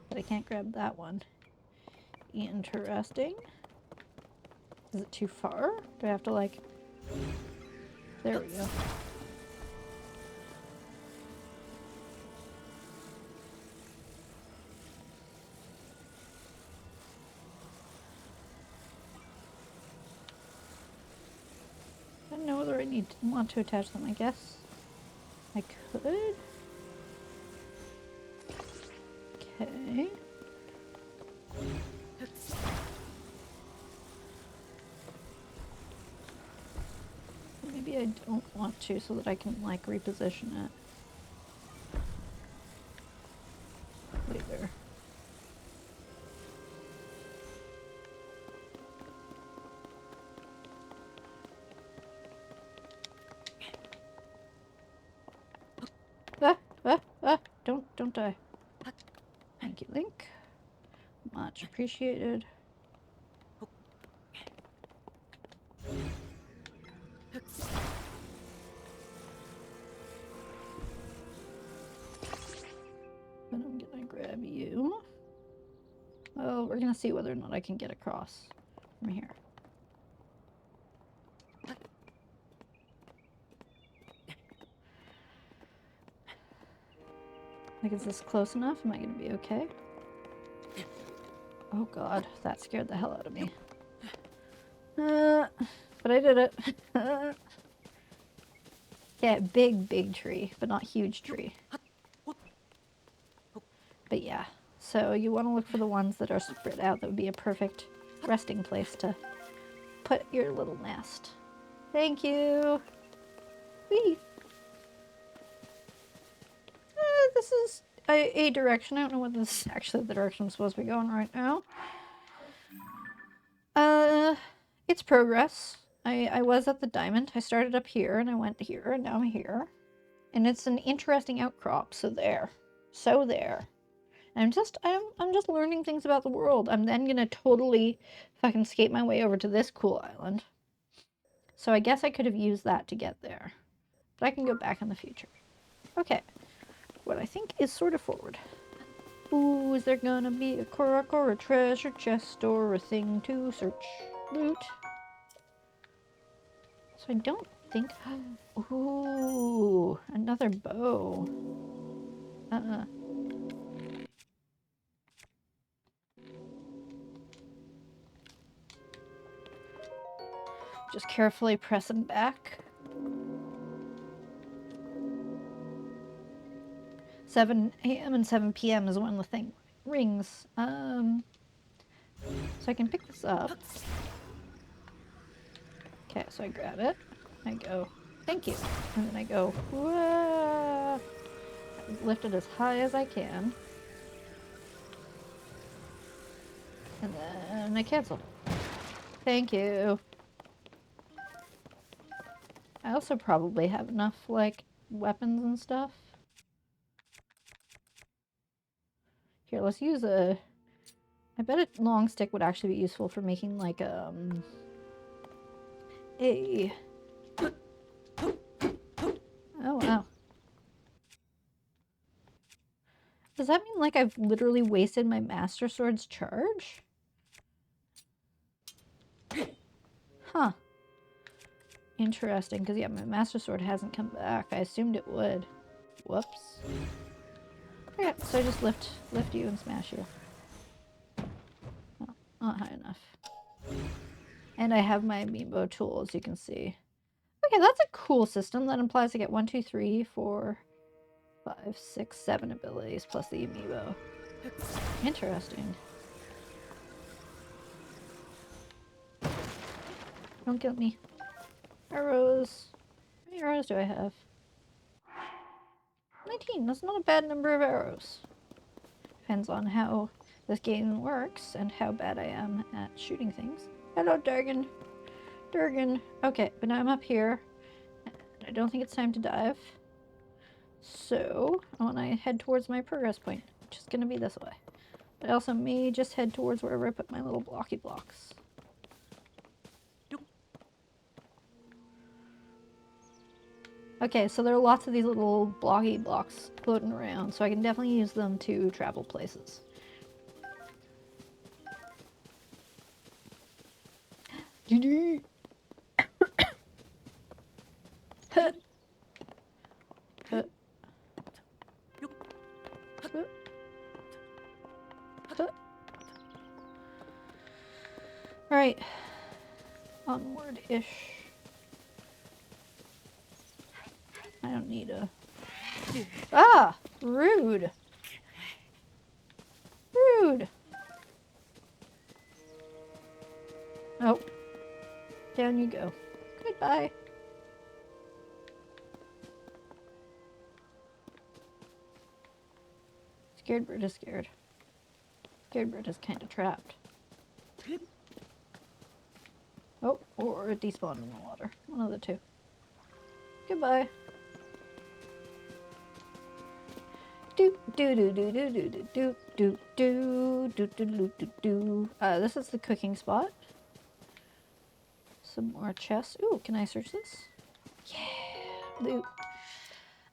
but I can't grab that one. Interesting. Is it too far? Do I have to, like... There we go. I don't know whether I want to attach them. I guess I could. Okay. Maybe I don't want to, so that I can, like, reposition it later. Don't die. Thank you, Link. Much appreciated. But I'm gonna grab you. Well, we're gonna see whether or not I can get across from here. Like, is this close enough? Am I gonna be okay? Oh god, that scared the hell out of me. But I did it. Yeah, big tree, but not huge tree. But yeah, so you want to look for the ones that are spread out. That would be a perfect resting place to put your little nest. Thank you. Whee! This is a direction. I don't know whether this is actually the direction I'm supposed to be going right now. It's progress. I was at the diamond. I started up here and I went here and now I'm here. And it's an interesting outcrop, so there. So there. And I'm just learning things about the world. I'm then gonna totally fucking skate my way over to this cool island. So I guess I could have used that to get there. But I can go back in the future. Okay. What I think is sort of forward. Ooh, is there gonna be a Korok or a treasure chest or a thing to search? Loot. So I don't think... Ooh, another bow. Just carefully pressing back. 7 a.m. and 7 p.m. is when the thing rings. So I can pick this up. Okay, so I grab it. I go, thank you. And then I go, whoa. I lift it as high as I can. And then I cancel. Thank you. I also probably have enough, like, weapons and stuff. Here, let's use a... I bet a long stick would actually be useful for making, like, a... Oh, wow. Does that mean, like, I've literally wasted my Master Sword's charge? Huh. Interesting, because, yeah, my Master Sword hasn't come back. I assumed it would. Whoops. Okay, so I just lift you and smash you. Oh, not high enough. And I have my amiibo tool, as you can see. Okay, that's a cool system. That implies I get 1, 2, 3, 4, 5, 6, 7 abilities plus the amiibo. Interesting. Don't kill me. Arrows. How many arrows do I have? 19. That's not a bad number of arrows. Depends on how this game works and how bad I am at shooting things. Hello, Durgan. Durgan. Okay, but now I'm up here. I don't think it's time to dive. So, I want to head towards my progress point, which is going to be this way. But I also may just head towards wherever I put my little blocky blocks. Okay, so there are lots of these little blocky blocks floating around, so I can definitely use them to travel places. GG! Huh. Huh. Huh. Huh. Alright. Onward-ish. I don't need a... Ah! Rude! Rude! Oh. Down you go. Goodbye. Scared bird is scared. Scared bird is kind of trapped. Oh, or it despawned in the water. One of the two. Goodbye. This is the cooking spot. Some more chests. Ooh, can I search this? Yeah, loot.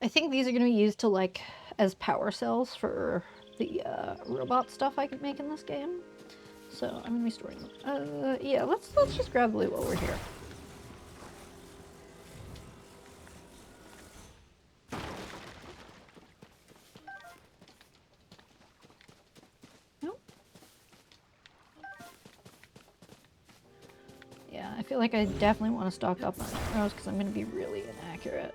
I think these are going to be used to, like, as power cells for the robot stuff I can make in this game. So I'm going to be storing them. Yeah, let's just grab the loot while we're here. Yeah, I feel like I definitely want to stock up on arrows because I'm going to be really inaccurate.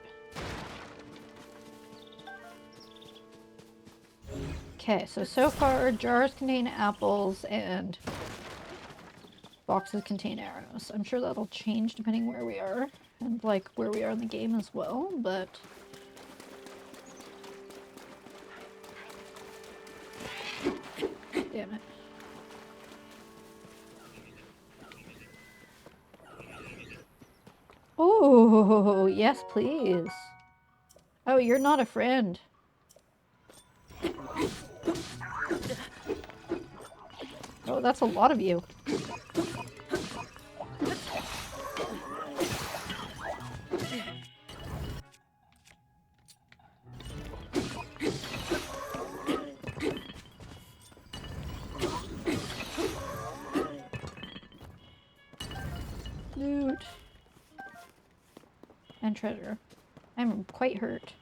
Okay, so far jars contain apples and boxes contain arrows. I'm sure that'll change depending where we are and like where we are in the game as well, but... Damn it. Oh, yes, please. Oh, you're not a friend. Oh, that's a lot of you. Loot. And treasure. I'm quite hurt.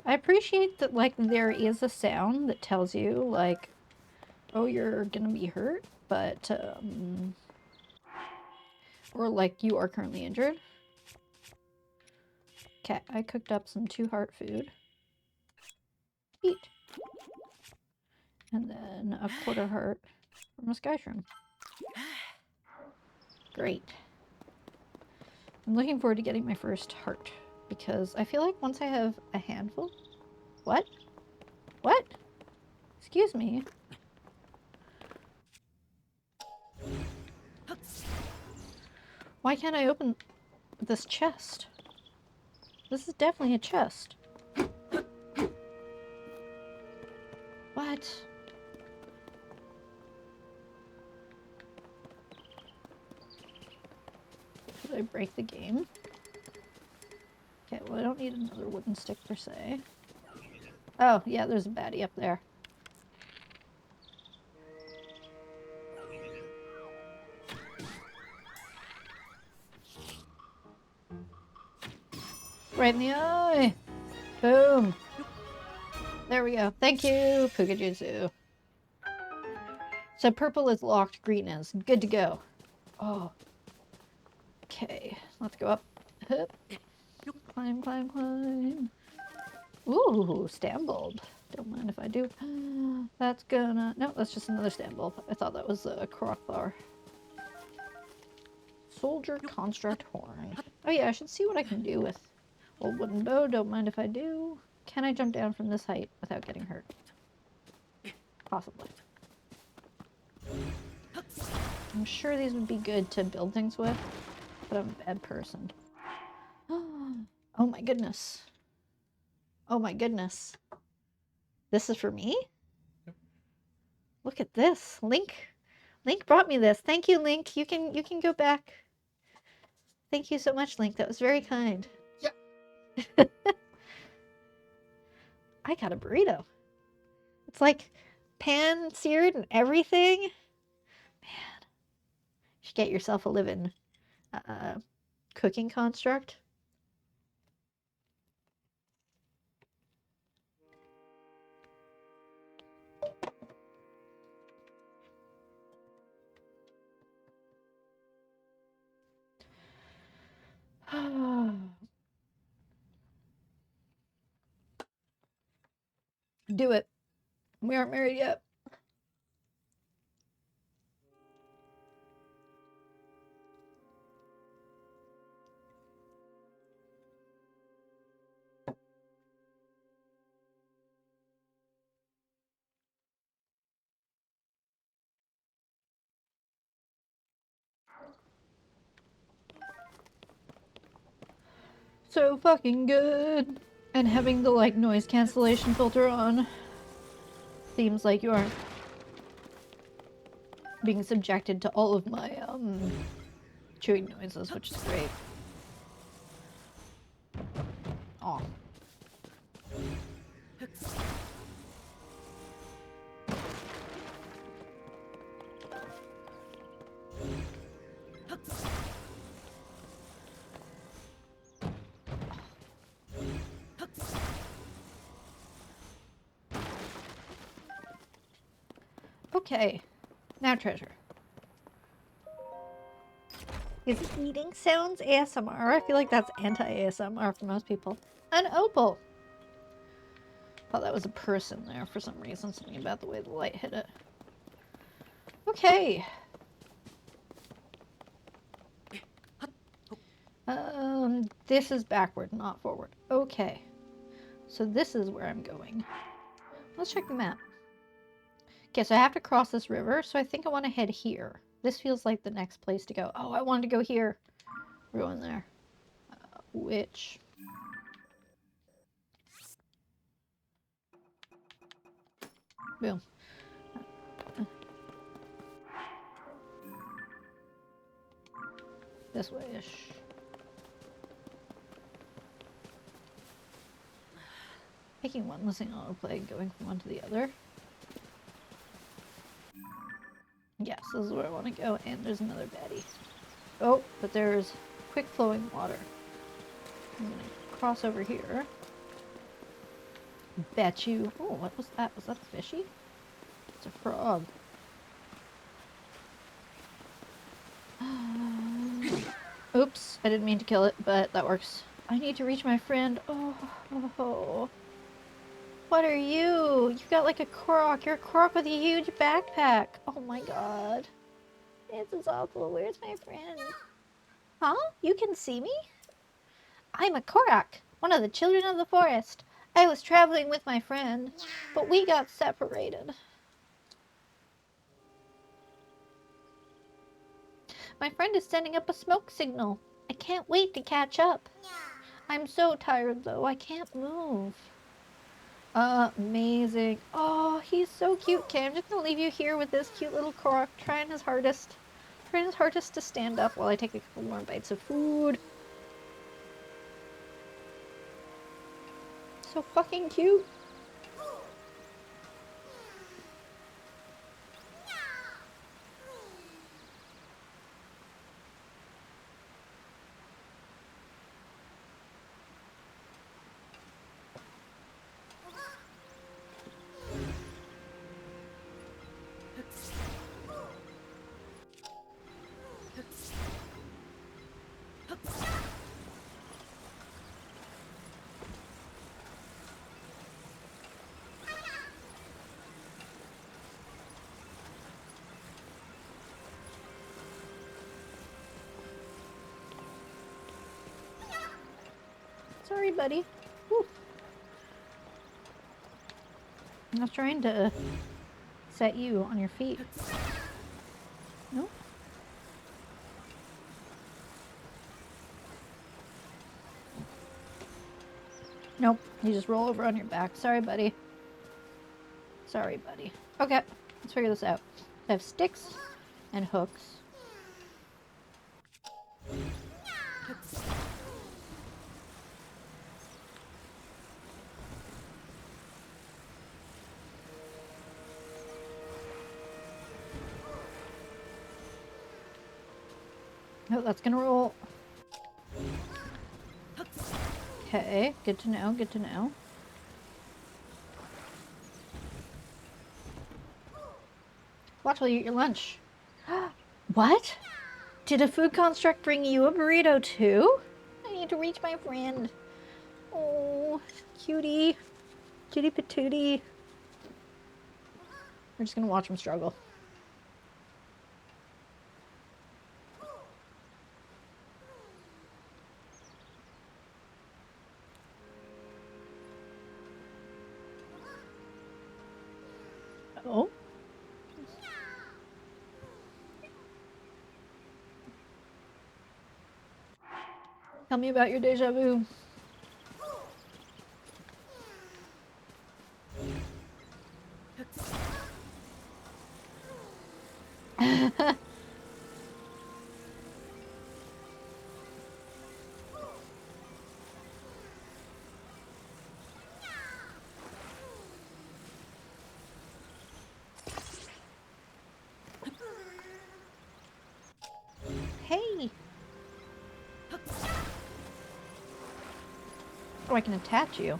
I appreciate that, like, there is a sound that tells you, like, oh, you're gonna be hurt, but, or, like, you are currently injured. Okay, I cooked up some 2-heart food. Eat. And then a 1/4 heart from a sky shroom. Great. I'm looking forward to getting my first heart, because I feel like once I have a handful... What? What? Excuse me. Why can't I open this chest? This is definitely a chest. What? Did I break the game? Okay, well I don't need another wooden stick per se. Oh, yeah, there's a baddie up there. Right in the eye! Boom! There we go. Thank you, Pukajutsu. So purple is locked, green is. Good to go. Oh. Okay, let's go up. Hup. Climb, climb, climb. Ooh, stamp bulb. Don't mind if I do. That's gonna... No, that's just another stamp bulb. I thought that was a croc bar. Soldier construct horn. Oh yeah, I should see what I can do with old wooden bow. Don't mind if I do. Can I jump down from this height without getting hurt? Possibly. I'm sure these would be good to build things with, but I'm a bad person. Oh my goodness. Oh my goodness. This is for me? Yep. Look at this. Link brought me this. Thank you, Link. You can go back. Thank you so much, Link. That was very kind. Yeah. I got a burrito. It's like pan-seared and everything. Man. You should get yourself a living cooking construct. Do it. We aren't married yet. So fucking good. And having the like noise cancellation filter on seems like you aren't being subjected to all of my chewing noises, which is great. Aw. Okay, now treasure. Is eating sounds ASMR? I feel like that's anti-ASMR for most people. An opal! Thought that was a person there for some reason. Something about the way the light hit it. Okay. This is backward, not forward. Okay. So this is where I'm going. Let's check the map. Okay, so I have to cross this river, so I think I want to head here. This feels like the next place to go. Oh, I wanted to go here. We're going there. Which... Boom. This way-ish. Taking one, listening autoplay, going from one to the other. Yes, this is where I want to go, and there's another baddie. Oh, but there's quick flowing water. I'm gonna cross over here. Bet you... Oh, what was that? Was that a fishy? It's a frog. Oops, I didn't mean to kill it, but that works. I need to reach my friend. Oh. What are you? You've got like a croc. You're a croc with a huge backpack. Oh my god. This is awful. Where's my friend? Huh? You can see me? I'm a Korok, one of the children of the forest. I was traveling with my friend, but we got separated. My friend is sending up a smoke signal. I can't wait to catch up. I'm so tired though, I can't move. Amazing. Oh, he's so cute. Okay, I'm just gonna leave you here with this cute little Korok trying his hardest. Trying his hardest to stand up while I take a couple more bites of food. So fucking cute. Sorry, buddy. Whew. I was trying to set you on your feet. Nope. Nope. You just roll over on your back. Sorry, buddy. Sorry, buddy. Okay. Let's figure this out. I have sticks and hooks. Oh, that's gonna roll. Okay, good to know, good to know. Watch while you eat your lunch. What? Did a food construct bring you a burrito too? I need to reach my friend. Oh, cutie. Cutie patootie. We're just gonna watch him struggle. Oh. Tell me about your deja vu. Hey! Oh, I can attach you.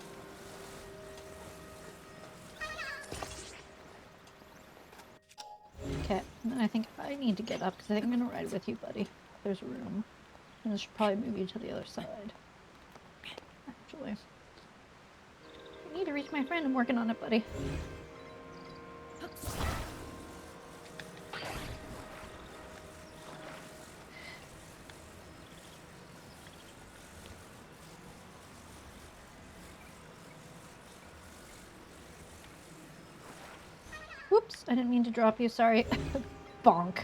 Okay, and then I think I need to get up because I think I'm gonna ride with you, buddy. There's room. And I should probably move you to the other side. Actually. I need to reach my friend. I'm working on it, buddy. Whoops, I didn't mean to drop you. Sorry. Bonk.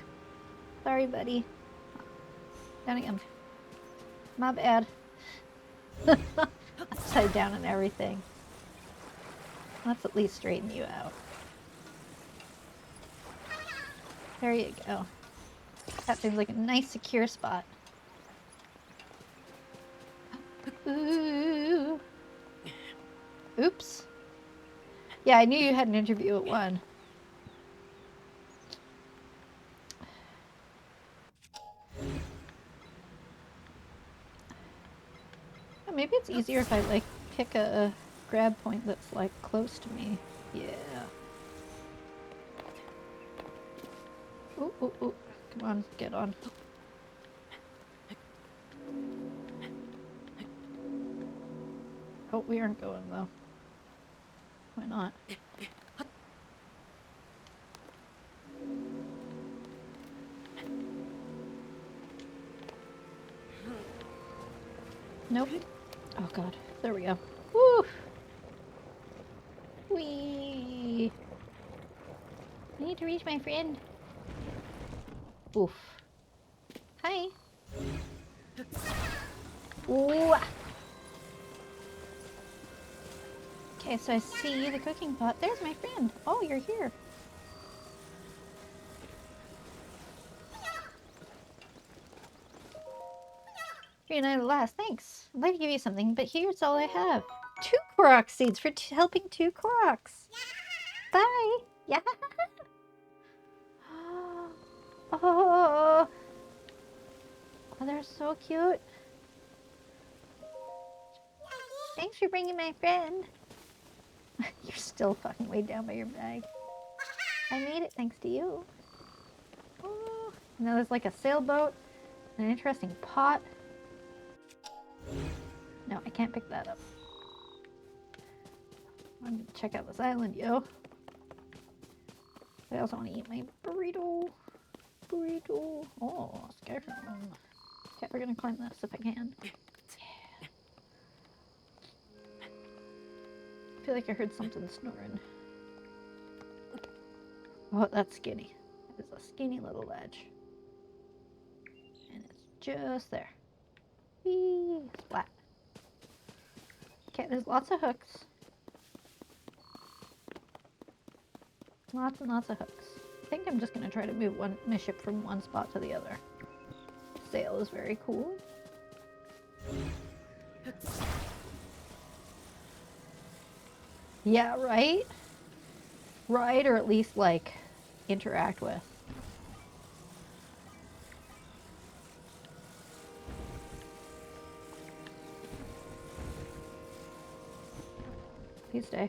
Sorry, buddy. Down again. My bad. Upside down and everything. Let's at least straighten you out. There you go. That seems like a nice, secure spot. Ooh. Oops. Yeah, I knew you had an interview at 1. Oh, maybe it's easier if I, like, pick a grab point that's, like, close to me. Yeah. Ooh, ooh, ooh. Come on, get on. Oh, we aren't going, though. Why not? Nope. Oh, God. There we go. Woo! Whee! I need to reach my friend. Oof. Hi. Ooh. Okay, so I see the cooking pot. There's my friend. Oh, you're here. Reunited at last. Thanks. I'd like to give you something, but here's all I have. 2 Korok seeds for helping 2 Koroks. Bye. Yeah. Oh, they're so cute. Thanks for bringing my friend. You're still fucking way down by your bag. I made it thanks to you. Oh, now there's like a sailboat, an interesting pot. No, I can't pick that up. I'm gonna check out this island, yo. I also want to eat my burrito. Burrito. Oh, Skyrim. Okay, we're gonna climb this if I can. Yeah. feel like I heard something snoring. Oh, that's skinny. It's a skinny little ledge. And it's just there. Whee! Splat. Okay, there's lots of hooks. Lots and lots of hooks. I think I'm just gonna try to move my ship from one spot to the other. Sail is very cool. Yeah, right? Right, or at least, like, interact with. Please stay.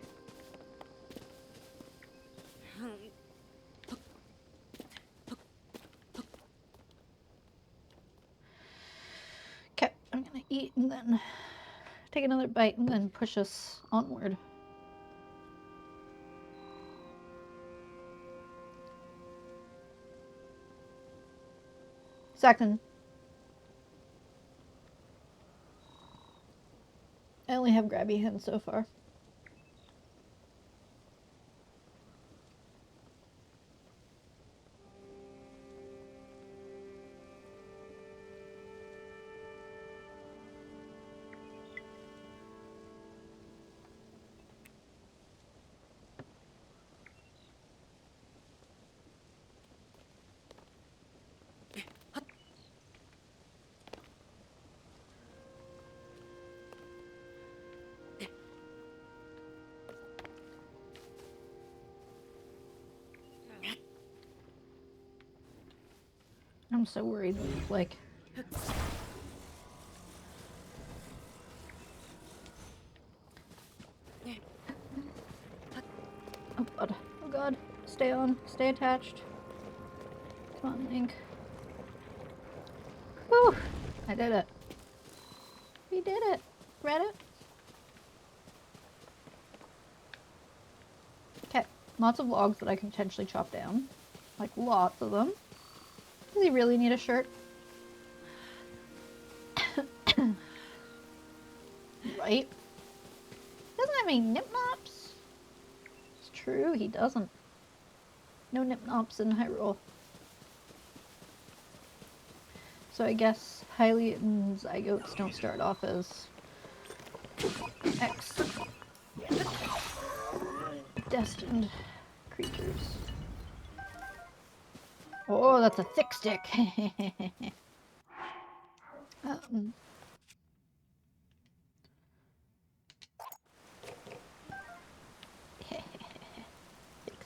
Okay, I'm gonna eat and then take another bite and then push us onward. Second. I only have grabby hands so far. I'm so worried, like... Oh god, oh god. Stay on, stay attached. Come on, Link. Whew! I did it. We did it. Read it? Okay, lots of logs that I can potentially chop down. Like, lots of them. Does he really need a shirt? Right? Doesn't have any nip-nops. It's true, he doesn't. No nip-nops in Hyrule. So I guess Hylian zygotes don't start off as X destined creatures. Oh, that's a thick stick. um, thick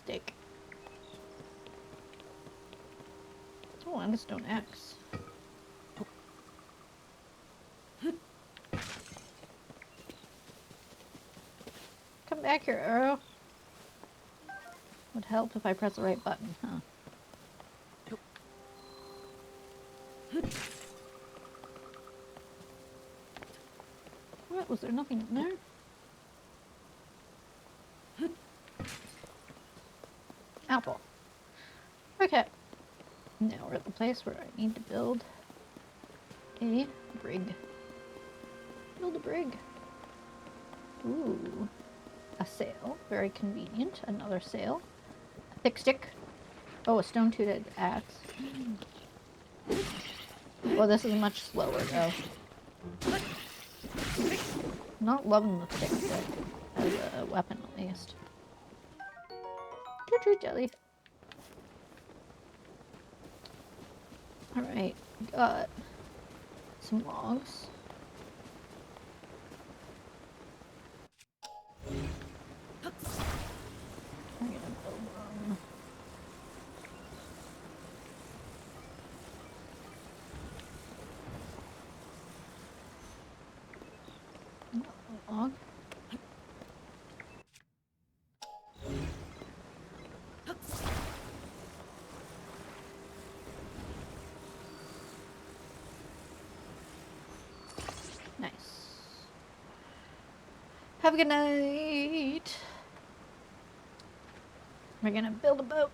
stick. Oh, and a stone axe. Come back here, Arrow. Would help if I press the right button, huh? What? Was there nothing in there? Apple. Okay. Now we're at the place where I need to build a brig. Build a brig. Ooh. A sail. Very convenient. Another sail. A thick stick. Oh, a stone-toothed axe. Well, this is much slower, though. Not loving the thick stick as a weapon, at least. Choo-choo jelly. Alright, got some logs. I'm gonna build them. Log. Nice. Have a good night. We're gonna build a boat.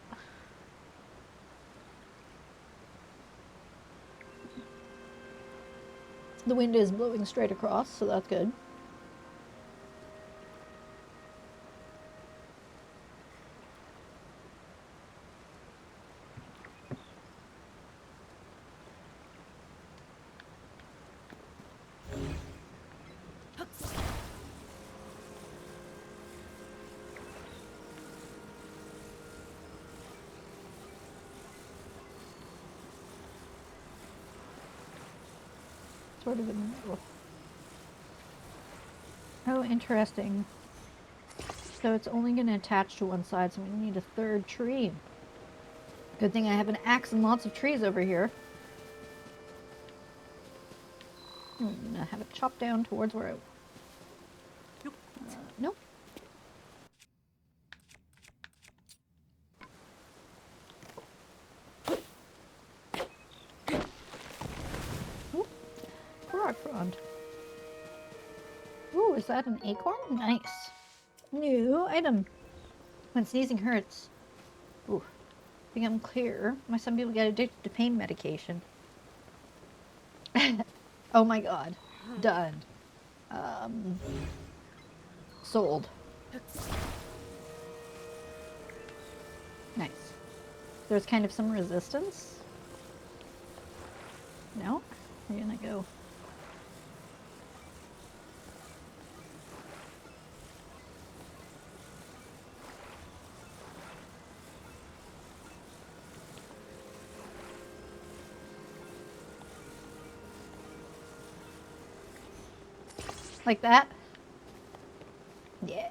The wind is blowing straight across, so that's good. sort of in the middle. Oh, interesting. So it's only going to attach to one side, so I'm going to need a third tree. Good thing I have an axe and lots of trees over here. I'm going to have it chopped down towards where I... nope. Ooh, rock frond. Ooh, is that an acorn? Nice. New item. When sneezing hurts. Ooh. Become clear. Why some people get addicted to pain medication. Oh my god. Done. Sold. Nice. There's kind of some resistance. No? We're gonna go. Like that? Yeah.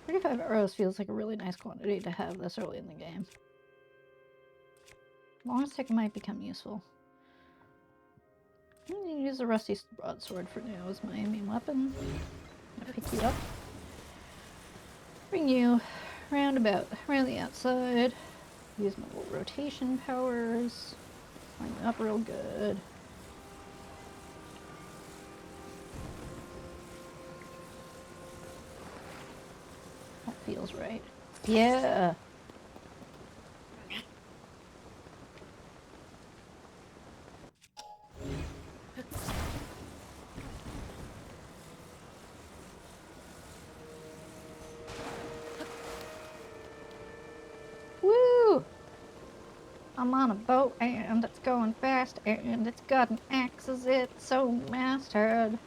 35 arrows feels like a really nice quantity to have this early in the game. Long stick might become useful. I'm gonna use the rusty broadsword for now as my main weapon. I'm gonna pick you up. Bring you around the outside. Use my little rotation powers. Line up real good. That feels right. Yeah. Woo! I'm on a boat and it's going fast and it's got an axe as it's so mastered.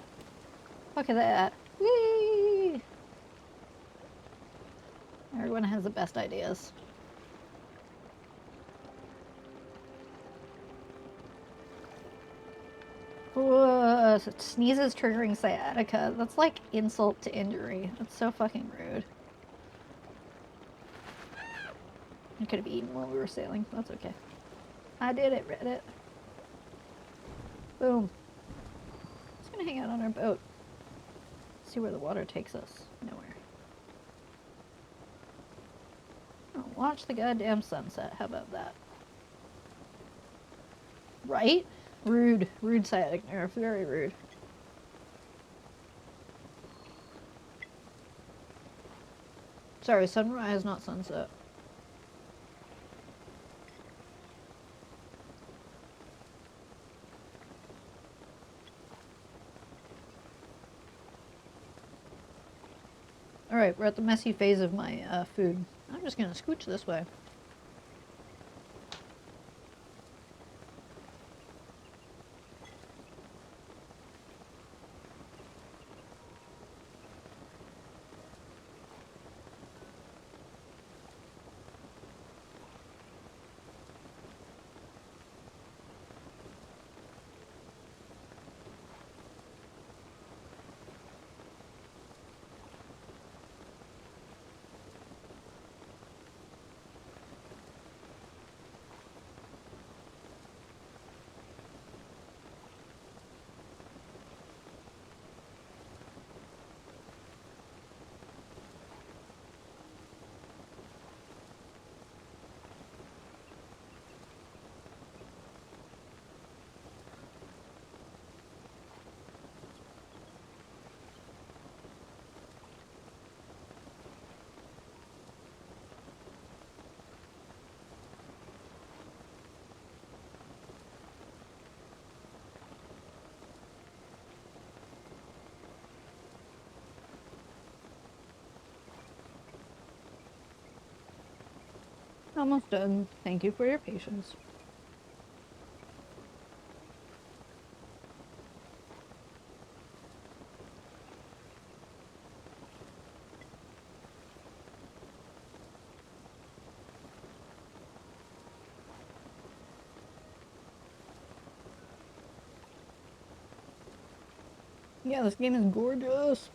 Look at that. Whee! Everyone has the best ideas. Whoa, so sneezes triggering sciatica. That's like insult to injury. That's so fucking rude. I could have eaten while we were sailing. That's okay. I did it, Reddit. Boom. Just gonna hang out on our boat. See where the water takes us. Nowhere. Oh, watch the goddamn sunset. How about that? Right? Rude. Rude sciatic nerve. Very rude. Sorry, sunrise, not sunset. Alright, we're at the messy phase of my food. I'm just gonna scooch this way. Almost done. Thank you for your patience. Yeah, this game is gorgeous.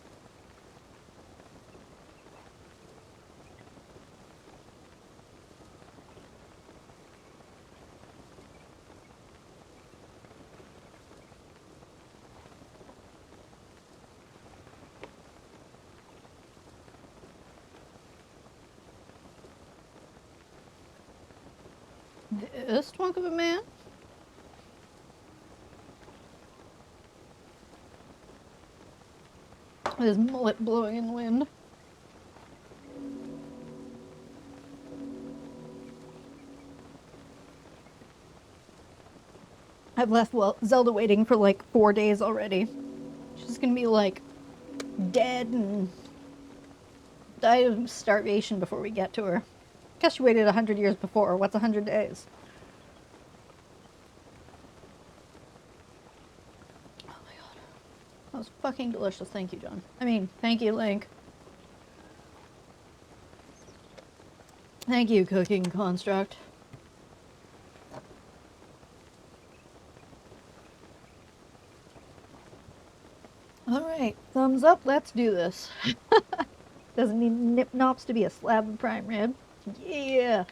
This twunk of a man? With his mullet blowing in the wind. I've left Zelda waiting for like 4 days already. She's gonna be like dead and die of starvation before we get to her. Guess she waited 100 years before. What's 100 days? Oh my god. That was fucking delicious. Thank you, John. I mean, thank you, Link. Thank you, Cooking Construct. Alright, thumbs up, let's do this. Doesn't need Nip Nops to be a slab of prime rib. Yeah.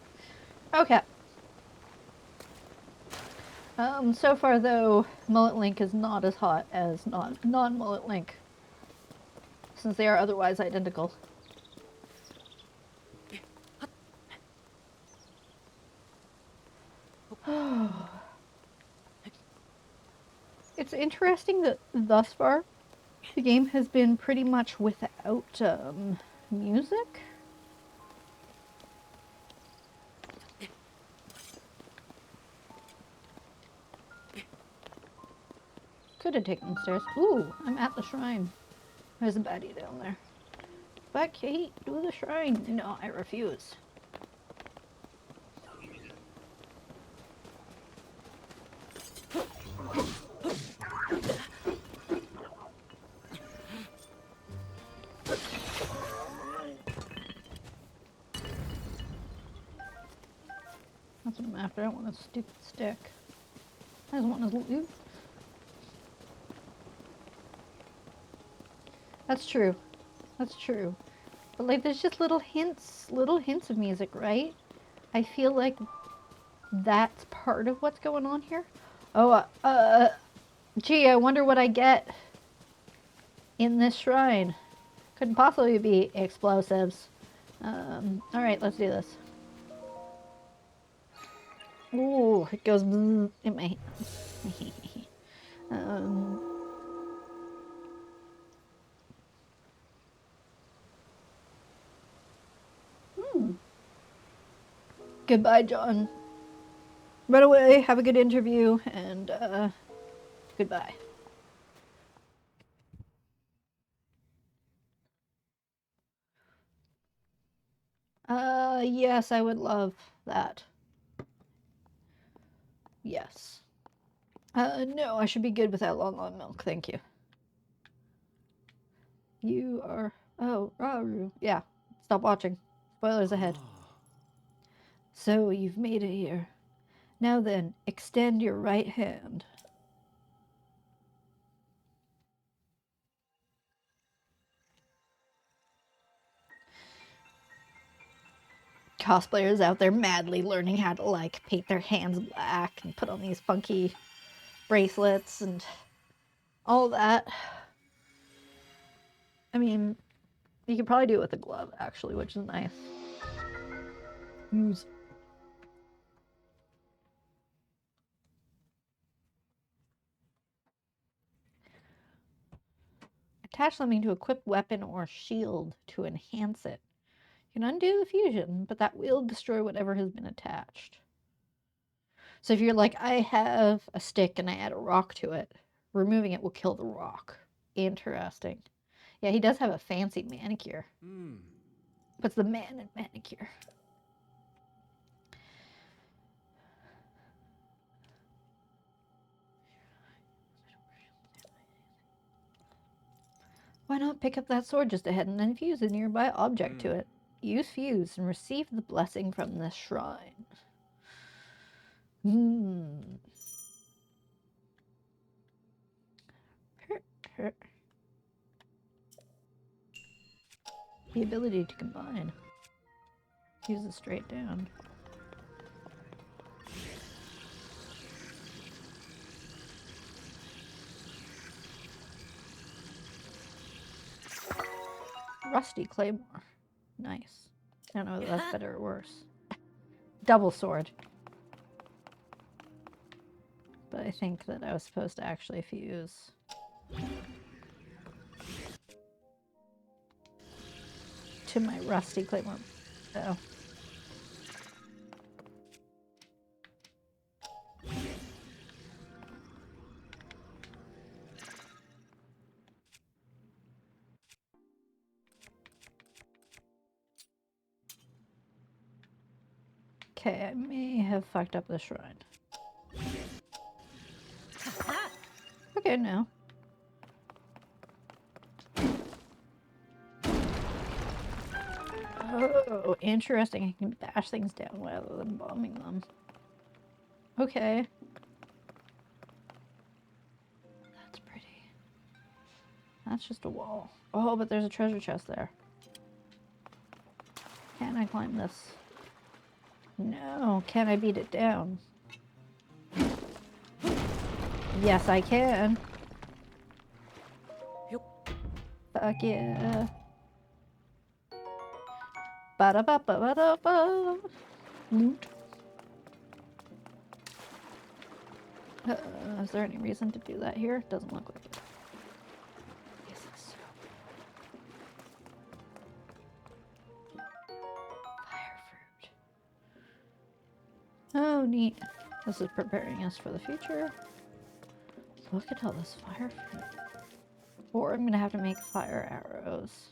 Okay. So far though, Mullet Link is not as hot as non-Mullet Link, since they are otherwise identical. It's interesting that thus far, the game has been pretty much without music. Could have taken the stairs. Ooh, I'm at the shrine. There's a baddie down there. But Kate, do the shrine. No, I refuse. That's what I'm after. I don't want a stupid stick. I just want his loot. That's true. That's true. But like there's just little hints of music, right? I feel like that's part of what's going on here. Oh, gee, I wonder what I get in this shrine. Couldn't possibly be explosives. Alright, let's do this. Ooh, it goes in my Goodbye, John. Run away, have a good interview, and goodbye. Yes, I would love that. Yes. No, I should be good without long milk, thank you. You are... Oh, Raru. Yeah, stop watching. Spoilers ahead. So, you've made it here. Now then, extend your right hand. Cosplayers out there madly learning how to, like, paint their hands black and put on these funky bracelets and all that. I mean, you could probably do it with a glove, actually, which is nice. Use. Attach something to equip weapon or shield to enhance it. You can undo the fusion, but that will destroy whatever has been attached. So if you're like, I have a stick and I add a rock to it, removing it will kill the rock. Interesting. Yeah, he does have a fancy manicure. Puts the man in manicure. Why not pick up that sword just ahead and then fuse a nearby object to it? Use fuse and receive the blessing from this shrine. The ability to combine. Use it straight down. Rusty Claymore. Nice. I don't know if that's better or worse. Double sword. But I think that I was supposed to actually fuse. To my Rusty Claymore. Oh. Okay, I may have fucked up the shrine. Okay, no. Oh, interesting. I can bash things down rather than bombing them. Okay. That's pretty. That's just a wall. Oh, but there's a treasure chest there. Can I climb this? No. Can I beat it down? Yes, I can. Fuck yeah. Ba-da-ba-ba-ba-da-ba. Loot. Is there any reason to do that here? Doesn't look like it. This is so fire fruit. Oh, neat. This is preparing us for the future. Look at all this fire fruit. Or I'm gonna have to make fire arrows.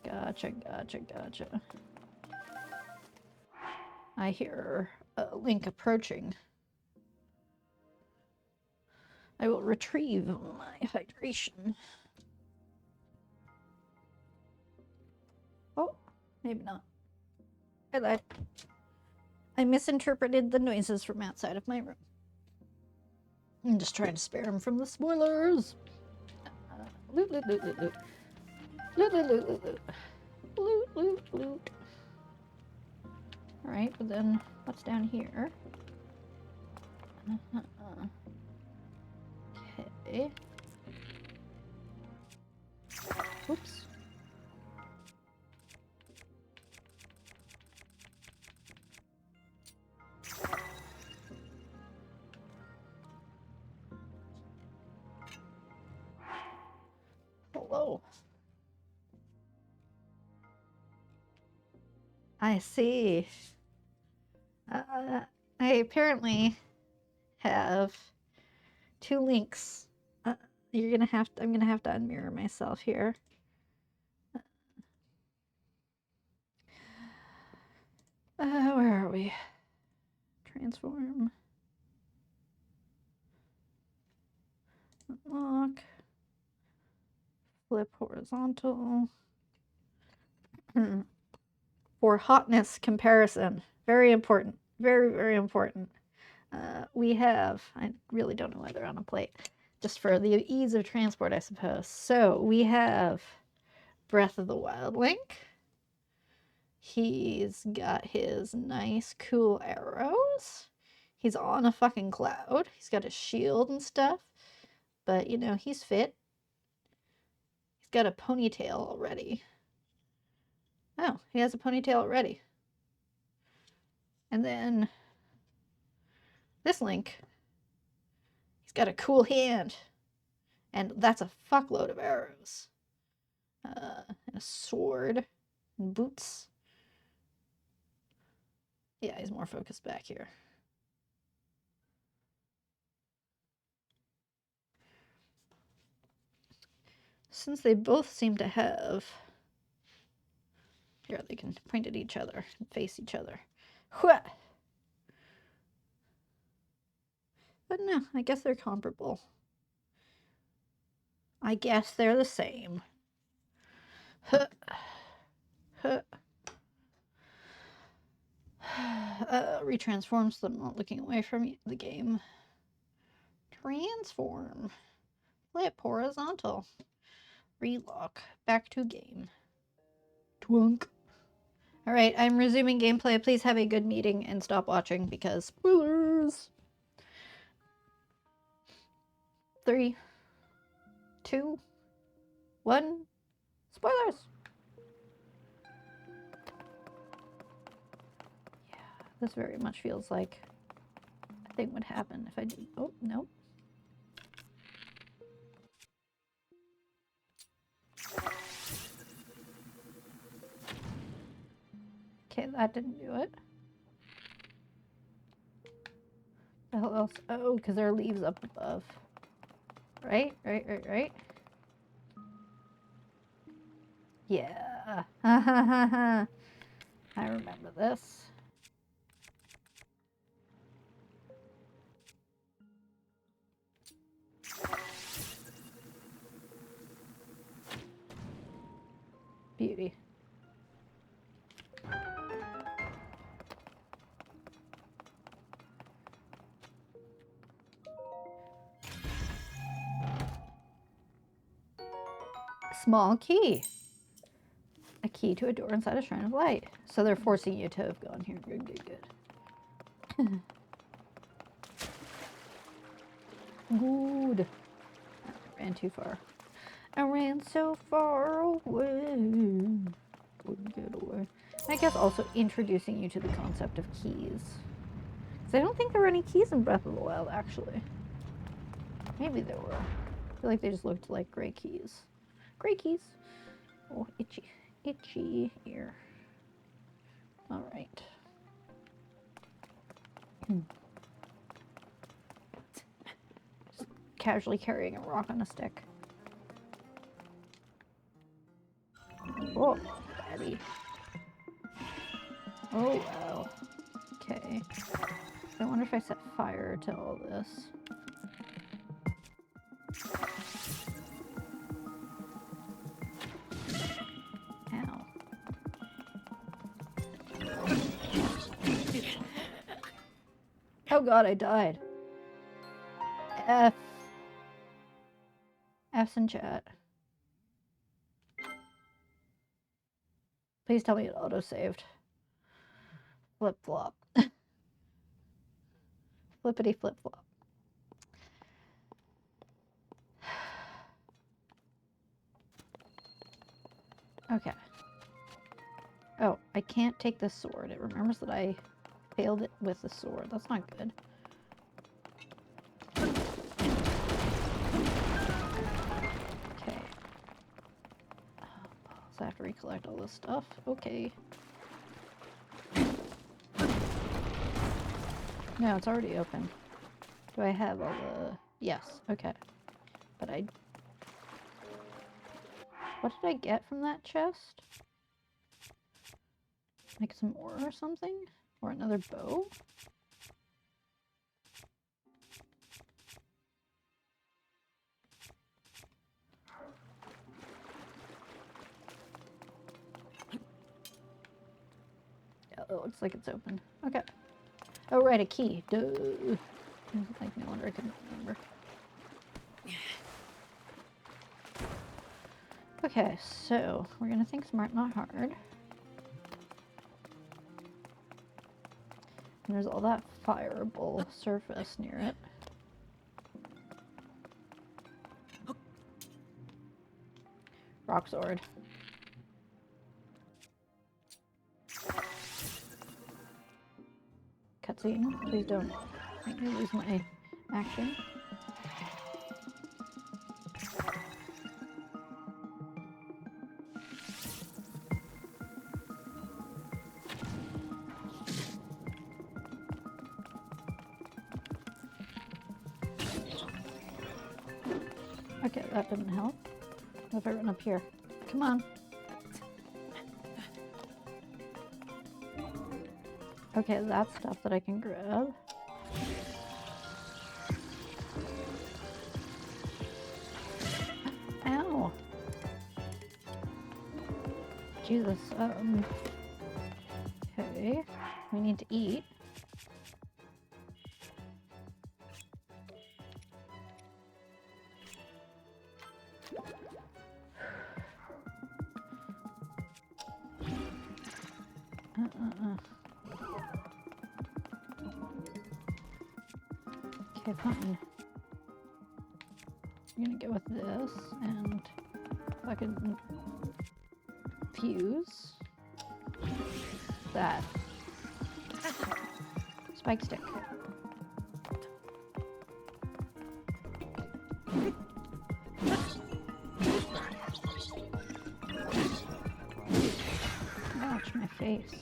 Gotcha, gotcha, gotcha. I hear Link approaching. I will retrieve my hydration. Oh, maybe not. I lied. I misinterpreted the noises from outside of my room. I'm just trying to spare him from the spoilers. Loot, loot, loot, loot, loot. Loot, loot, loot, loot, loot. Loot, loot, loot. Alright, but then what's down here? Okay. Oops. Hello. I see. I apparently have two links. I'm gonna have to unmirror myself here. Where are we? Transform. Unlock. Flip horizontal. For hotness comparison. Very important. Very, very important. We have, I really don't know why they're on a plate, just for the ease of transport, I suppose. So we have Breath of the Wild Link. He's got his nice, cool arrows. He's on a fucking cloud. He's got his shield and stuff. But, you know, he's fit. He's got a ponytail already. Oh, he has a ponytail already. And then this Link, he's got a cool hand. And that's a fuckload of arrows. And a sword. And boots. Yeah, he's more focused back here. Since they both seem to have... Here, they can point at each other and face each other. Hwah! But no, I guess they're comparable. I guess they're the same. Huh. Huh. Retransforms them, not looking away from the game. Transform. Flip horizontal. Relock. Back to game. Twunk. Alright, I'm resuming gameplay. Please have a good meeting and stop watching because spoilers. 3, 2, 1. Spoilers! Yeah, this very much feels like a thing would happen if I did. Oh, no. Okay, that didn't do it. The hell else? Oh, because there are leaves up above. Right? Yeah. I remember this. Beauty. Small key. A key to a door inside a shrine of light. So they're forcing you to have gone here. Good, good, good. Good. I ran too far. I ran so far away. Wouldn't get away. I guess also introducing you to the concept of keys. Because I don't think there were any keys in Breath of the Wild, actually. Maybe there were. I feel like they just looked like gray keys. Gray keys. Oh, itchy. Itchy ear. Alright. Just casually carrying a rock on a stick. Oh, daddy. Oh, wow. Okay. I wonder if I set fire to all this. Ow. Oh god, I died. F. F's in chat. Please tell me it auto-saved. Flip-flop. Flippity flip-flop. Okay. Oh, I can't take this sword. It remembers that I failed it with the sword. That's not good. Okay. So I have to recollect all this stuff. Okay. No, it's already open. Do I have all the... Yes, okay. But I... What did I get from that chest? Like some ore or something? Or another bow? Yeah, it looks like it's open. Okay. Oh, right, a key. Duh. Like, no wonder I couldn't remember. Okay, so we're gonna think smart, not hard. And there's all that fireable surface near it. Rock sword. Cutscene. Please don't make me lose my action. Okay, that didn't help. What if I run up here? Come on. Okay, that's stuff that I can grab. Ow. Jesus, okay. We need to eat. Okay, fine. I'm gonna go with this and fucking fuse that spike stick. Ouch, my face.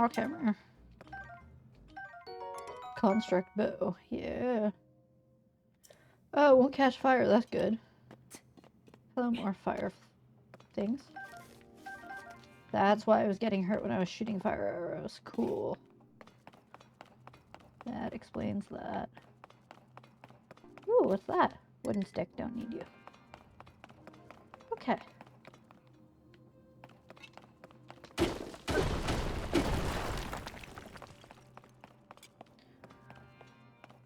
Okay. Construct bow. Yeah. Oh, won't catch fire. That's good. Hello, more fire things. That's why I was getting hurt when I was shooting fire arrows. Cool. That explains that. Ooh, what's that? Wooden stick. Don't need you. Okay.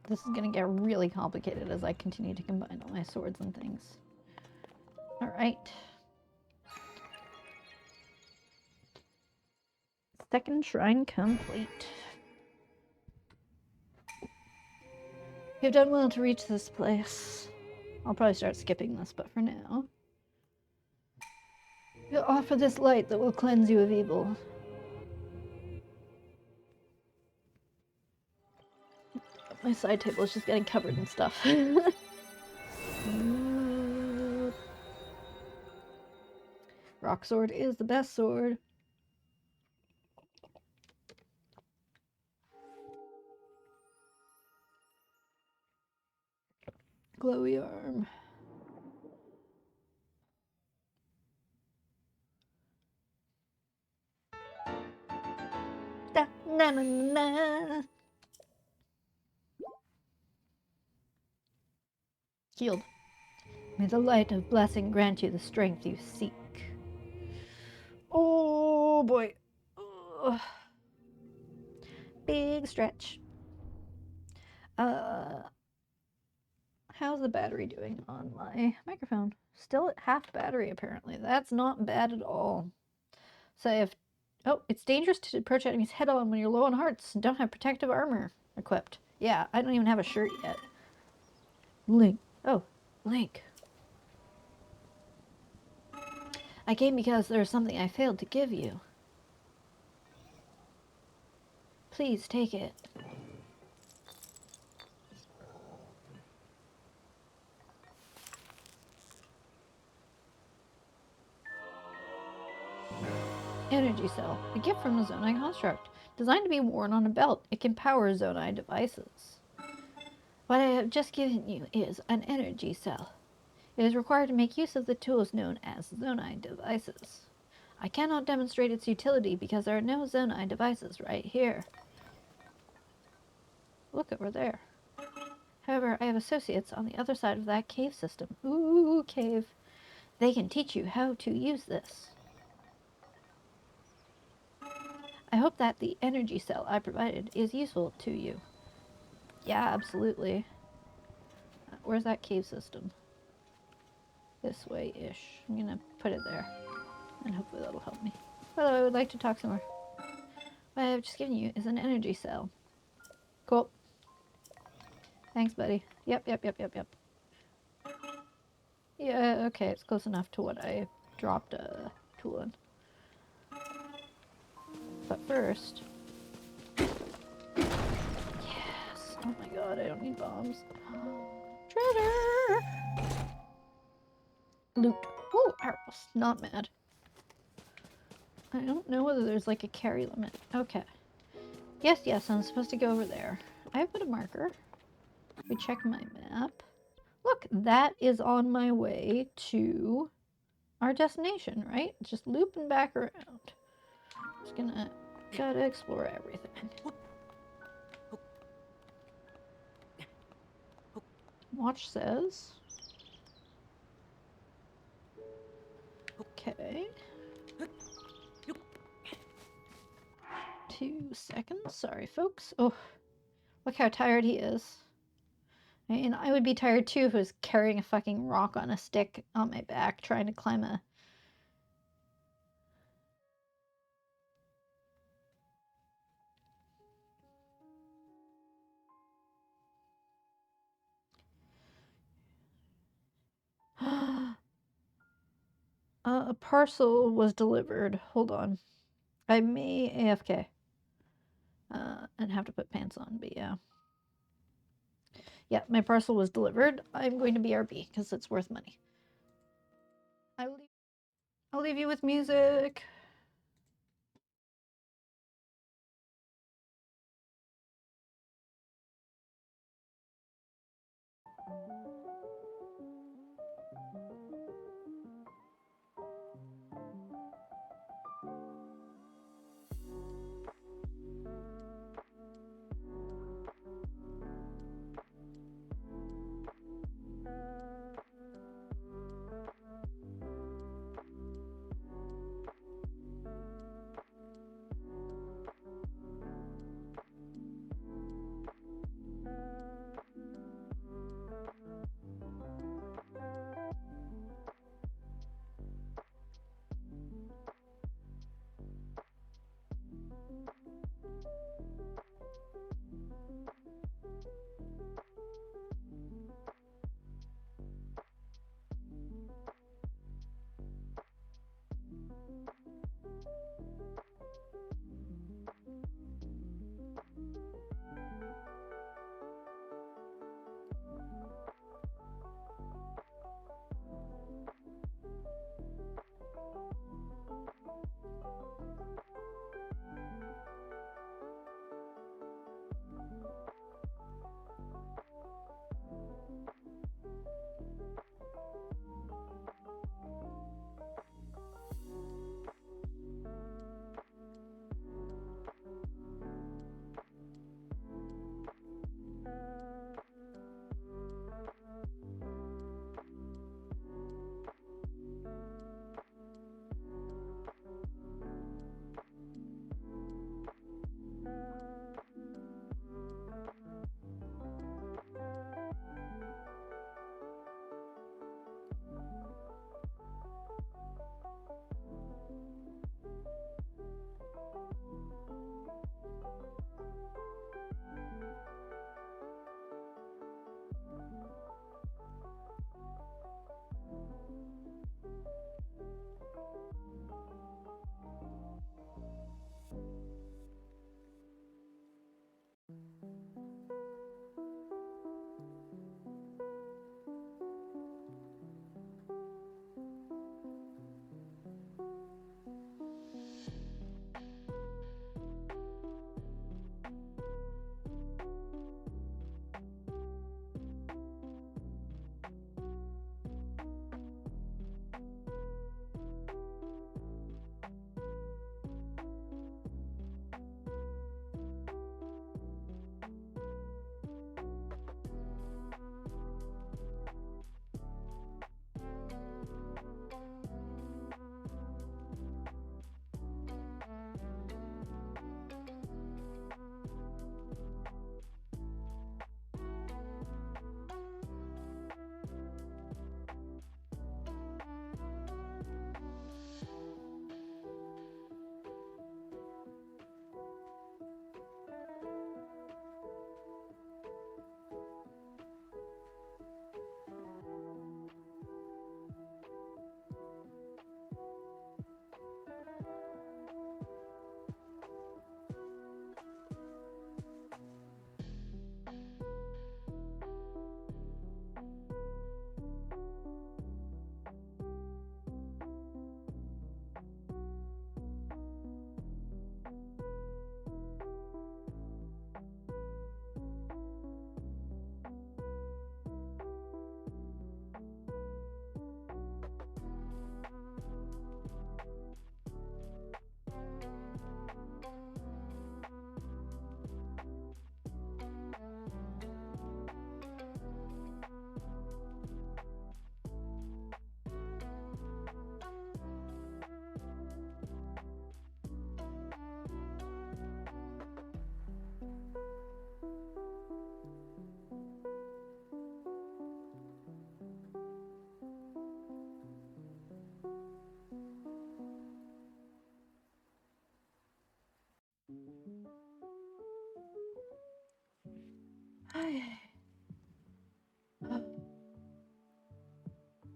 This is gonna get really complicated as I continue to combine all my swords and things. Alright. Second shrine complete. You've done well to reach this place. I'll probably start skipping this, but for now. You'll offer this light that will cleanse you of evil. My side table is just getting covered in stuff. Rock sword is the best sword. Glowy arm. Da, na, na, na. Healed. May the light of blessing grant you the strength you seek. Oh boy. Ugh. Big stretch. How's the battery doing on my microphone? Still at half battery, apparently. That's not bad at all. So if... Oh, it's dangerous to approach enemies head-on when you're low on hearts and don't have protective armor equipped. Yeah, I don't even have a shirt yet. Link. Oh, Link. I came because there's something I failed to give you. Please take it. Energy cell, a gift from the Zonai construct. Designed to be worn on a belt, it can power Zonai devices. What I have just given you is an energy cell. It is required to make use of the tools known as Zonai devices. I cannot demonstrate its utility because there are no Zonai devices right here. Look over there. However, I have associates on the other side of that cave system. Ooh, cave. They can teach you how to use this. I hope that the energy cell I provided is useful to you. Yeah, absolutely. Where's that cave system? This way-ish. I'm gonna put it there. And hopefully that'll help me. Although I would like to talk some more. What I have just given you is an energy cell. Cool. Thanks, buddy. Yep. Yeah, okay, it's close enough to what I dropped a tool in. But first... Yes! Oh my god, I don't need bombs. Treasure! Loot. Ooh, arrows. Not mad. I don't know whether there's like a carry limit. Okay. Yes, I'm supposed to go over there. I put a marker. We check my map. Look, that is on my way to our destination, right? Just looping back around. Just gotta explore everything. watch says. Okay. 2 seconds. Sorry, folks. Oh, look how tired he is. And I would be tired too if I was carrying a fucking rock on a stick on my back trying to climb a... a parcel was delivered. Hold on. I may AFK. And have to put pants on, but yeah. Yeah, my parcel was delivered. I'm going to BRB because it's worth money. I'll leave you with music.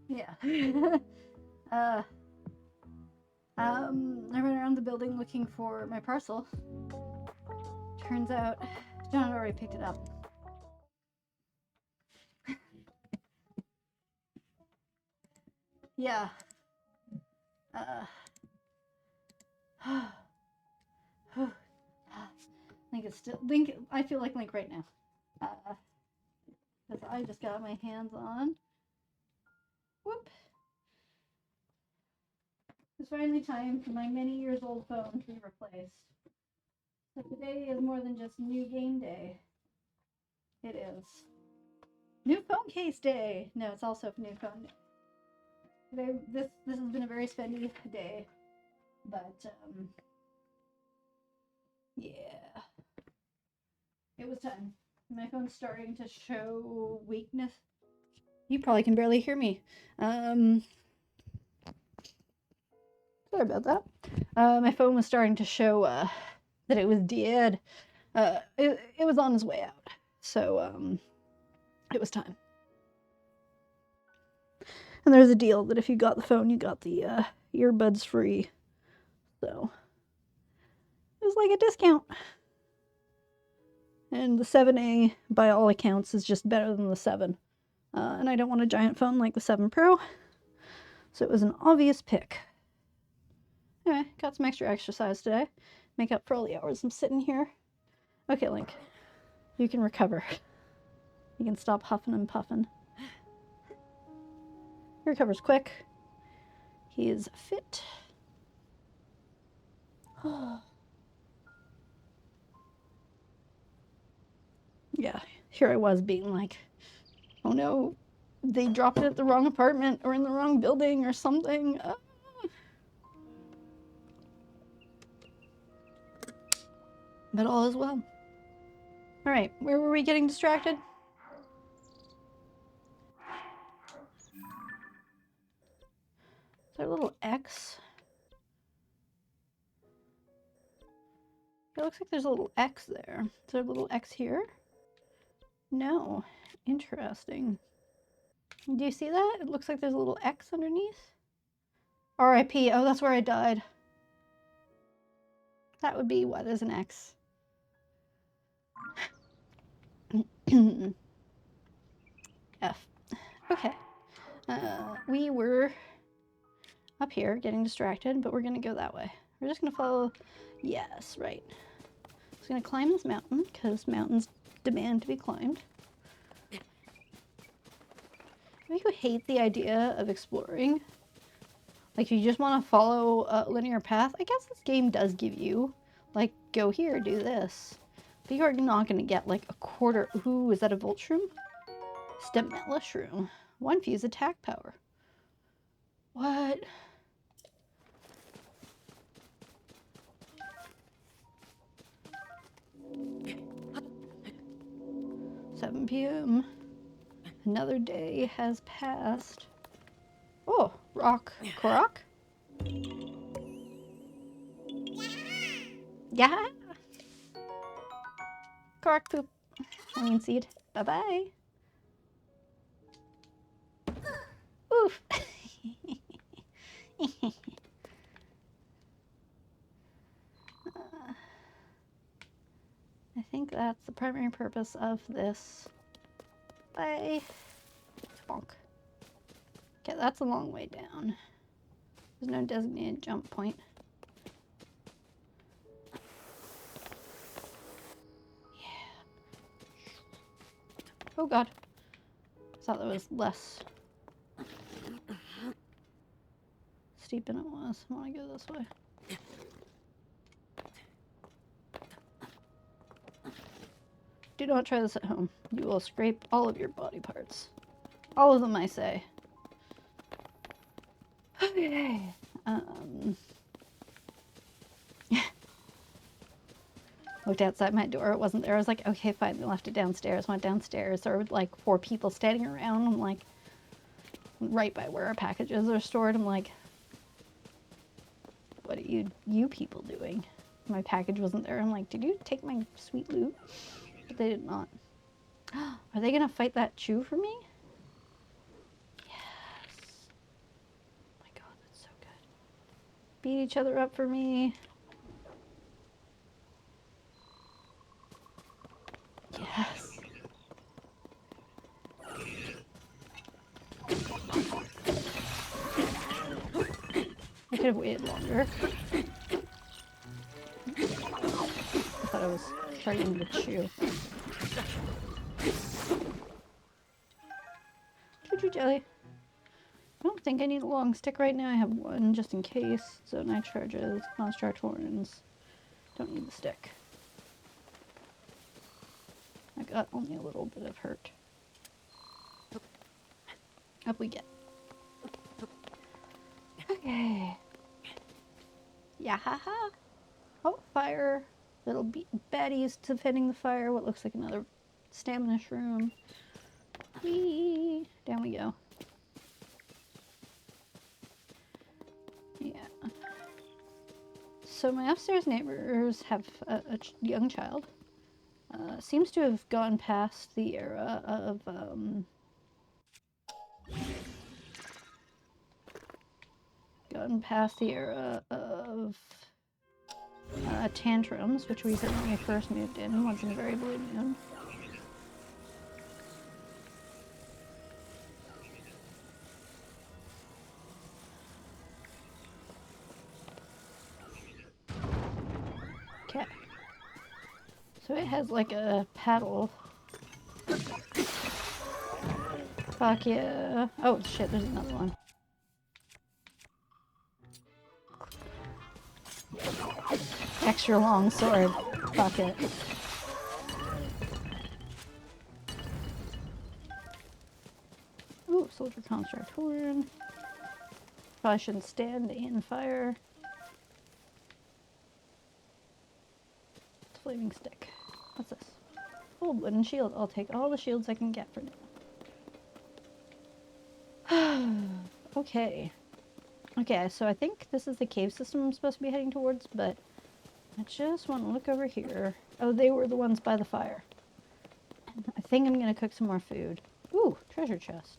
Yeah. I ran around the building looking for my parcel. Turns out John had already picked it up. Yeah. I feel like Link right now. Because I just got my hands on. Whoop. It's finally time for my many years old phone to be replaced. So today is more than just new game day. It is new phone case day. No, it's also new phone day. Today, this has been a very spendy day, but yeah, it was time. My phone's starting to show weakness. You probably can barely hear me. Sorry about that. My phone was starting to show that it was dead. It was on its way out, so it was time. And there's a deal that if you got the phone, you got the earbuds free. So it was like a discount. And the 7A, by all accounts, is just better than the 7. And I don't want a giant phone like the 7 Pro, so it was an obvious pick. Anyway, got some extra exercise today. Make up for all the hours I'm sitting here. Okay, Link, you can recover. You can stop huffing and puffing. He recovers quick. He is fit. Yeah, here I was being like, oh no, they dropped it at the wrong apartment or in the wrong building or something. But all is well. All right, where were we getting distracted? Is there a little X? It looks like there's a little X there. Is there a little X here? No. Interesting. Do you see that? It looks like there's a little X underneath. R.I.P. Oh, that's where I died. That would be why there's an X. F. Okay. We were up here getting distracted, but we're gonna go that way. We're just gonna follow. Yes, right. Just gonna climb this mountain because mountains demand to be climbed. If you hate the idea of exploring, like you just want to follow a linear path, I guess this game does give you, like, go here, do this. But you're not going to get like a quarter. Ooh, is that a Volt Shroom? Stemella Shroom. 1 fuse attack power. What? $7 p.m. Another day has passed. Oh, rock. Korok? Yeah. Korok poop. Onion seed. Bye-bye. Oof. I think that's the primary purpose of this. Bye. Bonk. Okay, that's a long way down. There's no designated jump point. Yeah. Oh god. I thought that was less steep than it was. I want to go this way. Do not try this at home. You will scrape all of your body parts. All of them, I say. Okay. Looked outside my door. It wasn't there. I was like, okay, fine. They left it downstairs. Went downstairs. There were like 4 people standing around. I'm like, right by where our packages are stored. I'm like, what are you people doing? My package wasn't there. I'm like, did you take my sweet loot? But they did not. Are they gonna fight that Chew for me? Yes. Oh my god, that's so good. Beat each other up for me. Yes. I could have waited longer. I thought I was targeting the Chew. Choo-choo jelly. I don't think I need a long stick right now. I have one just in case. So night charges, construct horns. Don't need the stick. I got only a little bit of hurt. Up we get. Okay. Yeah, haha. Oh, fire. Little baddies defending the fire. What looks like another stamina shroom. Whee! Down we go. Yeah. So my upstairs neighbors have a young child. Seems to have gone past the era of tantrums, which we heard when we first moved in, once in a very blue moon. Okay. So it has like a paddle. Fuck yeah. Oh shit, there's another one. Extra long sword. Fuck it. Ooh, soldier construct horn. Probably shouldn't stand in fire. Flaming stick. What's this? Old wooden shield. I'll take all the shields I can get for now. Okay. Okay, so I think this is the cave system I'm supposed to be heading towards, but I just want to look over here. Oh, they were the ones by the fire. I think I'm gonna cook some more food. Ooh, treasure chest.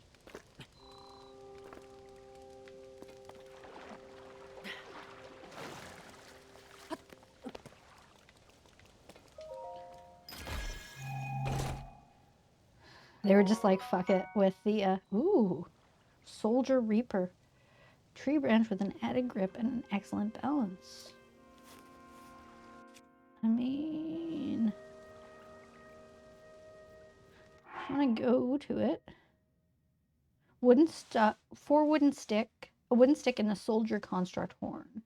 They were just like, fuck it, with the, ooh, Soldier Reaper. Tree branch with an added grip and an excellent balance. I mean, I want to go to it. Wooden stuff, a wooden stick and a soldier construct horn.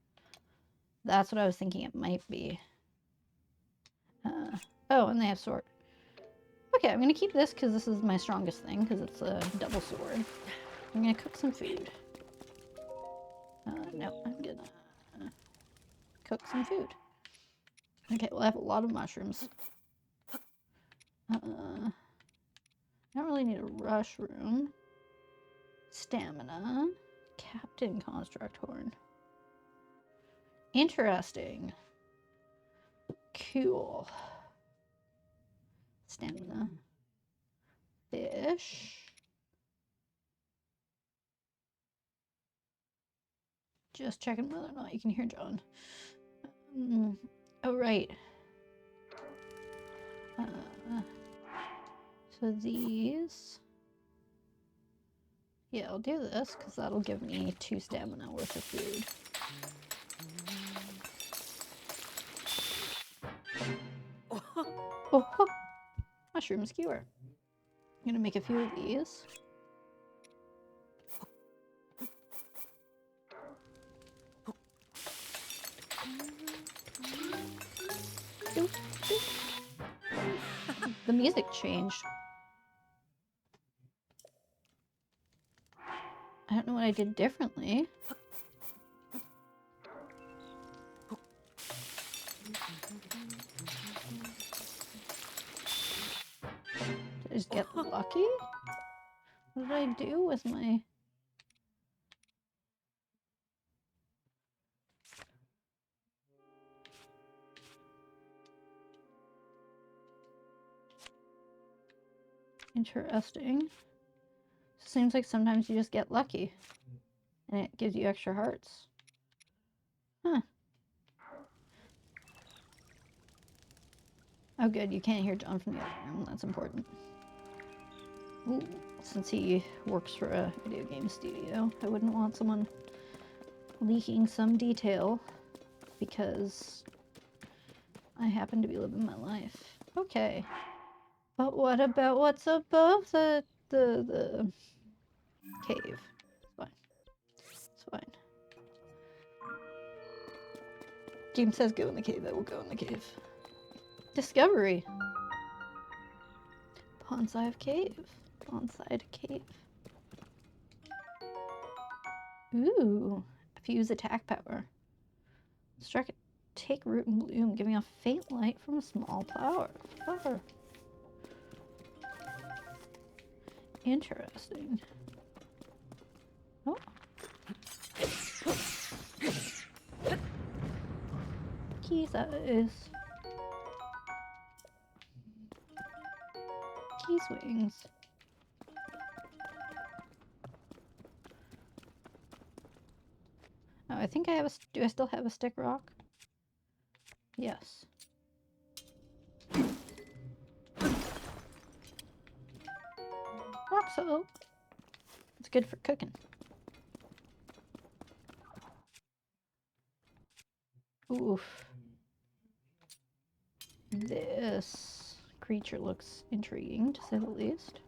That's what I was thinking it might be. Oh, and they have sword. Okay, I'm gonna keep this because this is my strongest thing because it's a double sword. I'm gonna cook some food. No, I'm gonna cook some food. Okay, well I have a lot of mushrooms. I don't really need a rush room. Stamina. Captain construct horn. Interesting. Cool. Stamina. Fish. Just checking whether or not you can hear John. Oh, right. So these... Yeah, I'll do this, because that'll give me 2 stamina worth of food. Oh, mushroom skewer. I'm gonna make a few of these. The music changed. I don't know what I did differently. Did I just get lucky? What did I do with my... Interesting. Seems like sometimes you just get lucky. And it gives you extra hearts. Huh. Oh good, you can't hear John from the other room. That's important. Ooh, since he works for a video game studio, I wouldn't want someone leaking some detail because I happen to be living my life. Okay. But what about what's above the cave? It's fine. It's fine. Game says go in the cave, I will go in the cave. Discovery. Bonsai cave. Bonsai cave. Ooh. Fuse attack power. Strike it. Take root and bloom, giving off faint light from a small flower. Interesting. Oh. Key size. Keys wings. Oh, I think I have a. Do I still have a stick rock? Yes. Rock salt. It's good for cooking. Oof. This creature looks intriguing, to say the least.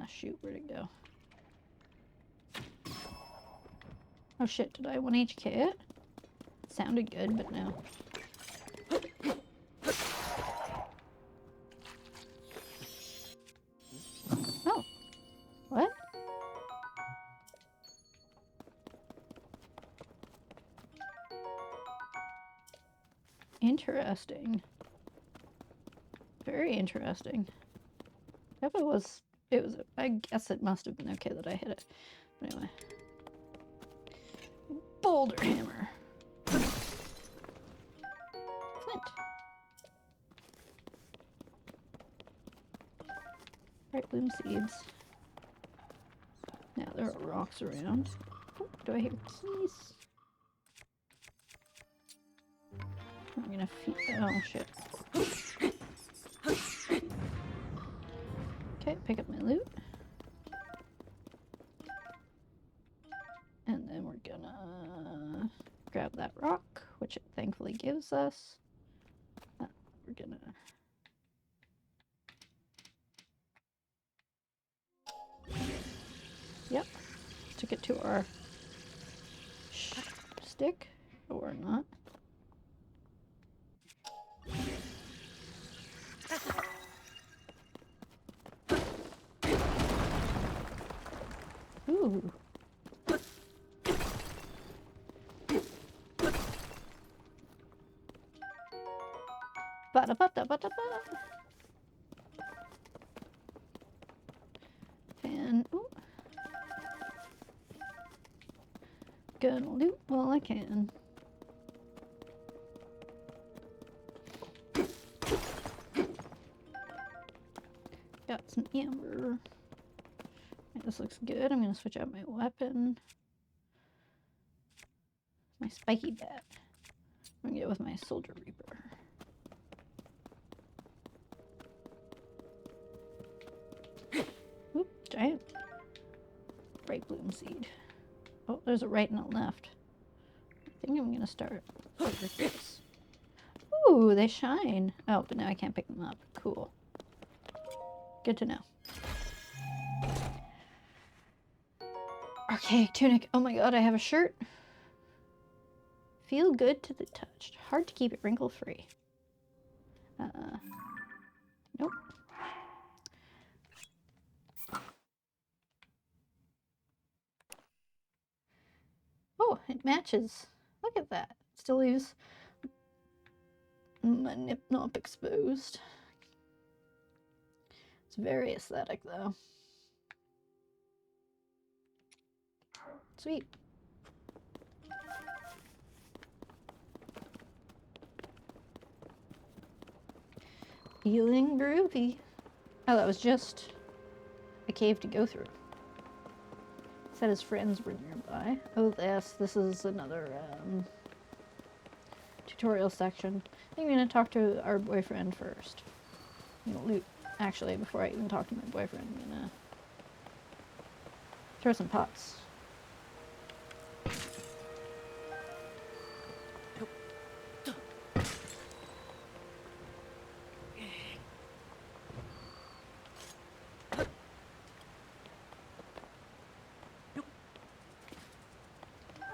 Shoot, where'd it go? Oh shit, did I 1HK it? It sounded good, but no. Oh. What? Interesting. Very interesting. If it was, I guess it must have been okay that I hit it. But anyway. Boulder hammer. Flint. Bright bloom seeds. Now there are rocks around. Oh, do I hear keys? I'm gonna feed. Oh shit. Okay, pick up my loot. And then we're gonna grab that rock, which it thankfully gives us. We're gonna... Yep. Took it to our stick, or not. Ooh. Ba-da-ba-da-ba-da-ba. And ooh. Gonna loot while I can. Got some amber. Okay, this looks good. I'm gonna switch out my weapon. My spiky bat. I'm gonna get with my soldier reaper. Oop, giant bright bloom seed. Oh, there's a right and a left. I think I'm gonna start with this. Ooh, they shine. Oh, but now I can't pick them up. Cool. Good to know. Archaic tunic. Oh my god, I have a shirt. Feel good to the touch. Hard to keep it wrinkle free. Nope. Oh, it matches. Look at that. Still leaves my nip nop exposed. It's very aesthetic though. Sweet. Feeling groovy. Oh, that was just a cave to go through. Said his friends were nearby. Oh, yes, this is another tutorial section. I think I'm gonna talk to our boyfriend first. I'm gonna loot. Actually, before I even talk to my boyfriend, I'm gonna throw some pots.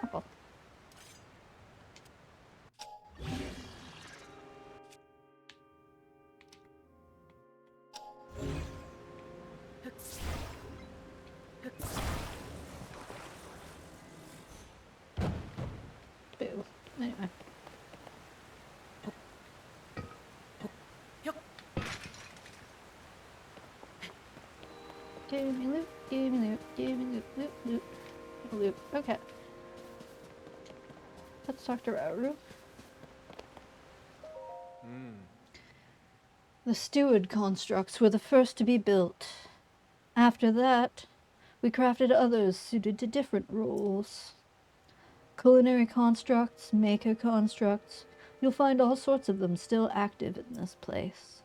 Apple. Boo. Anyway. Give me loot, give me loot, give me loot, loot, loot, loot. Okay. Let's talk to Rauru. The steward constructs were the first to be built. After that, we crafted others suited to different roles. Culinary constructs, maker constructs, you'll find all sorts of them still active in this place.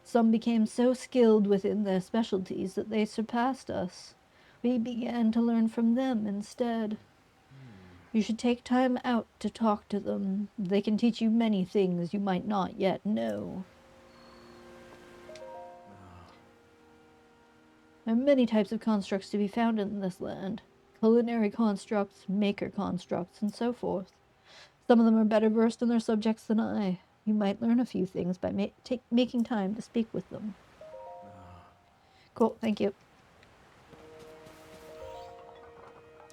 Some became so skilled within their specialties that they surpassed us. We began to learn from them instead. You should take time out to talk to them. They can teach you many things you might not yet know. There are many types of constructs to be found in this land. Culinary constructs, maker constructs, and so forth. Some of them are better versed in their subjects than I. You might learn a few things by making time to speak with them. Cool, thank you.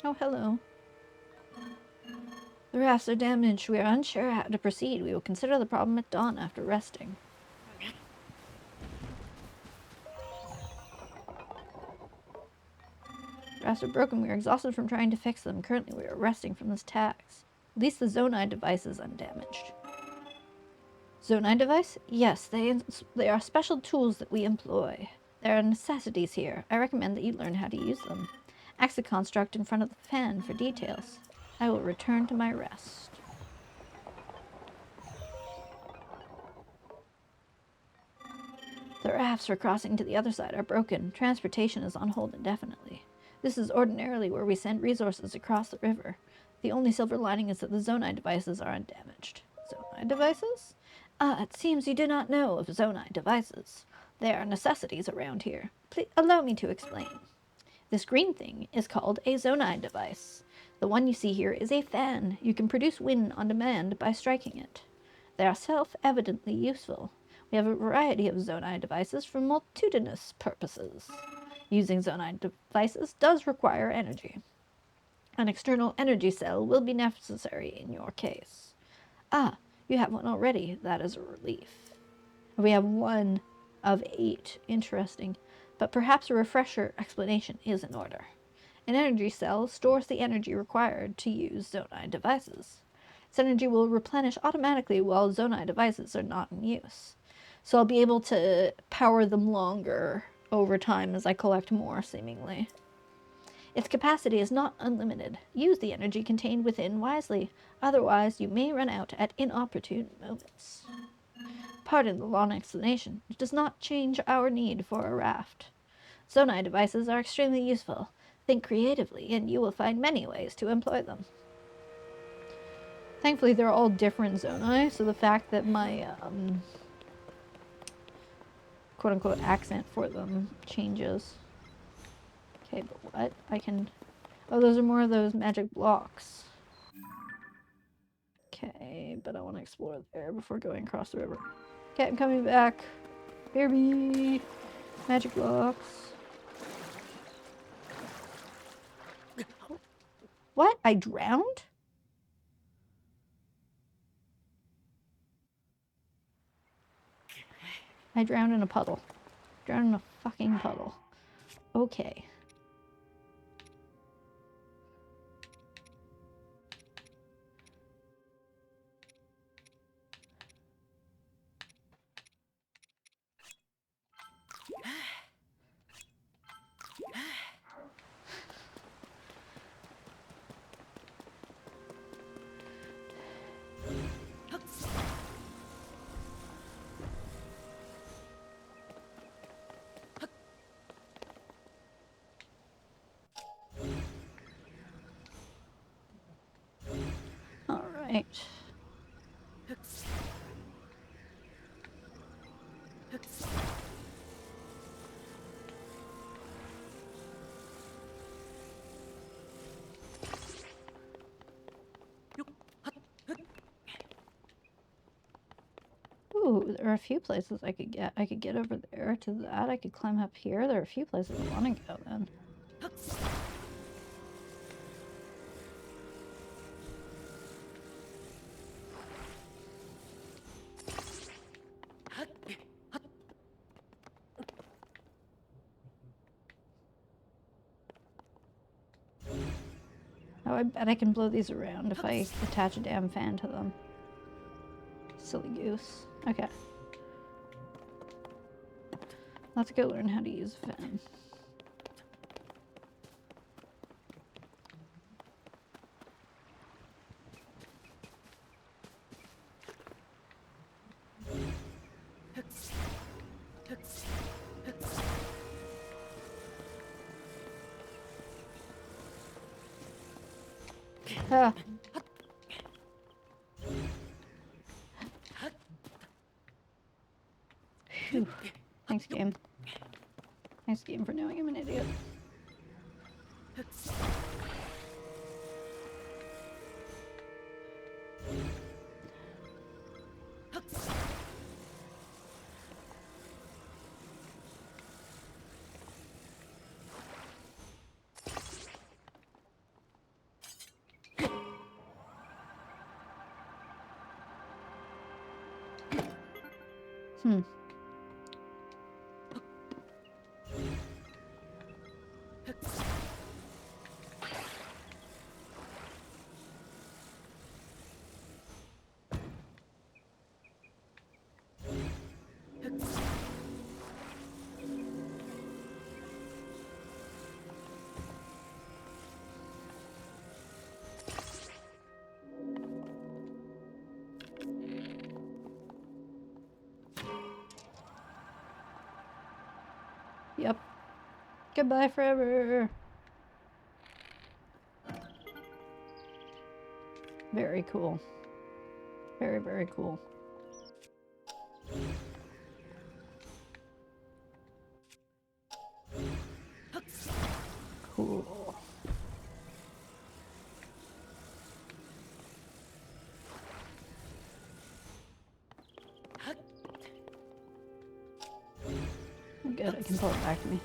Oh, hello. The rafts are damaged. We are unsure how to proceed. We will consider the problem at dawn after resting. Rafts are broken. We are exhausted from trying to fix them. Currently, we are resting from this tax. At least the Zonai device is undamaged. Zonai device? Yes, they are special tools that we employ. There are necessities here. I recommend that you learn how to use them. Ask the construct in front of the fan for details. I will return to my rest. The rafts for crossing to the other side are broken. Transportation is on hold indefinitely. This is ordinarily where we send resources across the river. The only silver lining is that the Zonai devices are undamaged. Zonai devices? Ah, it seems you do not know of Zonai devices. They are necessities around here. Please allow me to explain. This green thing is called a Zonai device. The one you see here is a fan. You can produce wind on demand by striking it. They are self-evidently useful. We have a variety of Zonai devices for multitudinous purposes. Using Zonai devices does require energy. An external energy cell will be necessary in your case. Ah, you have one already. That is a relief. We have 1 of 8. Interesting. But perhaps a refresher explanation is in order. An energy cell stores the energy required to use Zonai devices. Its energy will replenish automatically while Zonai devices are not in use. So I'll be able to power them longer over time as I collect more, seemingly. Its capacity is not unlimited. Use the energy contained within wisely, otherwise you may run out at inopportune moments. Pardon the long explanation. It does not change our need for a raft. Zonai devices are extremely useful. Think creatively, and you will find many ways to employ them. Thankfully, they're all different Zonai, so the fact that my quote-unquote accent for them changes. Okay, but what? I can... Oh, those are more of those magic blocks. Okay, but I want to explore there before going across the river. Okay, I'm coming back. Baby! Magic blocks. What? I drowned? I drowned in a puddle. Drowned in a fucking puddle. Okay. Alright. Ooh, there are a few places I could get. I could get over there to that. I could climb up here. There are a few places I want to go then. Oh, I bet I can blow these around if I attach a damn fan to them. Silly goose. Okay. Let's go learn how to use a fan. Ah. Phew. Thanks, game. Thanks, game, for knowing I'm an idiot. Hmm. Yep. Goodbye forever. Very cool. Very, very cool. Cool. Good, I can pull it back to me.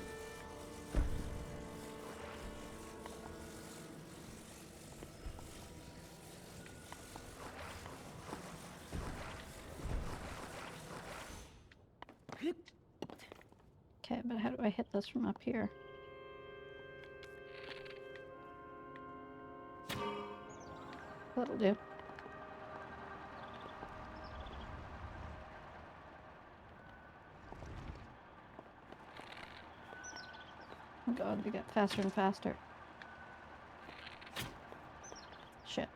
Okay, but how do I hit this from up here? That'll do. Oh god, we got faster and faster. Shit.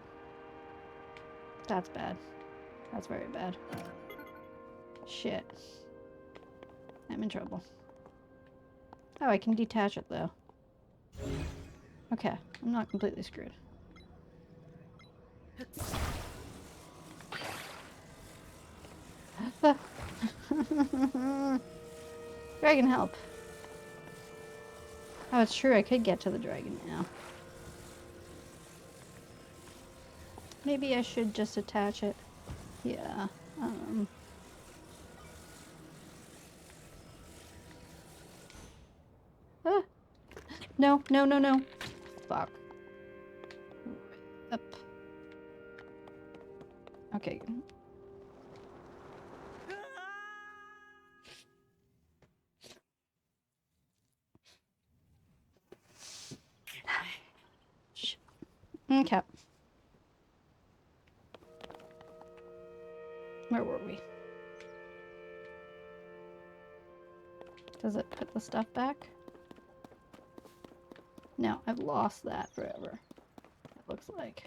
That's bad. That's very bad. Shit. I'm in trouble. Oh, I can detach it though. Okay, I'm not completely screwed. Dragon help. Oh, it's true, I could get to the dragon now. Maybe I should just attach it. Yeah. Ah. No, no, no, no. Fuck. Up. Okay. Okay. Where were we? Does it put the stuff back? No, I've lost that forever. It looks like.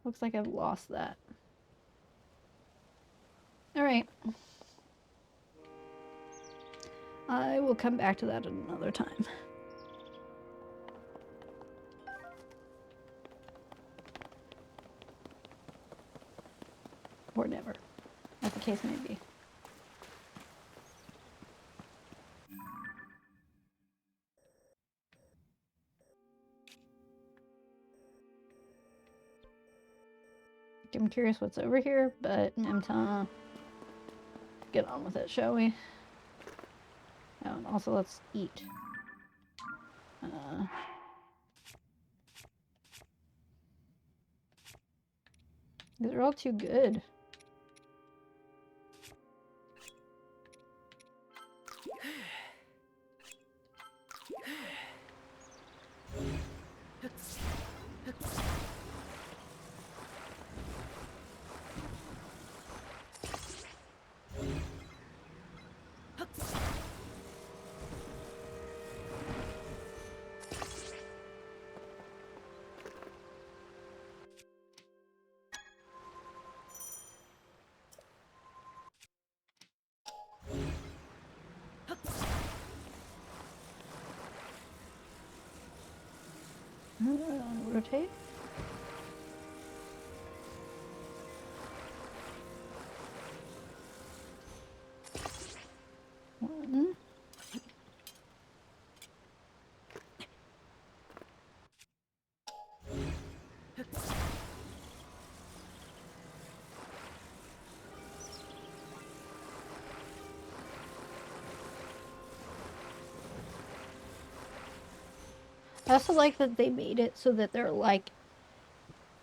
Looks like I've lost that. Alright. I will come back to that at another time. or never, as the case may be. I'm curious what's over here, but Memton, get on with it, shall we? Oh, and also let's eat. These are all too good. Rotate. One. I also like that they made it so that they're like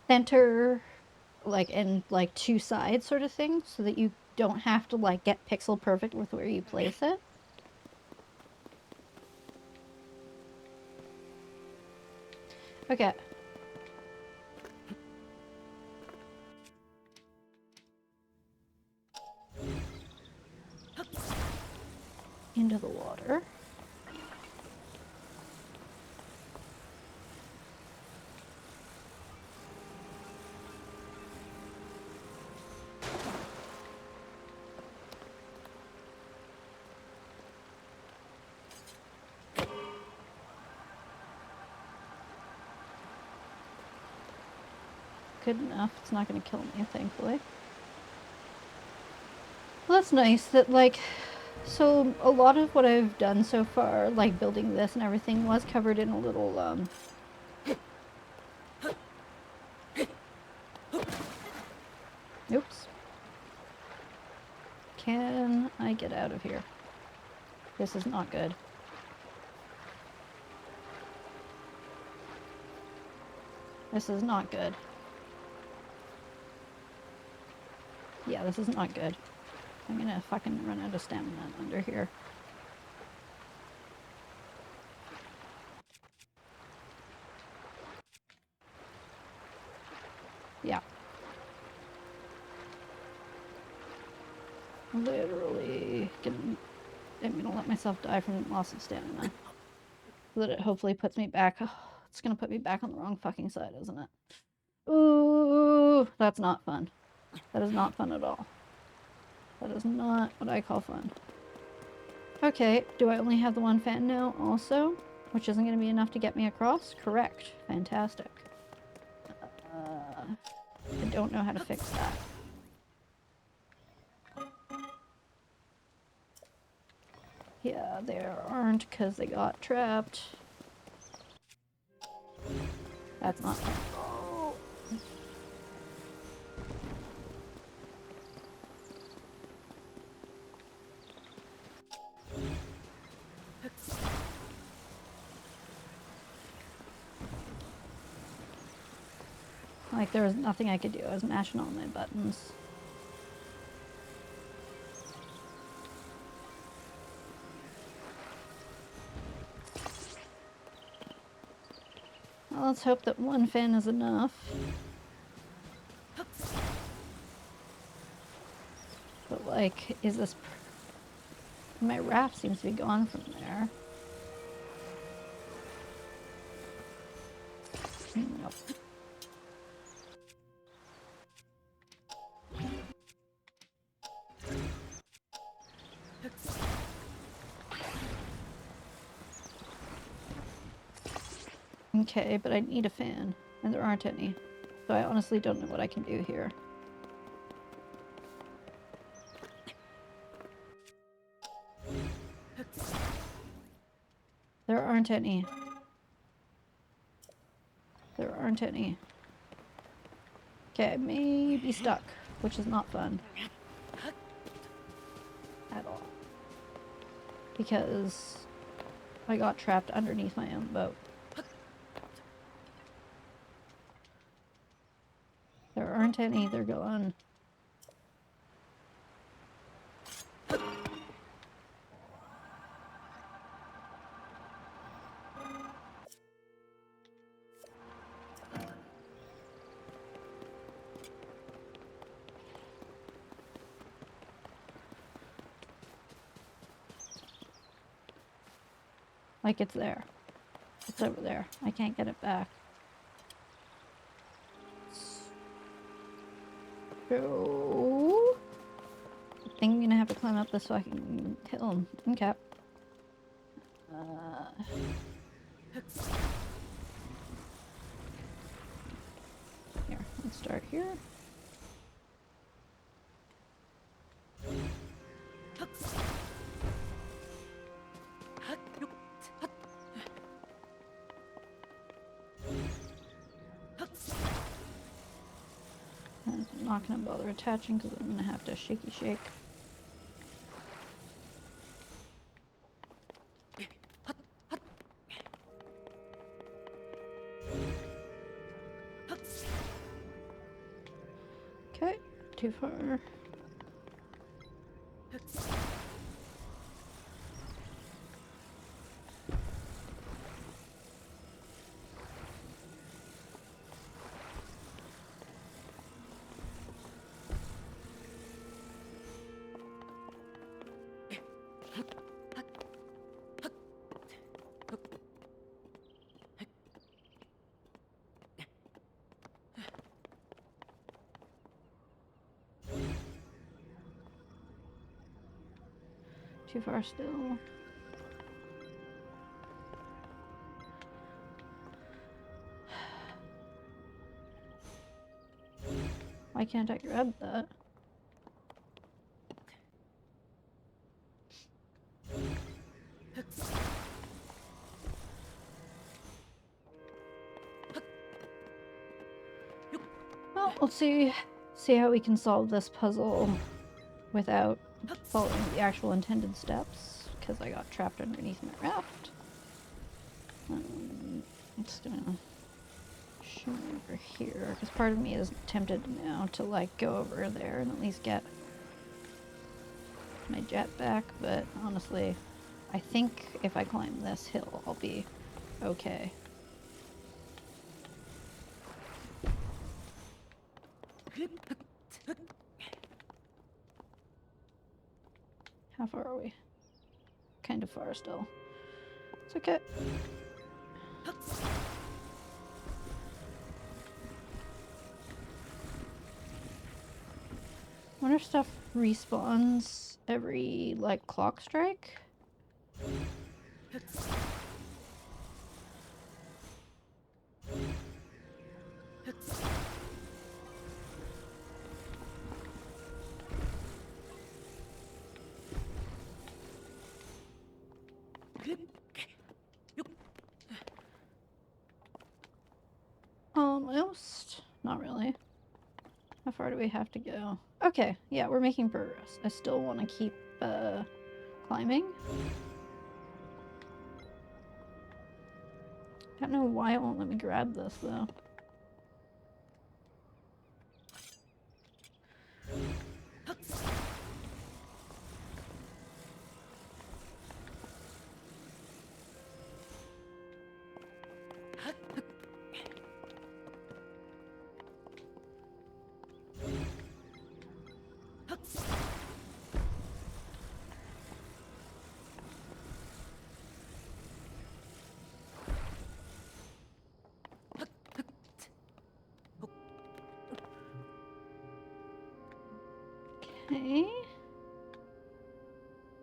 center, like, and like two sides sort of thing, so that you don't have to like get pixel perfect with where you place it. Okay. Into the water. Good enough. It's not going to kill me, thankfully. Well, that's nice that, like, so a lot of what I've done so far, like building this and everything, was covered in a little, oops. Can I get out of here? This is not good. This is not good. Yeah, this is not good. I'm gonna fucking run out of stamina under here. Yeah. Literally I'm gonna let myself die from loss of stamina. So that it hopefully puts me back. Oh, it's gonna put me back on the wrong fucking side, isn't it? Ooh, that's not fun. That is not fun at all. That is not what I call fun. Okay, do I only have the one fan now also? Which isn't going to be enough to get me across? Correct. Fantastic. I don't know how to fix that. Yeah, there aren't because they got trapped. That's not fun. Oh. Like, there was nothing I could do. I was mashing all my buttons. Well, let's hope that one fan is enough. But, like, is this... My raft seems to be gone from there. Nope. Okay, but I need a fan, and there aren't any. So I honestly don't know what I can do here. There aren't any. There aren't any. Okay, maybe stuck, which is not fun. At all. Because I got trapped underneath my own boat. There aren't any, they're gone. Like it's there. It's over there. I can't get it back. So I think I'm gonna have to climb up this fucking hill. Okay. Here, let's start here. I'm not gonna bother attaching because I'm gonna have to shaky shake. Okay, too far. Too far still. Why can't I grab that? Well, let's see how we can solve this puzzle without following the actual intended steps, because I got trapped underneath my raft. I'm just gonna shoot over here, because part of me is tempted now to like go over there and at least get my jet back, but honestly, I think if I climb this hill, I'll be okay. How far are we? Kind of far still. It's okay. Wonder if stuff respawns every, like, clock strike? Almost. Not really. How far do we have to go? Okay, yeah, we're making progress. I still want to keep climbing. Don't know why it won't let me grab this though. Okay.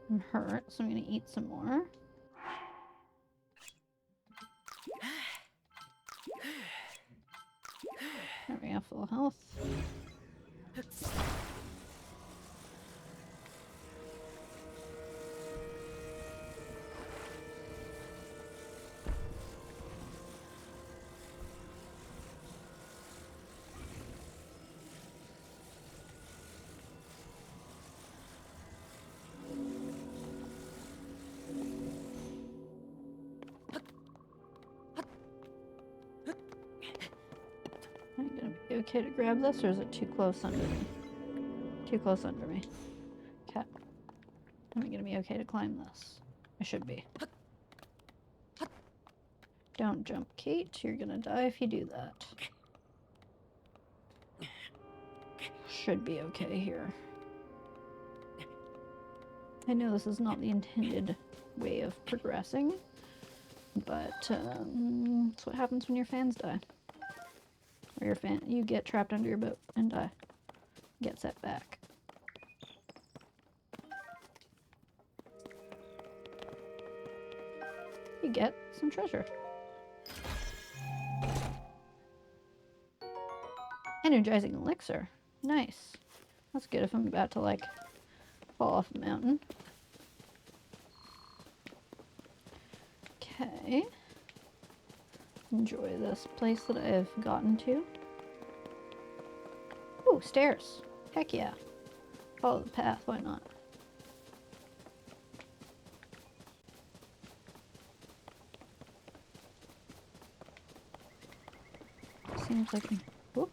I'm hurt, so I'm gonna eat some more. There we go, full health. okay to grab this, or is it too close under me? Too close under me. Okay. Am I gonna be okay to climb this? I should be. Don't jump, Kate. You're gonna die if you do that. Should be okay here. I know this is not the intended way of progressing, but that's what happens when your fans die. Or you get trapped under your boat and die. Get set back. You get some treasure. Energizing elixir. Nice. That's good if I'm about to, like, fall off a mountain. Okay. Enjoy this place that I've gotten to. Ooh, stairs. Heck yeah. Follow the path, why not? Seems like... Whoop.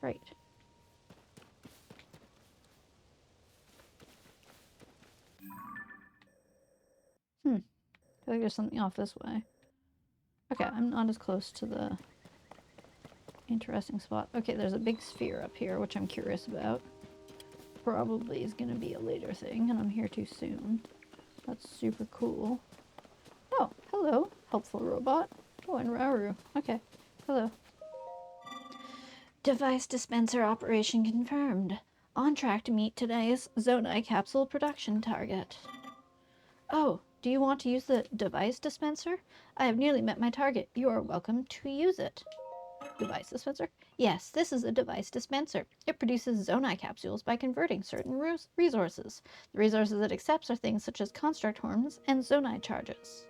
Right. I feel like there's something off this way. Okay, I'm not as close to the interesting spot. Okay, there's a big sphere up here, which I'm curious about. Probably is going to be a later thing, and I'm here too soon. That's super cool. Oh, hello, helpful robot. Oh, and Rauru. Okay, hello. Device dispenser operation confirmed. On track to meet today's Zonai capsule production target. Oh, do you want to use the device dispenser? I have nearly met my target. You are welcome to use it. Device dispenser? Yes, this is a device dispenser. It produces Zonai capsules by converting certain resources. The resources it accepts are things such as construct horns and Zonai charges.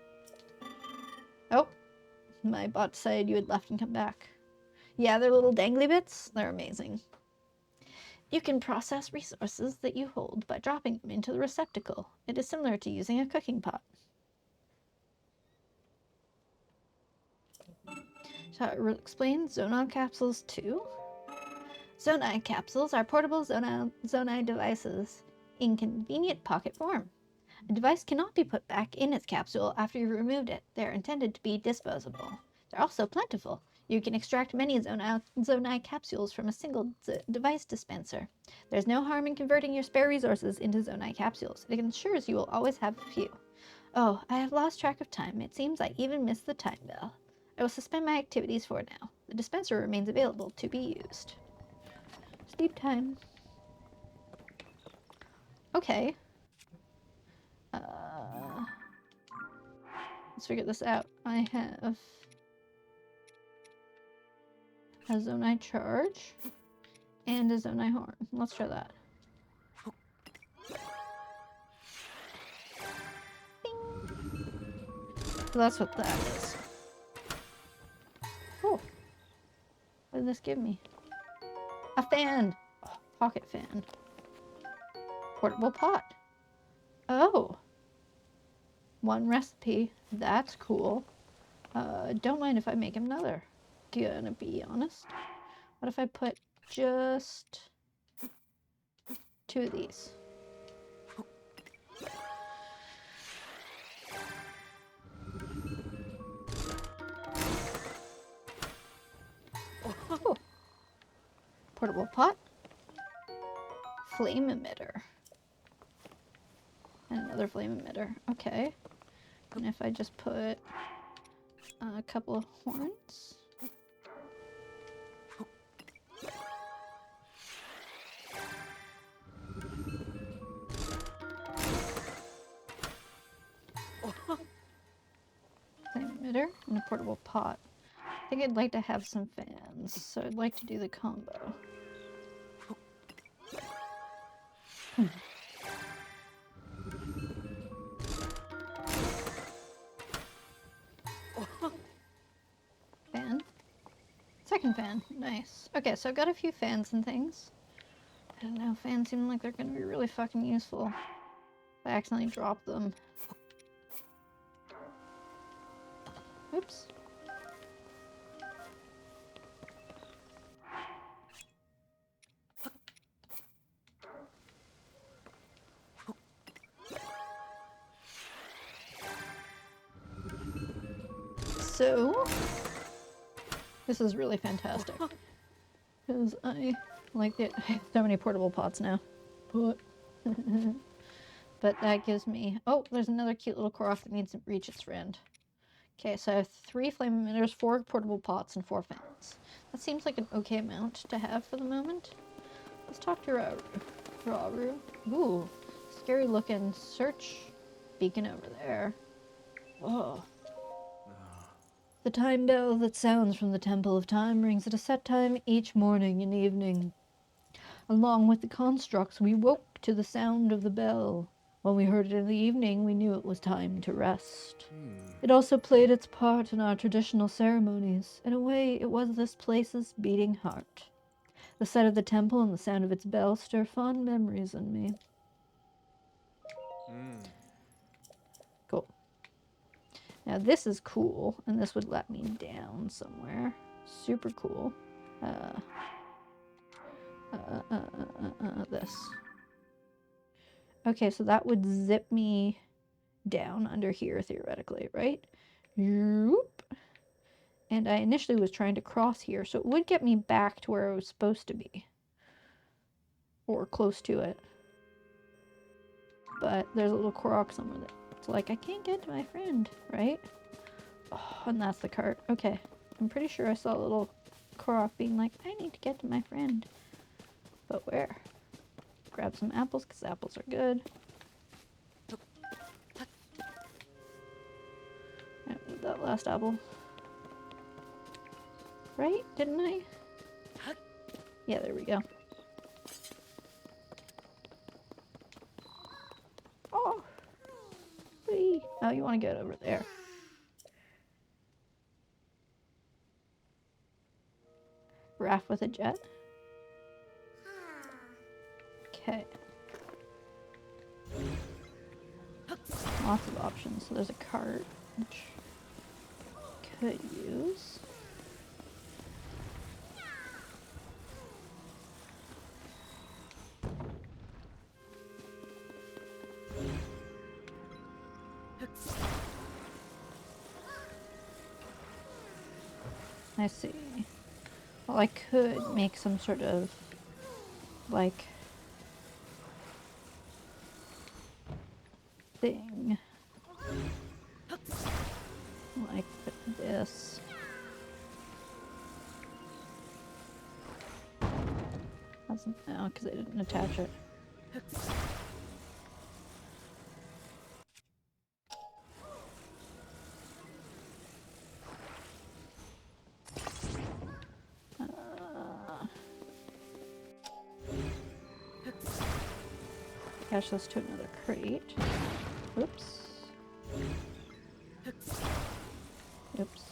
Oh, my bot decided you had left and come back. Yeah, they're little dangly bits. They're amazing. You can process resources that you hold by dropping them into the receptacle. It is similar to using a cooking pot. Shall I explain Zonai capsules too? Zonai capsules are portable Zonai devices in convenient pocket form. A device cannot be put back in its capsule after you've removed it. They are intended to be disposable. They're also plentiful. You can extract many Zonai capsules from a single device dispenser. There's no harm in converting your spare resources into Zonai capsules. It ensures you will always have a few. Oh, I have lost track of time. It seems I even missed the time bell. I will suspend my activities for now. The dispenser remains available to be used. Sleep time. Okay. Let's figure this out. I have a Zonai charge and a Zonai horn. Let's try that. Bing. So that's what that is. Oh. What did this give me? A fan! Oh, pocket fan. Portable pot. Oh. One recipe. That's cool. Don't mind if I make another. Gonna be honest. What if I put just 2 of these? Oh. Portable pot. Flame emitter. And another flame emitter. Okay. And if I just put a couple of horns. Flame emitter and a portable pot. I think I'd like to have some fans, so I'd like to do the combo. Fan. Second fan. Nice. Okay, so I've got a few fans and things. don't know, fans seem like they're gonna be really fucking useful. If I accidentally drop them. Oops. So, this is really fantastic. Because I like it. I have so many portable pots now. But that gives me... Oh, there's another cute little Korok that needs to reach its friend. Okay, so I have 3 flame emitters, 4 portable pots, and 4 fans. That seems like an okay amount to have for the moment. Let's talk to Rauru. Ooh, scary looking search beacon over there. Whoa. The time bell that sounds from the Temple of Time rings at a set time each morning and evening. Along with the constructs, we woke to the sound of the bell. When we heard it in the evening, we knew it was time to rest. It also played its part in our traditional ceremonies. In a way, it was this place's beating heart. The sight of the temple and the sound of its bell stir fond memories in me. Cool. Now this is cool, and this would let me down somewhere. Super cool. This. Okay, so that would zip me down under here, theoretically, right? Yoop. And I initially was trying to cross here, so it would get me back to where I was supposed to be. Or close to it. But there's a little Korok somewhere that's like, I can't get to my friend, right? Oh, and that's the cart. Okay. I'm pretty sure I saw a little Korok being like, I need to get to my friend. But where? Grab some apples, because apples are good. I don't need that last apple. Right? Didn't I? Yeah, there we go. Oh! Whee! Oh, you want to get over there. Raft with a jet. Okay. Lots of options. So there's a cart, which could use. I see. Well, I could make some sort of, like, thing. Like this. That's no, because I didn't attach it. Attach this to another crate. Oops. Oops.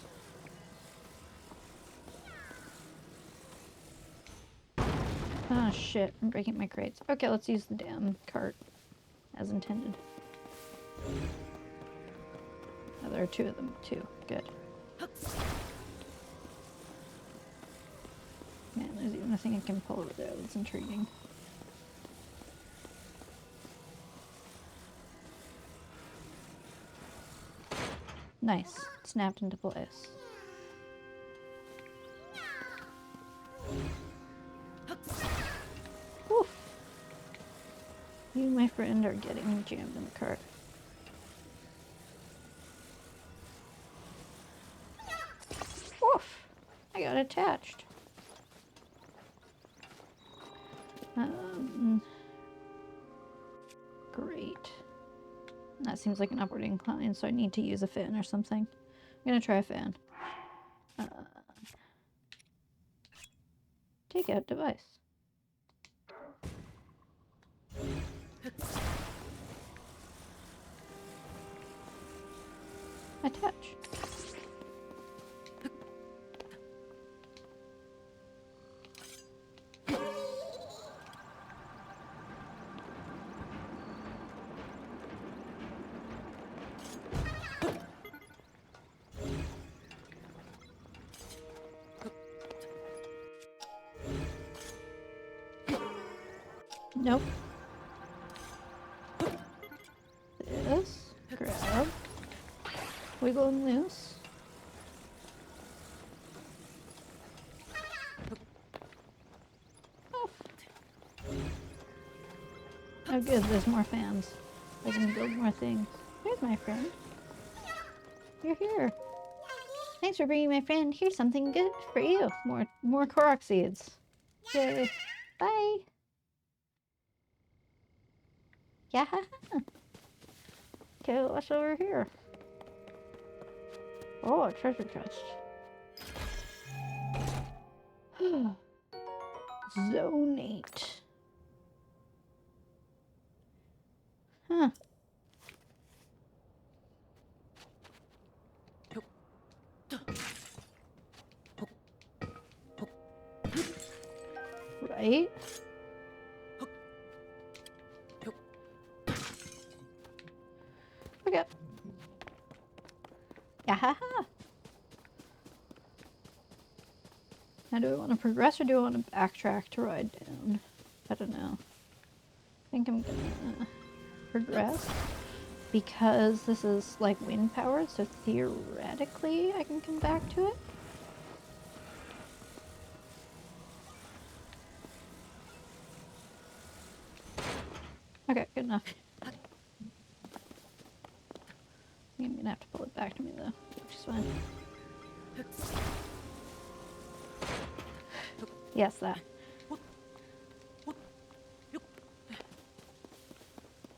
Ah, shit. I'm breaking my crates. Okay, let's use the damn cart as intended. Oh, there are 2 of them, too. Good. Man, there's even a thing I can pull over there that's intriguing. Nice. Snapped into place. Oof. You and my friend are getting jammed in the cart. Oof. I got attached. Great. That seems like an upward incline, so I need to use a fan or something. I'm gonna try a fan. Take out device. Attach. Nope. This. Grab. Wiggle and loose. Oh. Oh good, there's more fans. I can build more things. Here's my friend. You're here. Thanks for bringing my friend. Here's something good for you. More Korok seeds. Yay. Bye. Yeah. Okay, what's over here? Oh, a treasure chest. Zone 8. Huh. Right? Okay. Yeah. Now, do I want to progress or do I want to backtrack to ride down? I don't know. I think I'm gonna progress because this is like wind powered, so theoretically I can come back to it. Okay, good enough. I'm gonna have to pull it back to me though, which is fine. Yes, that.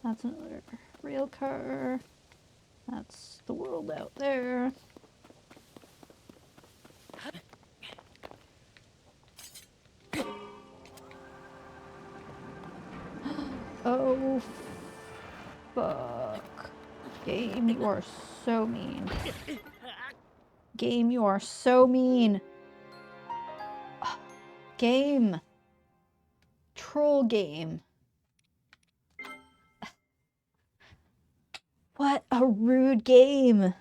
That's another rail car. That's the world out there. Oh, fuck. Game, you are so mean. Game, you are so mean. Game. Troll game. What a rude game.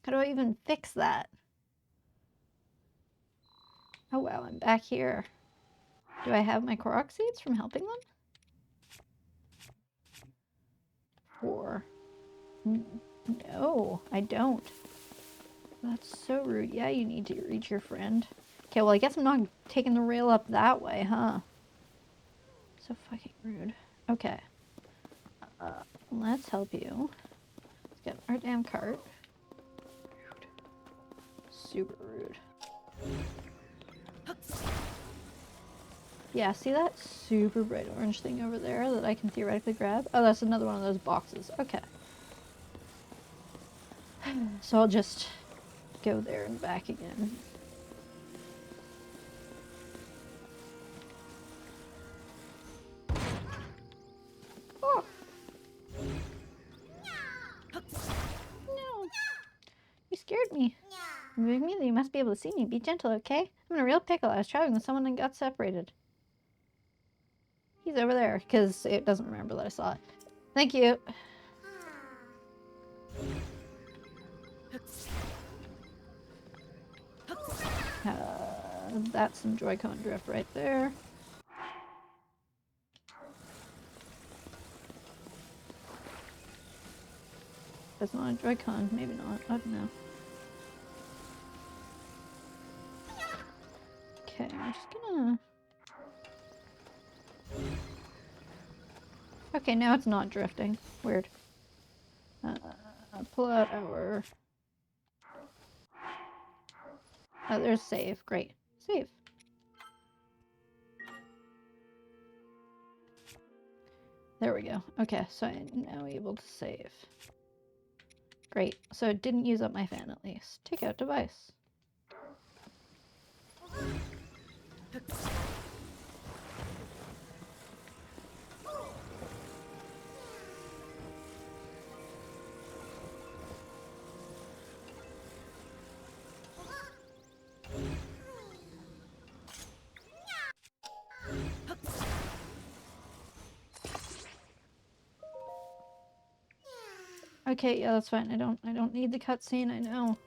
How do I even fix that? Oh wow, I'm back here. Do I have my Korok seeds from helping them? Or... No, I don't. That's so rude. Yeah, you need to reach your friend. Okay, well I guess I'm not taking the rail up that way, huh? So fucking rude. Okay. Let's help you. Let's get our damn cart. Rude. Super rude. Yeah, see that super bright orange thing over there that I can theoretically grab? Oh, that's another one of those boxes. Okay. So I'll just go there and back again. Oh. No. You scared me. Moving me, you must be able to see me. Be gentle, okay? I'm in a real pickle. I was traveling with someone and got separated. He's over there, because it doesn't remember that I saw it. Thank you. That's some Joy-Con drift right there. That's not a Joy-Con. Maybe not. I don't know. Okay, I'm just gonna... Okay, now it's not drifting. Weird. Pull out our... Oh, there's save. Great. Save. There we go. Okay, so I'm now able to save. Great. So it didn't use up my fan at least. Take out device. Okay, yeah, that's fine. I don't need the cutscene. I know.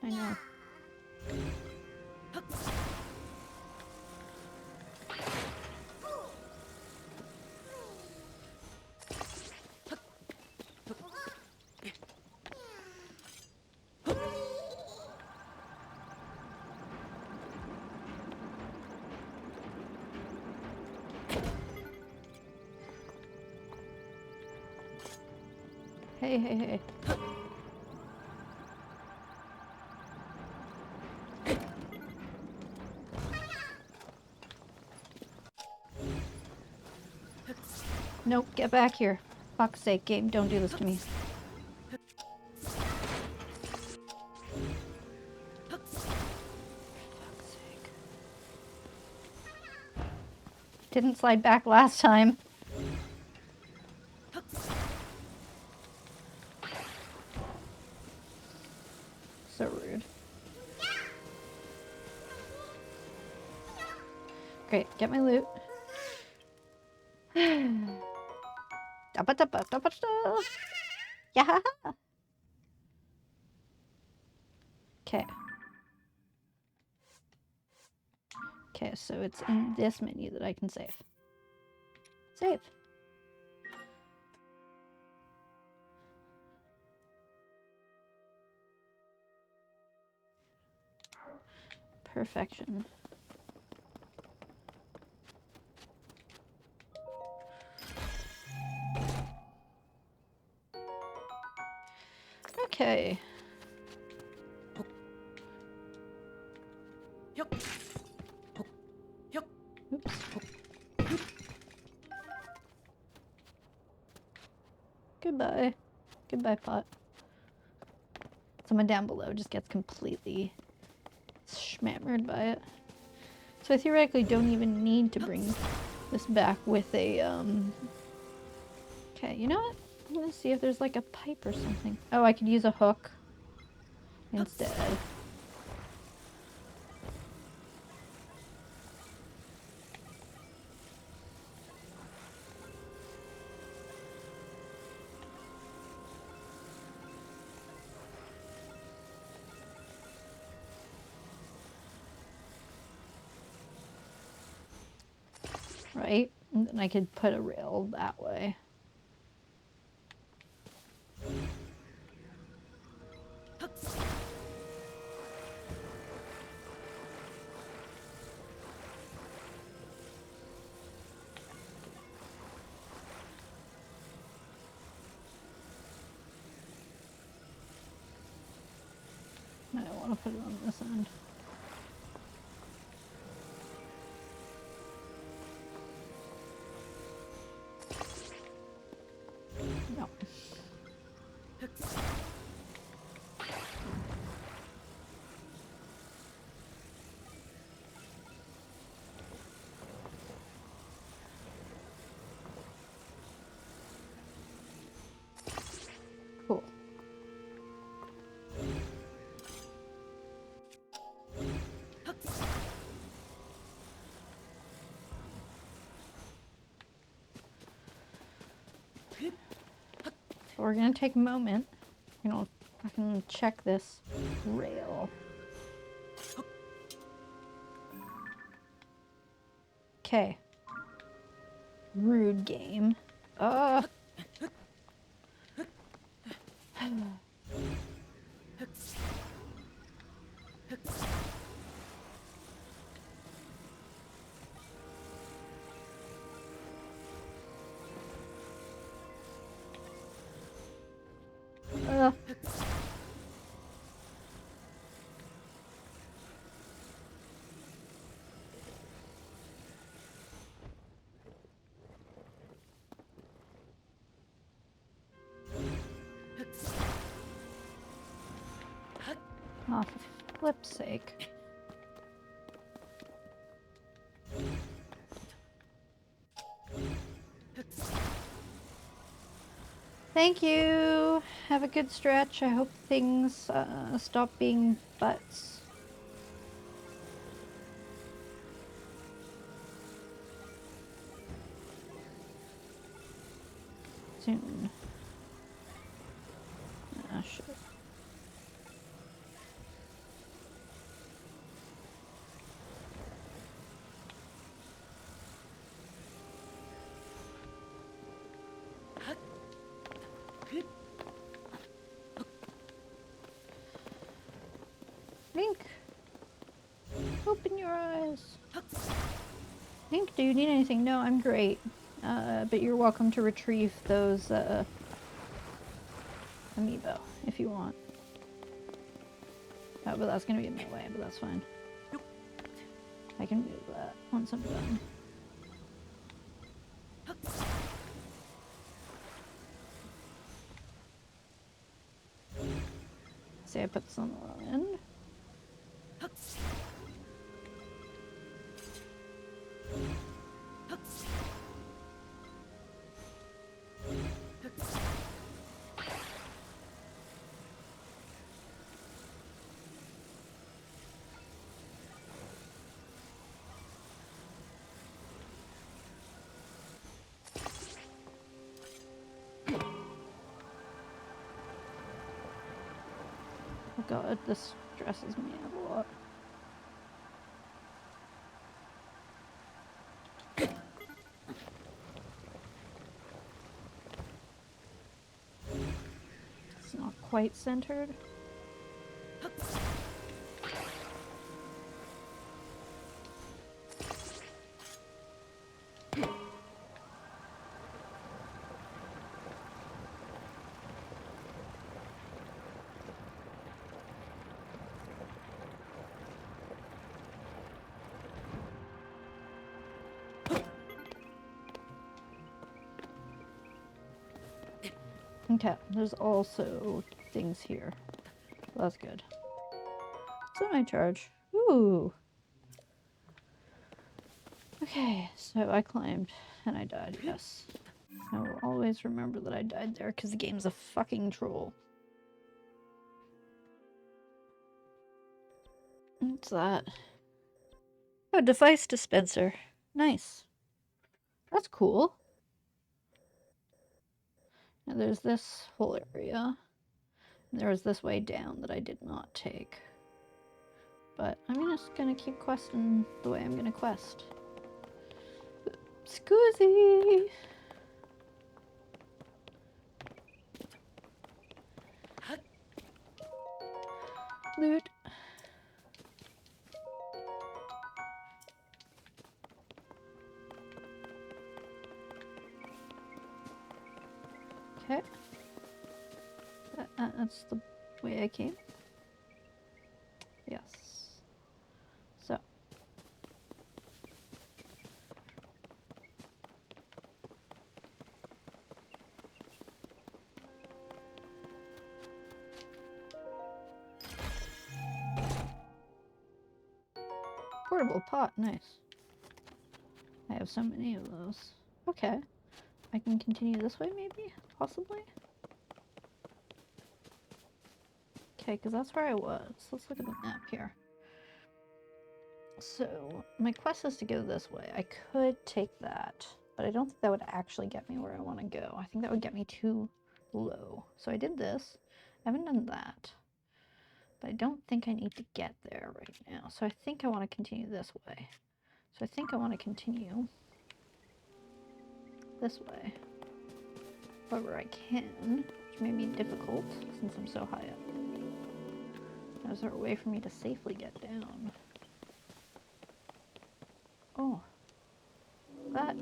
Hey, hey, hey. Nope, get back here. Fuck's sake, game, don't do this to me. Didn't slide back last time. So rude. Great, get my loot. Yeah. Okay. Okay, so it's in this menu that I can save. Save. Perfection. Okay. Oops. Goodbye. Goodbye, pot. Someone down below just gets completely schmammered by it. So I theoretically don't even need to bring this back with a, Okay, you know what? I'm gonna see if there's like a pipe or something. Oh, I could use a hook instead. Right? And then I could put a rail that way. I don't want to put it on this end. No. Cool. So we're gonna take a moment. You know, I can check this rail. Okay. Rude game. Oh, for flip's sake. Thank you. Have a good stretch. I hope things stop being butts. Soon. Ah, shit. Link, open your eyes. Link, do you need anything? No, I'm great. But you're welcome to retrieve those amiibo if you want. Oh, but that's gonna be in my way, but that's fine. I can move that once I'm done. See, I put this on the wrong end. Oh god, this stresses me out a lot. It's not quite centered. Okay, there's also things here. That's good. It's my charge. Ooh. Okay, so I climbed and I died, yes. I will always remember that I died there because the game's a fucking troll. What's that? Oh, device dispenser. Nice. That's cool. Now there's this whole area. There was this way down that I did not take. But I'm just gonna keep questing the way I'm gonna quest. Scoozy! Loot. Okay. That's the way I came. Yes. So. Portable pot, nice. I have so many of those. Okay. I can continue this way, maybe? Possibly? Okay, because that's where I was. Let's look at the map here. So, my quest is to go this way. I could take that, but I don't think that would actually get me where I want to go. I think that would get me too low. So I did this. I haven't done that. But I don't think I need to get there right now. So I think I want to continue this way. So I think I want to continue this way. However, I can, which may be difficult since I'm so high up. Is there a way for me to safely get down? Oh. That.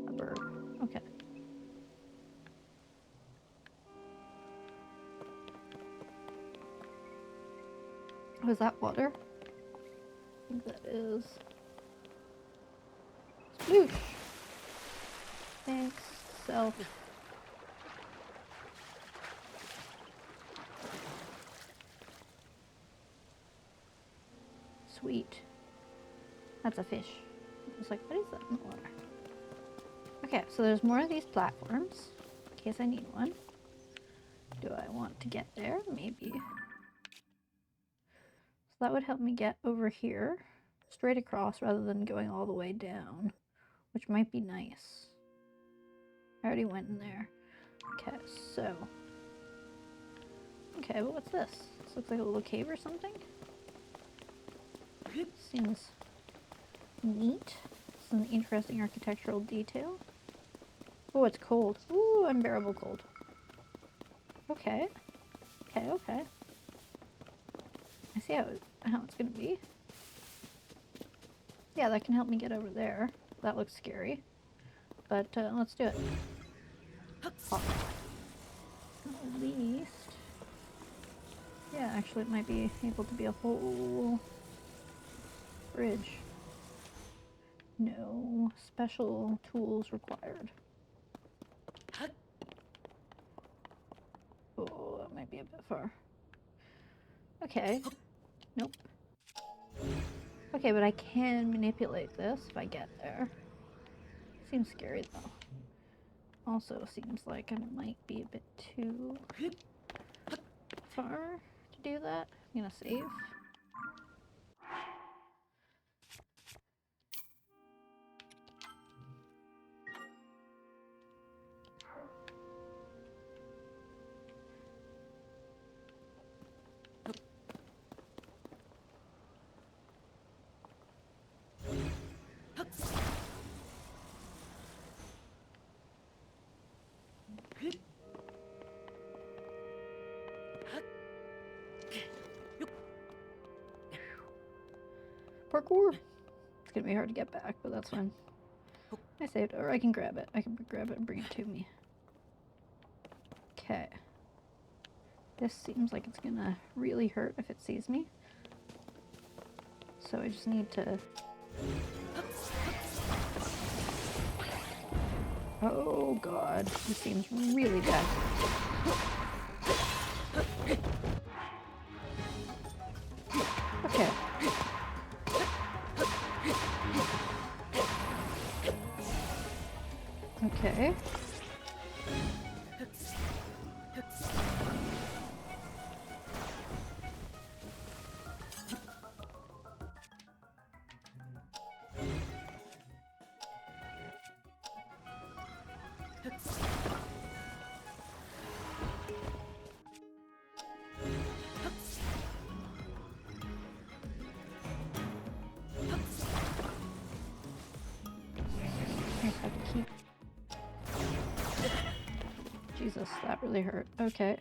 A bird. Okay. Oh, is that water? I think that is. Sploosh! Thanks, self. Sweet. That's a fish. I was like, what is that in the water? Okay, so there's more of these platforms, in case I need one. Do I want to get there? Maybe. So that would help me get over here, straight across, rather than going all the way down, which might be nice. I already went in there. Okay, so. Okay, but what's this? This looks like a little cave or something. Seems neat. It's an interesting architectural detail. Oh, it's cold. Ooh, unbearable cold. Okay. Okay, okay. I see how it's gonna be. Yeah, that can help me get over there. That looks scary. But let's do it. Oh. least... Yeah, actually it might be able to be a whole bridge. No special tools required. Oh, that might be a bit far. Okay. Nope. Okay, but I can manipulate this if I get there. Seems scary though. Also seems like I might be a bit too far to do that. I'm gonna save. Parkour! It's gonna be hard to get back, but that's fine. I saved it, or I can grab it. I can grab it and bring it to me. Okay. This seems like it's gonna really hurt if it sees me. So I just need to... Oh god, this seems really bad. Okay. Okay. I just have to keep... Jesus, that really hurt. Okay.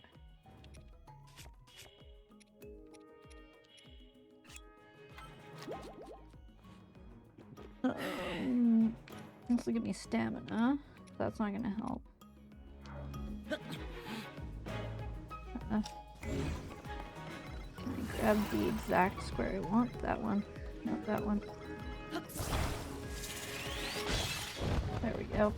This will give me stamina. That's not gonna help. Can I grab the exact square I want? That one. No, that one. There we go.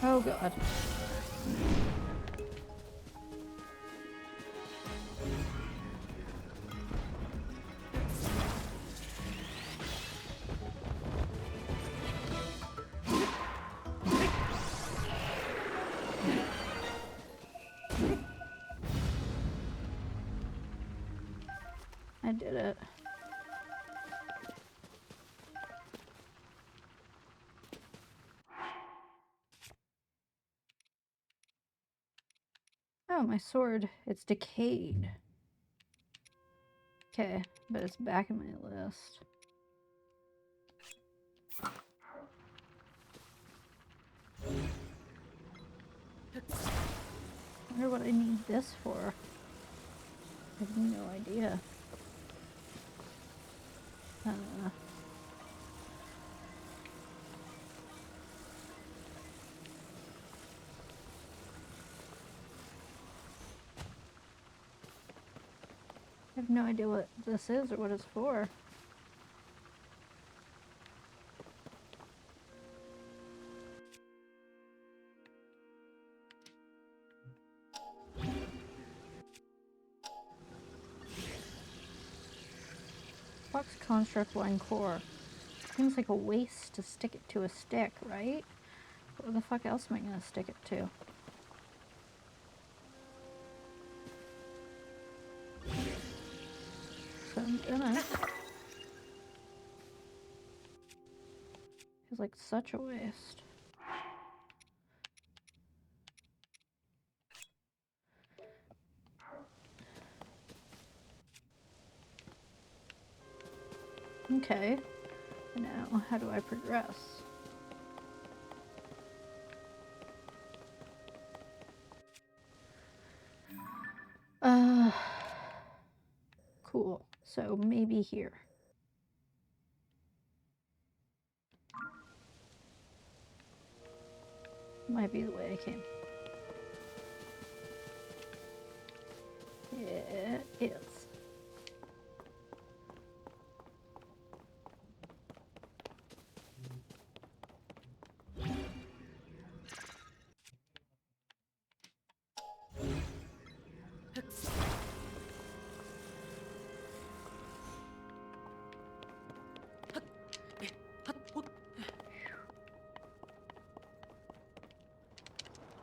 Oh god. I did it. Oh, my sword. It's decayed. Okay, but it's back in my list. I wonder what I need this for. I have no idea. I have no idea what this is or what it's for. construct line core. Seems like a waste to stick it to a stick, right? What the fuck else am I gonna stick it to? So I'm gonna. Feels like such a waste. Okay. Now, how do I progress? Cool. So maybe here. Might be the way I came. It is.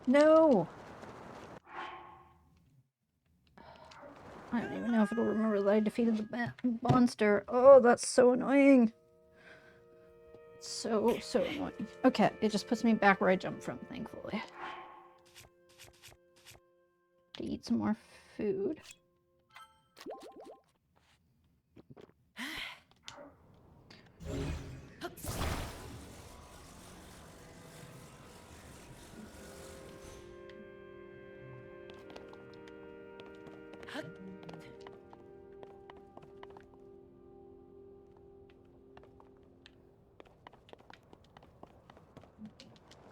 No! I don't even know if it'll remember that I defeated the monster. Oh, that's so annoying. So annoying. Okay, it just puts me back where I jumped from, thankfully. To eat some more food.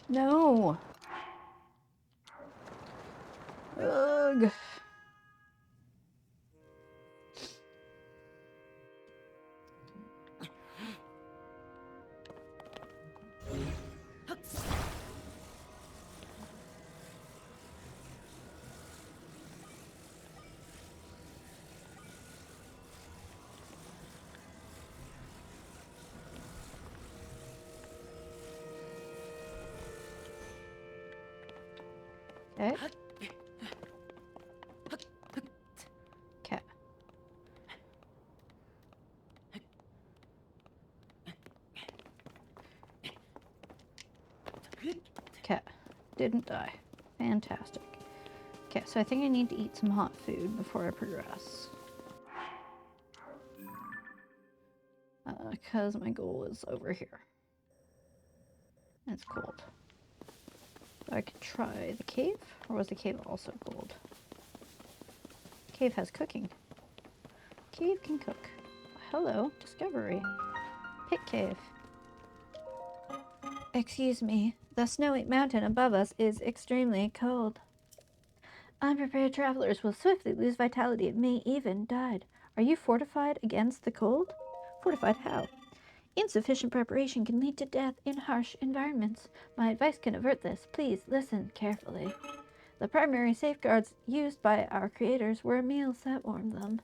No! Ugh. Okay. Okay. Okay. Didn't die. Fantastic. Okay, so I think I need to eat some hot food before I progress. Because my goal is over here. And it's cold. So I could try the cave, or was the cave also cold? Cave has cooking. Cave can cook. Hello, discovery. Pit cave. Excuse me, the snowy mountain above us is extremely cold. Unprepared travelers will swiftly lose vitality and may even die. Are you fortified against the cold? Fortified how? Insufficient preparation can lead to death in harsh environments. My advice can avert this. Please listen carefully. The primary safeguards used by our creators were meals that warmed them.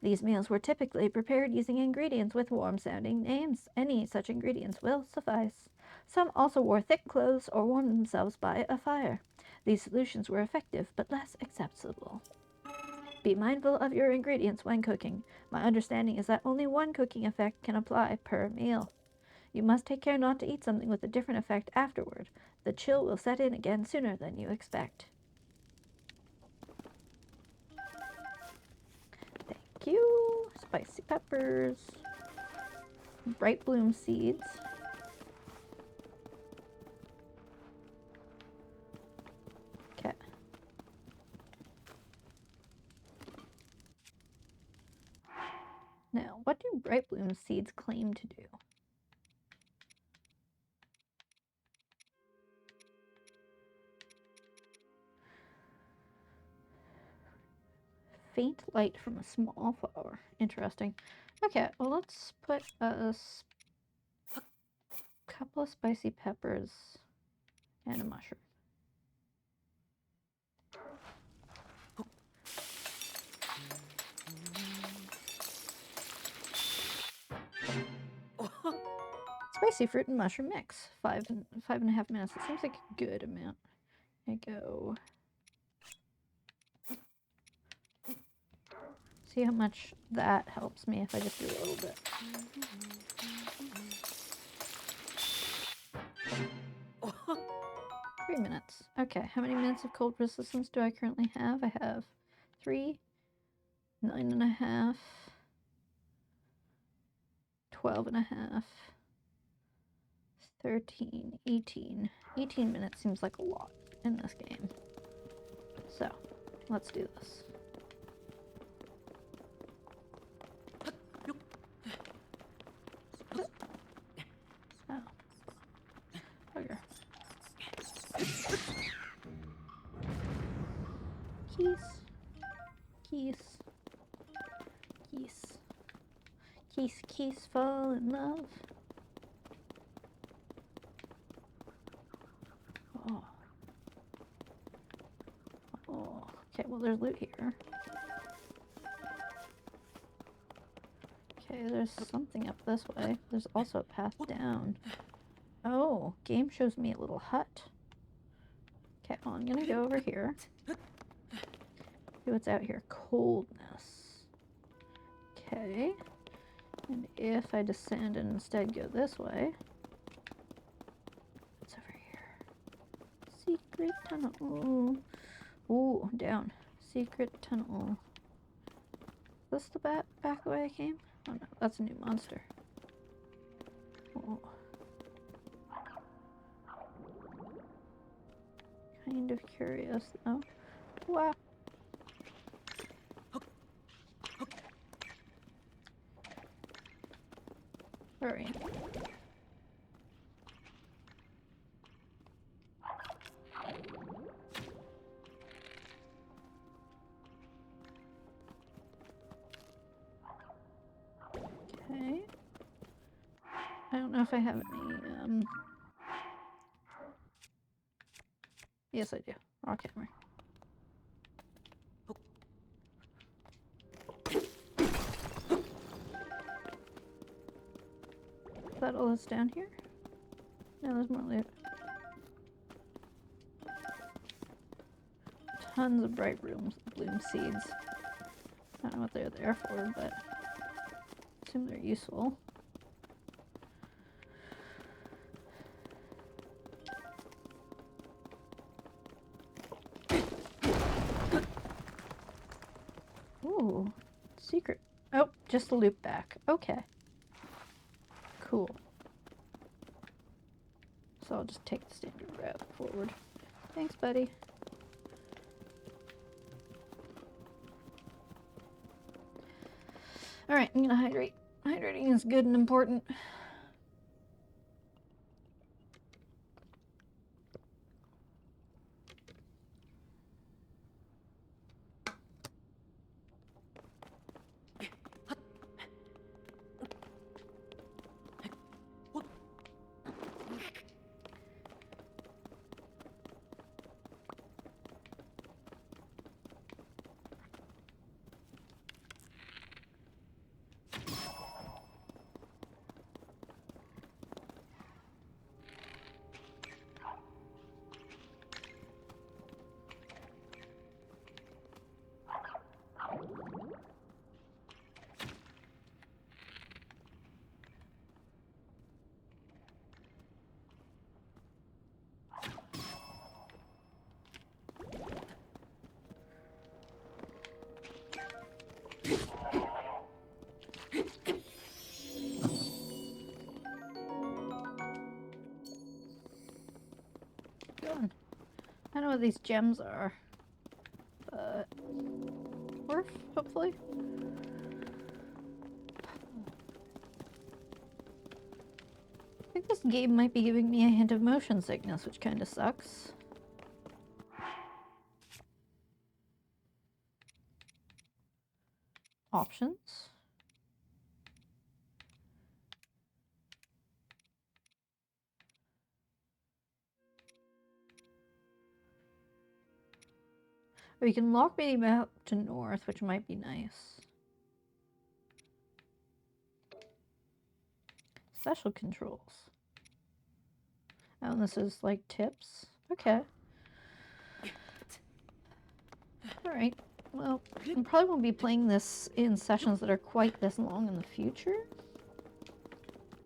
These meals were typically prepared using ingredients with warm-sounding names. Any such ingredients will suffice. Some also wore thick clothes or warmed themselves by a fire. These solutions were effective but less acceptable. Be mindful of your ingredients when cooking. My understanding is that only one cooking effect can apply per meal. You must take care not to eat something with a different effect afterward. The chill will set in again sooner than you expect. Thank you. Spicy peppers. Bright bloom seeds. Okay. Now, what do bright bloom seeds claim to do? Faint light from a small flower. Interesting. Okay, well, let's put a couple of spicy peppers and a mushroom. Spicy fruit and mushroom mix. 5.5 minutes. It seems like a good amount. I go. See how much that helps me if I just do a little bit. Oh, 3 minutes. Okay, how many minutes of cold resistance do I currently have? I have 3, 9.5, 12.5, 13, 18. 18 minutes seems like a lot in this game. So, let's do this. Oh. Okay. Keys. Keys. Keys. Keys, keys, fall in love. Oh. Oh. Okay, well, there's loot here. Okay, there's something up this way. There's also a path down. Oh, game shows me a little hut. Okay, well, I'm gonna go over here. See what's out here. Coldness. Okay. And if I descend and instead go this way, what's over here? Secret tunnel. Ooh, down. Secret tunnel. Is this the back the way I came? Oh no, that's a new monster. Oh. Kind of curious though. Wow. Hurry. Okay. I don't know if I have any, yes I do. Rock hammer. Is that all that's down here? No, there's more loot. Tons of bright bloom seeds. I don't know what they're there for, but I assume they're useful. Ooh, secret. Oh, just the loop back. Okay. Cool. So I'll just take the standard route forward. Thanks, buddy. Alright, I'm gonna hydrate. Hydrating is good and important. Going. I know what these gems are, but worth, hopefully. I think this game might be giving me a hint of motion sickness, which kind of sucks. Options. Or you can lock me map to north, which might be nice. Special controls. Oh, and this is like tips. Okay. Alright. Well, I probably won't be playing this in sessions that are quite this long in the future.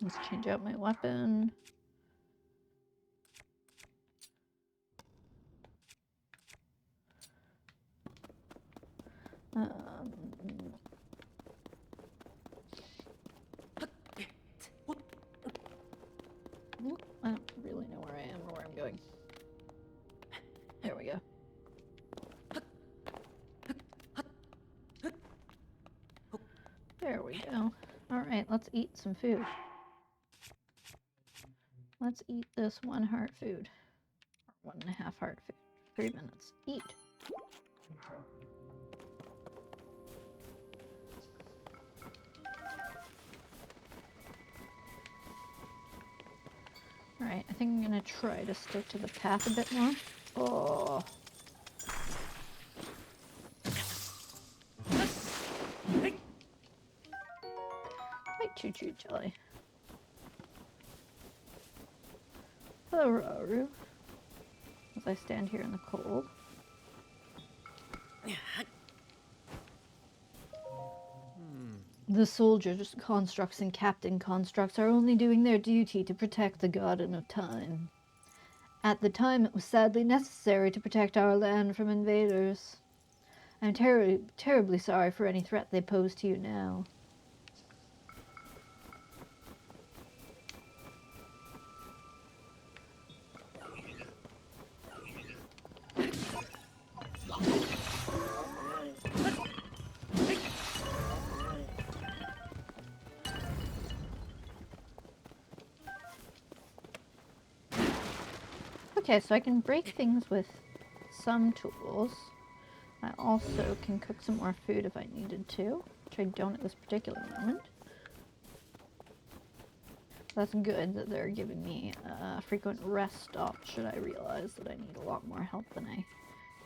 Let's change out my weapon. Um, I don't really know where I am or where I'm going. There we go. There we go. Alright, let's eat some food. Let's eat this 1 heart food. Or 1.5 heart food. 3 minutes. Eat. Alright, I think I'm gonna try to stick to the path a bit more. Oh. Hi, Choo Choo Jelly. Hello, Rauru. As I stand here in the cold. The soldiers, constructs, and captain constructs are only doing their duty to protect the Garden of Time. At the time, it was sadly necessary to protect our land from invaders. I'm terribly sorry for any threat they pose to you now. Okay, so I can break things with some tools. I also can cook some more food if I needed to, which I don't at this particular moment. That's good that they're giving me a frequent rest stop should I realize that I need a lot more help than I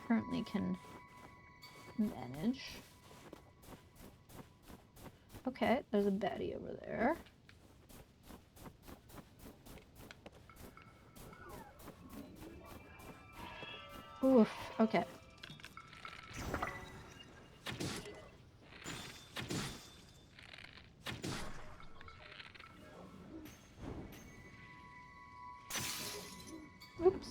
currently can manage. Okay, there's a baddie over there. Oof, okay. Oops.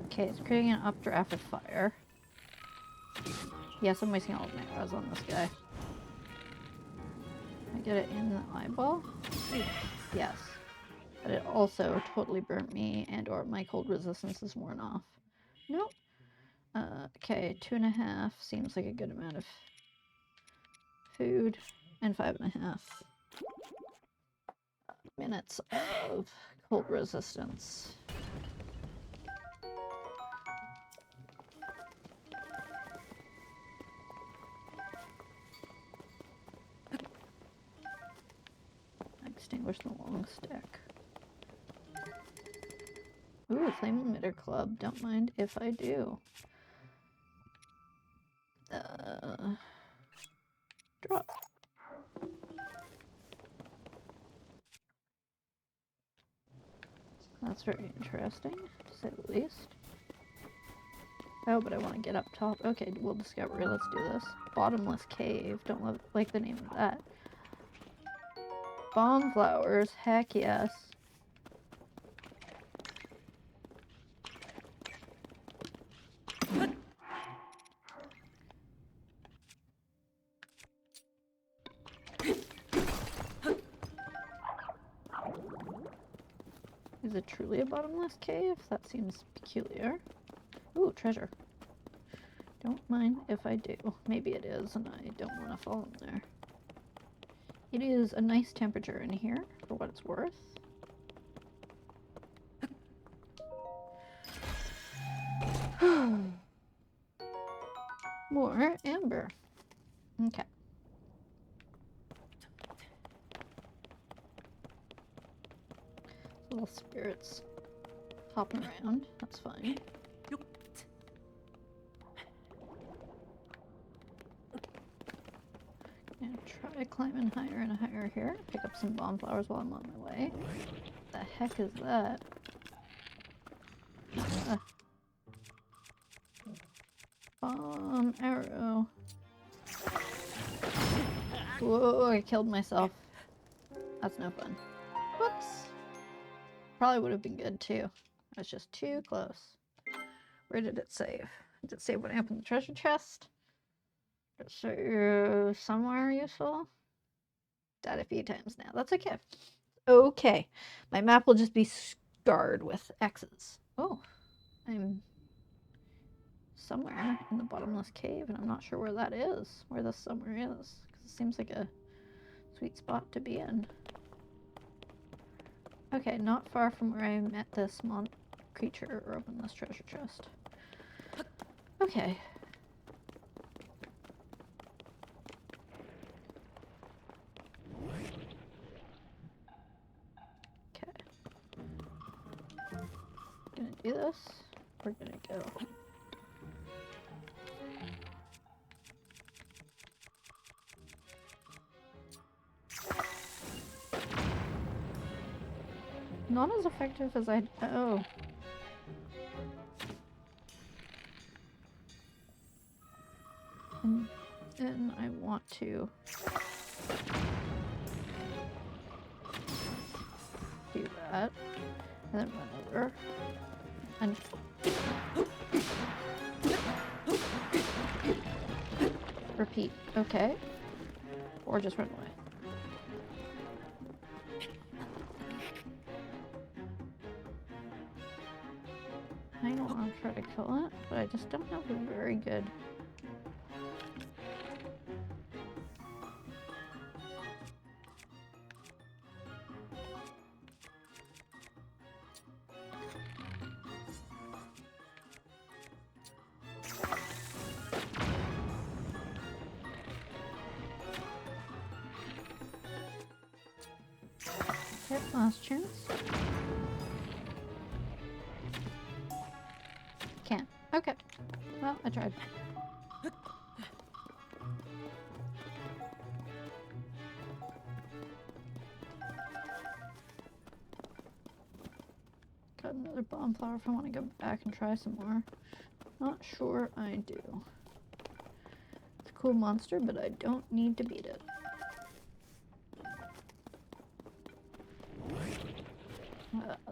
Okay, it's creating an updraft of fire. Yes, I'm wasting all of my arrows on this guy. Can I get it in the eyeball? Yes. But it also totally burnt me and or my cold resistance is worn off. Nope. Okay, 2.5 seems like a good amount of food. And 5.5 minutes of cold resistance. Extinguish the long stick. Ooh, flame emitter club. Don't mind if I do. Drop. That's very interesting, to say the least. Oh, but I want to get up top. Okay, we'll discover it. Let's do this. Bottomless cave. Don't like the name of that. Bomb flowers. Heck yes. Is it truly a bottomless cave? That seems peculiar. Ooh, treasure. Don't mind if I do. Maybe it is, and I don't want to fall in there. It is a nice temperature in here, for what it's worth. More amber. Okay. Little spirits hopping around. That's fine. Gonna try climbing higher and higher here. Pick up some bomb flowers while I'm on my way. What the heck is that? Bomb arrow. Whoa, I killed myself. That's no fun. Whoops. Probably would have been good too. I was just too close. Where did it save? Did it save when I opened the treasure chest? Did it save somewhere useful? Died a few times now. That's okay. Okay. My map will just be scarred with X's. Oh, I'm somewhere in the bottomless cave, and I'm not sure where that is. Where this somewhere is. Because it seems like a sweet spot to be in. Okay, not far from where I met this creature or opened this treasure chest. Okay. Okay. Gonna do this. We're gonna go. Not as effective as I'd. Oh. And then I want to do that. And then run over. And repeat. Okay. Or just run away. I don't want to try to kill it, but I just don't have a very good. Okay, last chance. Can't. Okay. Well, I tried. Got another bomb flower if I want to go back and try some more. Not sure I do. It's a cool monster, but I don't need to beat it.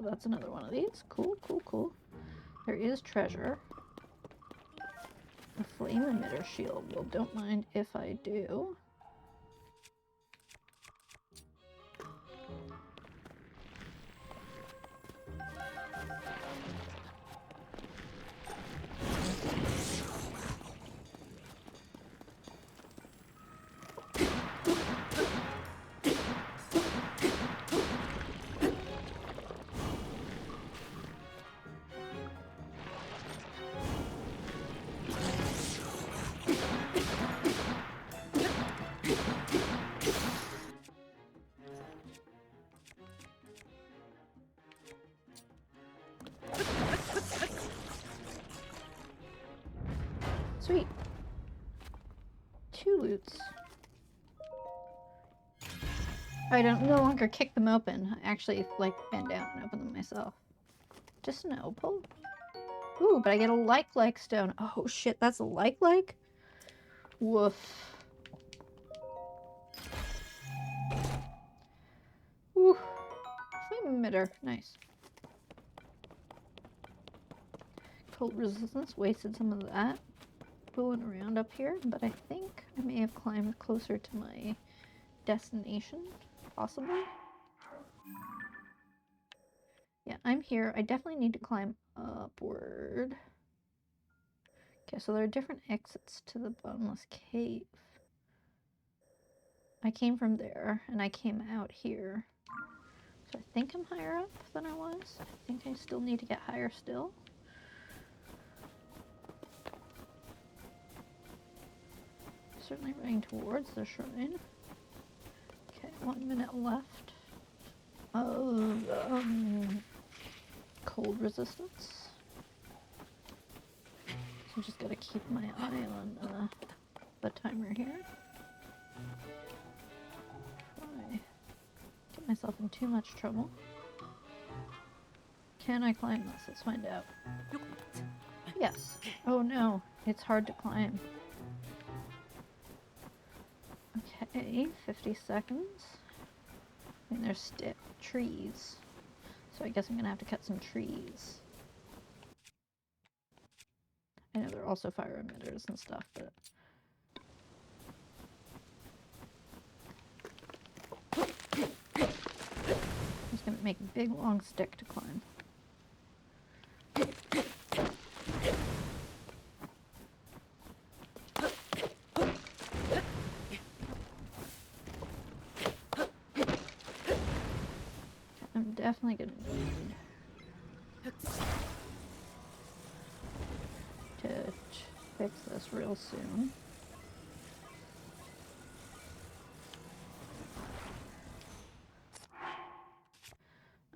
That's another one of these. Cool, cool, cool. There is treasure. A flame emitter shield. Well, don't mind if I do. Sweet. 2 loots. I don't no longer kick them open. I actually like bend down and open them myself. Just an opal. Ooh, but I get a like stone. Oh shit, that's a like? Woof. Ooh. Flame emitter. Nice. Cold resistance. Wasted some of that. Fooling around up here, but I think I may have climbed closer to my destination. Possibly. Yeah, I'm here. I definitely need to climb upward. Okay, so there are different exits to the bottomless cave. I came from there, and I came out here. So I think I'm higher up than I was. I think I still need to get higher still. Certainly running towards the shrine. Okay, 1 minute left of cold resistance. So just gotta keep my eye on the timer here. Try get myself in too much trouble. Can I climb this? Let's find out. Yes. Oh no, it's hard to climb. Okay, 50 seconds. I mean, there's trees. So I guess I'm gonna have to cut some trees. I know there are also fire emitters and stuff, but... I'm just gonna make a big long stick to climb. I'm definitely gonna need to fix this real soon.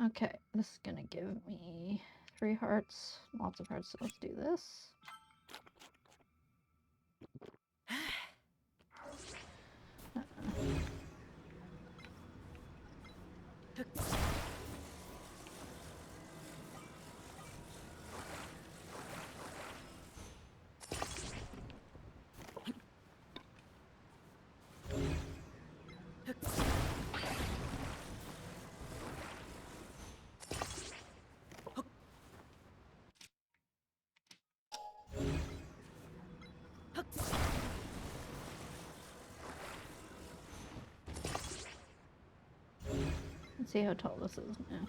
Okay, this is gonna give me 3 hearts, lots of hearts, so let's do this. Let's see how tall this is now.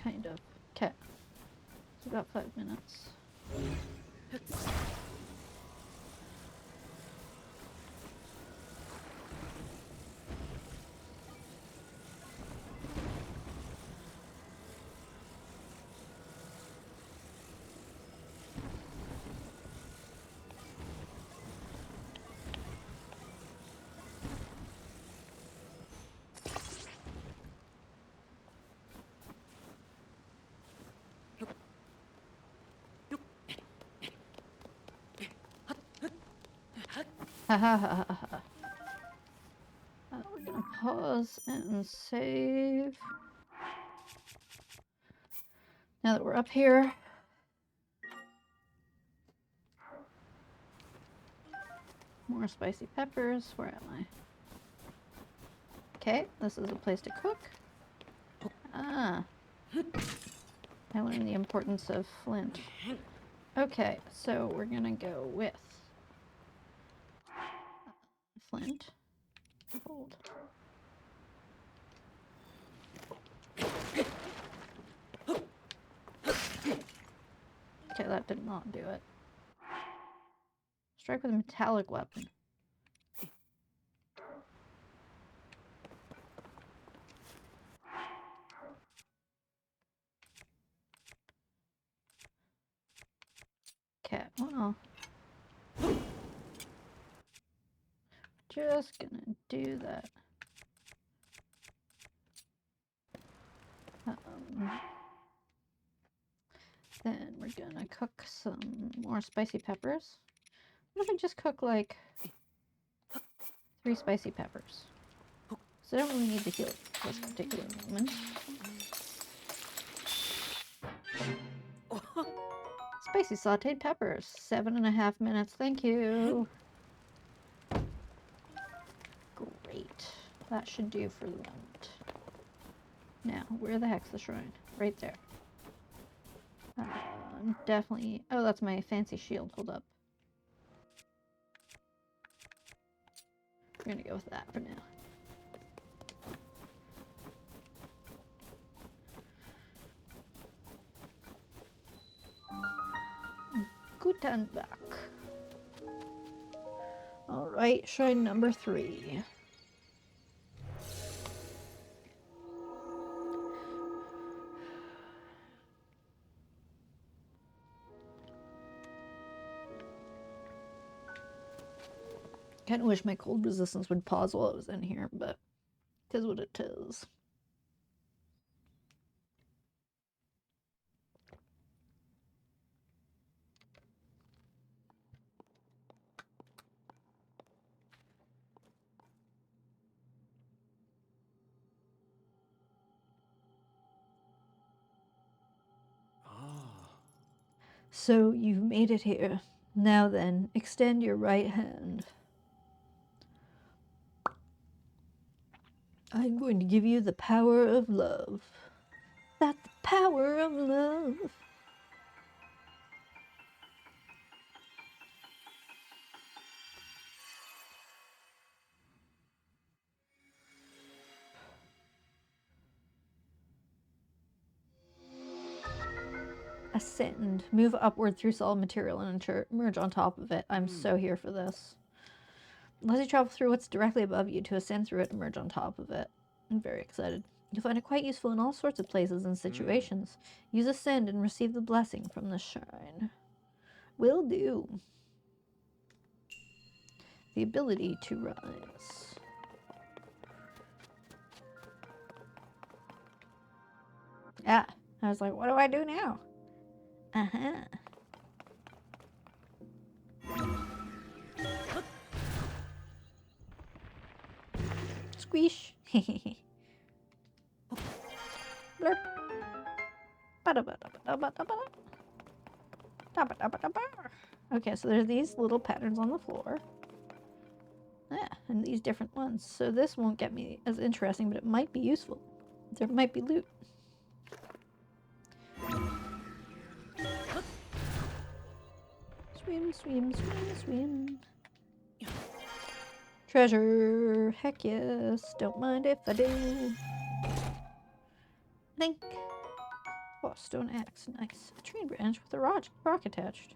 Kind of. Okay. It's about 5 minutes. Ha ha ha ha ha. We're gonna pause and save. Now that we're up here. More spicy peppers. Where am I? Okay, this is a place to cook. Ah. I learned the importance of flint. Okay, so we're gonna go with flint. Gold. Okay, that did not do it. Strike with a metallic weapon. Okay, well. Just gonna do that. Then we're gonna cook some more spicy peppers. What if I just cook like 3 spicy peppers? So I don't really need to heal this particular moment. Spicy sauteed peppers, 7.5 minutes, thank you. Great, that should do for the moment. Now, where the heck's the shrine? Right there. Definitely, oh, that's my fancy shield, hold up. We're gonna go with that for now. Guten Tag. Alright, shrine number 3. Kinda wish my cold resistance would pause while it was in here, but it is what it is. So you've made it here. Now then, extend your right hand. I'm going to give you the power of love. That's the power of love. Ascend. Move upward through solid material and emerge on top of it. I'm so here for this. Unless you travel through what's directly above you, to ascend through it and emerge on top of it. I'm very excited. You'll find it quite useful in all sorts of places and situations. Use Ascend and receive the blessing from the shrine. Will do. The ability to rise. Ah, I was like, what do I do now? Uh-huh. Squish. Blurp. Okay, so there's these little patterns on the floor. Yeah, and these different ones. So this won't get me as interesting, but it might be useful. There might be loot. Swim, swim, swim, swim. Treasure. Heck yes. Don't mind if I do. Link. Oh, stone axe. Nice. A tree branch with a rock attached.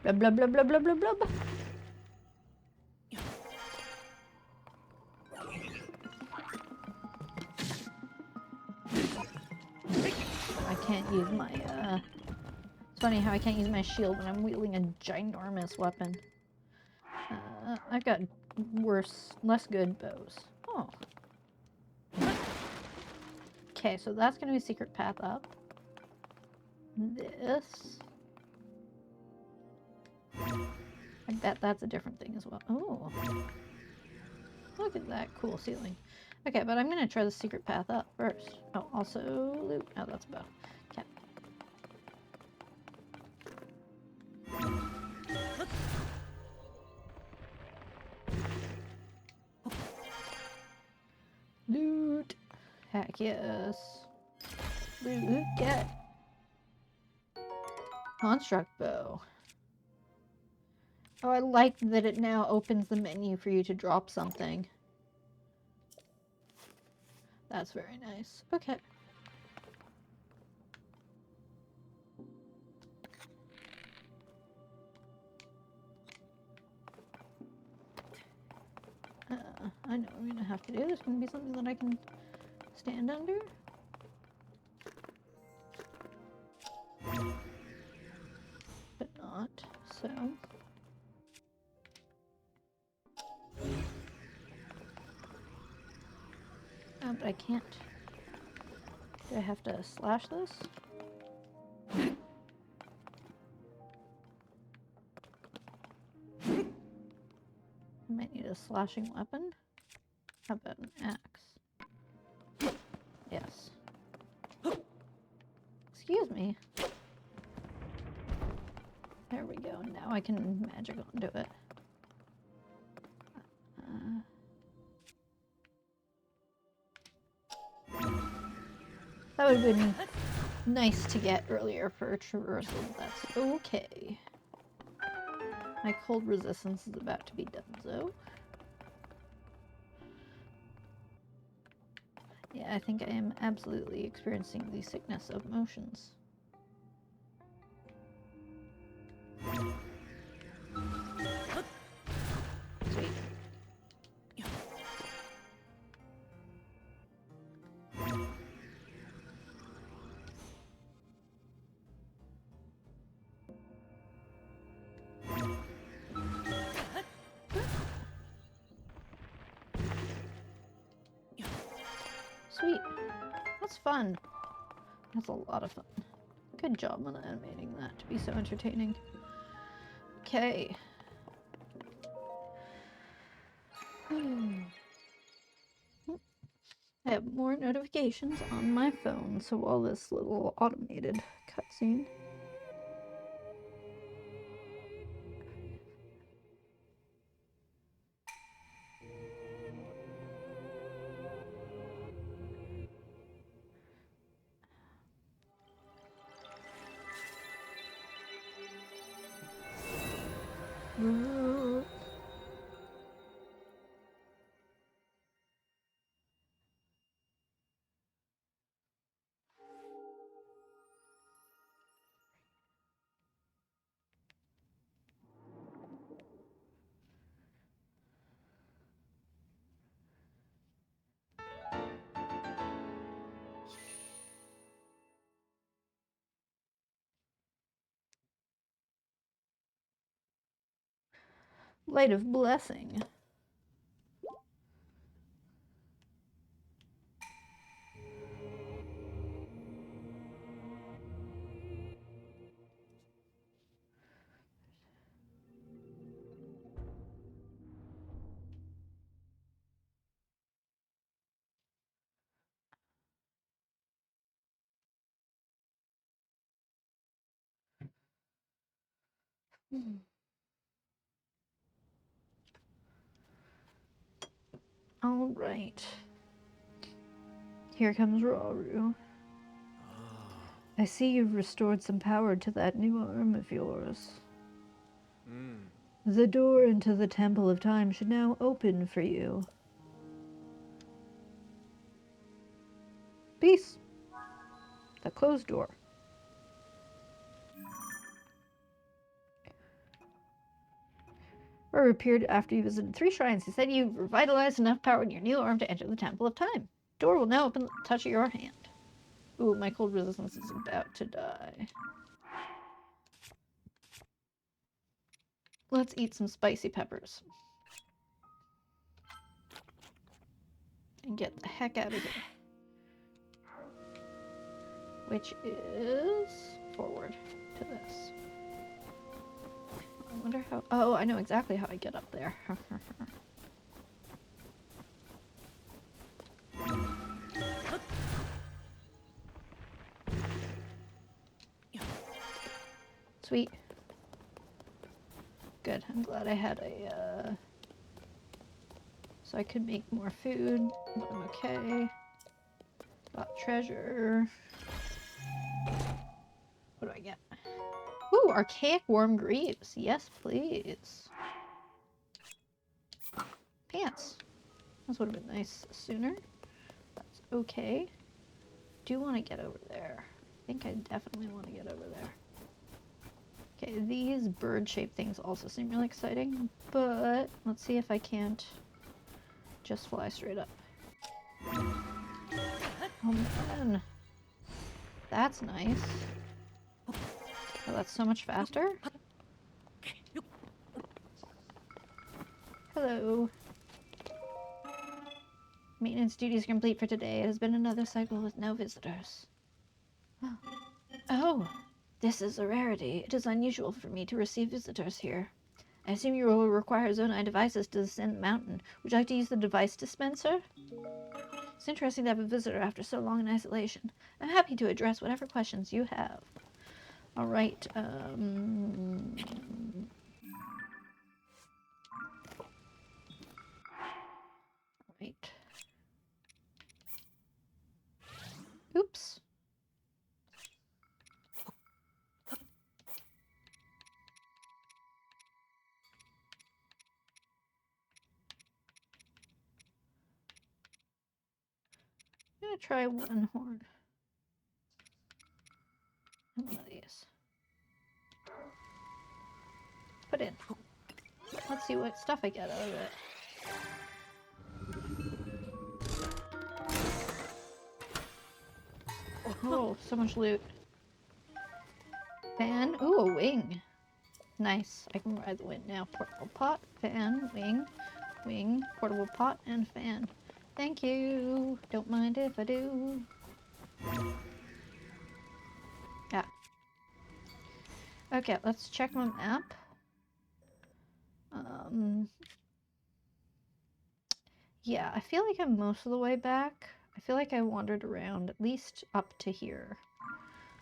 Blub, blub, blub, blub, blub, blub, blub. I can't use my, It's funny how I can't use my shield when I'm wielding a ginormous weapon. I've got worse, less good bows. Oh. Okay, so that's gonna be a secret path up. This. I bet that's a different thing as well. Oh. Look at that cool ceiling. Okay, but I'm gonna try the secret path up first. Oh, also loot. Oh, that's about. Okay. Loot. Heck yes. Loot. Get. Construct bow. Oh, I like that it now opens the menu for you to drop something. That's very nice. Okay. I know what I'm gonna have to do. There's gonna be something that I can stand under. But not, so. Oh, but I can't. Do I have to slash this? I might need a slashing weapon. How about an axe? Yes. Excuse me. There we go. Now I can magic onto it. That would have been nice to get earlier for traversal. That's okay. My cold resistance is about to be done, so. I think I am absolutely experiencing the sickness of motions. Sweet. Sweet. That's fun. That's a lot of fun. Good job on animating that to be so entertaining. Okay. I have more notifications on my phone, so all this little automated cutscene. Light of Blessing. All right. Here comes Rauru. I see you've restored some power to that new arm of yours. The door into the Temple of Time should now open for you. Peace. The closed door. Rauru appeared after you visited 3 shrines. He said you've revitalized enough power in your new arm to enter the Temple of Time. Door will now open at the touch of your hand. Ooh, my cold resistance is about to die. Let's eat some spicy peppers. And get the heck out of here. Which is forward to this. I wonder how... Oh, I know exactly how I get up there. Sweet. Good. I'm glad I had a, so I could make more food, but I'm okay. Got treasure. What do I get? Ooh, archaic warm greaves. Yes, please. Pants. This would have been nice sooner. That's okay. Do want to get over there. I think I definitely want to get over there. Okay, these bird-shaped things also seem really exciting, but let's see if I can't just fly straight up. Oh man. That's nice. Oh, that's so much faster. Hello. Maintenance duties complete for today. It has been another cycle with no visitors. Oh, this is a rarity. It is unusual for me to receive visitors here. I assume you will require Zonai devices to descend the mountain. Would you like to use the device dispenser? It's interesting to have a visitor after so long in isolation. I'm happy to address whatever questions you have. All right. Right. Oops. gonna try one horn. And one of these. Put in. Let's see what stuff I get out of it. Oh, so much loot. Fan. Ooh, a wing. Nice. I can ride the wind now. Portable pot, fan, wing, wing, portable pot, and fan. Thank you. Don't mind if I do. Yeah. Okay, let's check my map. Yeah, I feel like I'm most of the way back. I feel like I wandered around at least up to here.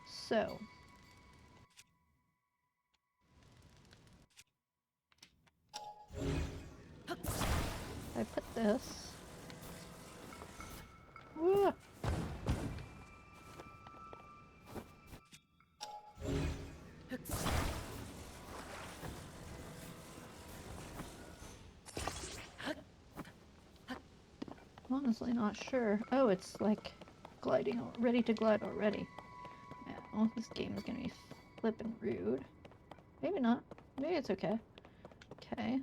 So. I put this. Woo! Honestly not sure. Oh, it's like gliding, ready to glide already. Yeah, well, this game is gonna be flippin' rude. Maybe not. Maybe it's okay. Okay.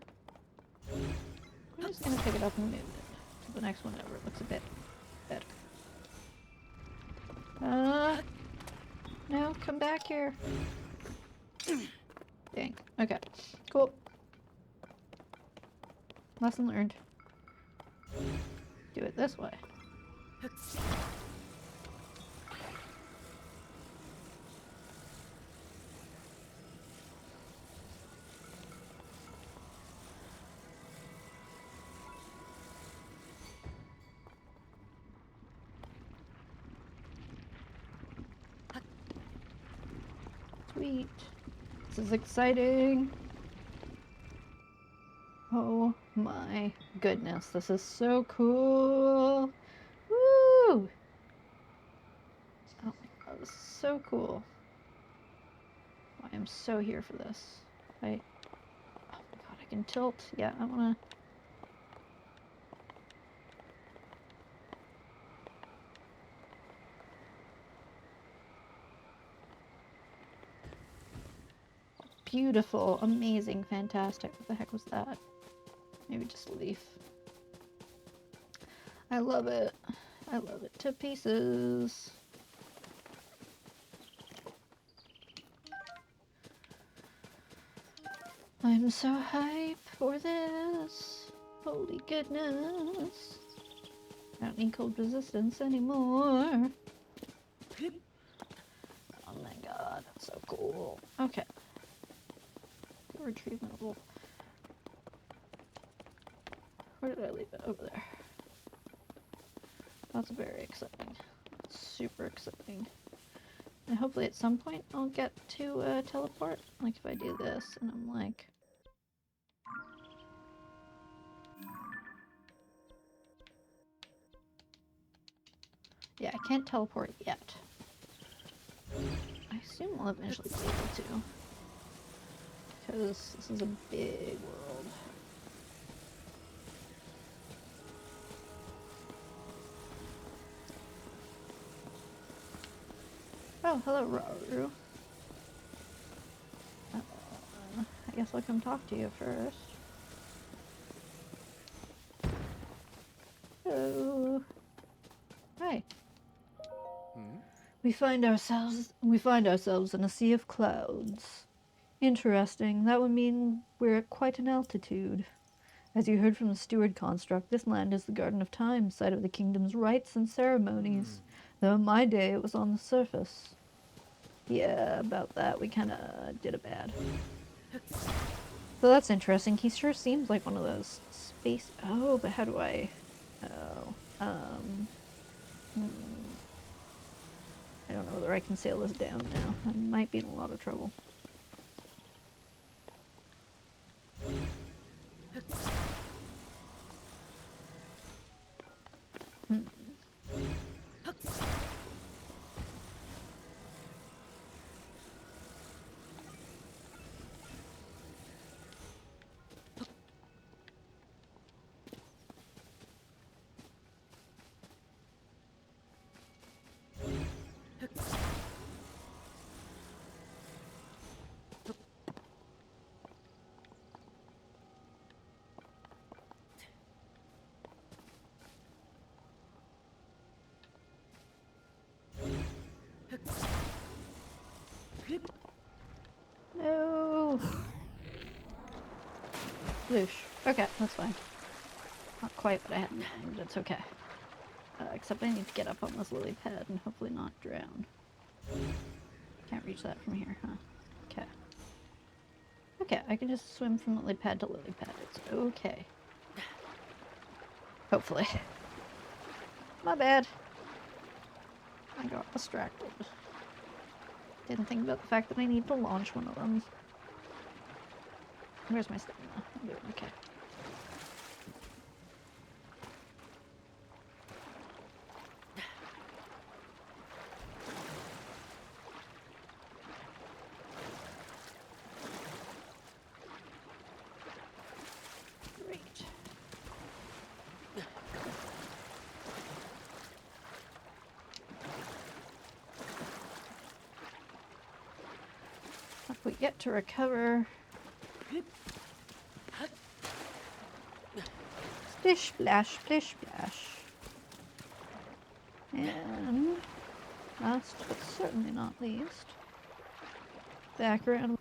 I'm just gonna pick it up and move it to the next one over. It looks a bit better. No, come back here. Dang. Okay. Cool. Lesson learned. Do it this way. Sweet. This is exciting. Oh my goodness, this is so cool. Woo! Oh my god, this is so cool. I am so here for this. Oh my god, I can tilt. Yeah, I wanna... Beautiful, amazing, fantastic. What the heck was that? Maybe just a leaf. I love it. I love it to pieces. I'm so hyped for this. Holy goodness. I don't need cold resistance anymore. Oh my god, that's so cool. Okay. Retrievable. Where did I leave it? Over there. That's very exciting. That's super exciting. And hopefully at some point I'll get to teleport. Like if I do this and I'm like... Yeah, I can't teleport yet. I assume I'll eventually be able to. Because this is a big world. Oh, hello, Rauru. I guess I'll come talk to you first. Hello. Hi. We find ourselves in a sea of clouds. Interesting. That would mean we're at quite an altitude. As you heard from the steward construct, this land is the Garden of Time, site of the kingdom's rites and ceremonies. Though in my day it was on the surface. Yeah, about that. We kinda did a bad. So that's interesting. He sure seems like one of those space... Oh, but how do I... Oh, I don't know whether I can sail this down now. I might be in a lot of trouble. Sploosh. Okay, that's fine. Not quite what I had in mind, but it's okay. Except I need to get up on this lily pad and hopefully not drown. Can't reach that from here, huh? Okay. Okay, I can just swim from lily pad to lily pad. It's okay. Hopefully. My bad. I got distracted. Didn't think about the fact that I need to launch one of them. Where's my stamina? I'm doing okay. Great. If we get to recover. Splish, splash, splish, splash. And last but certainly not least, back around.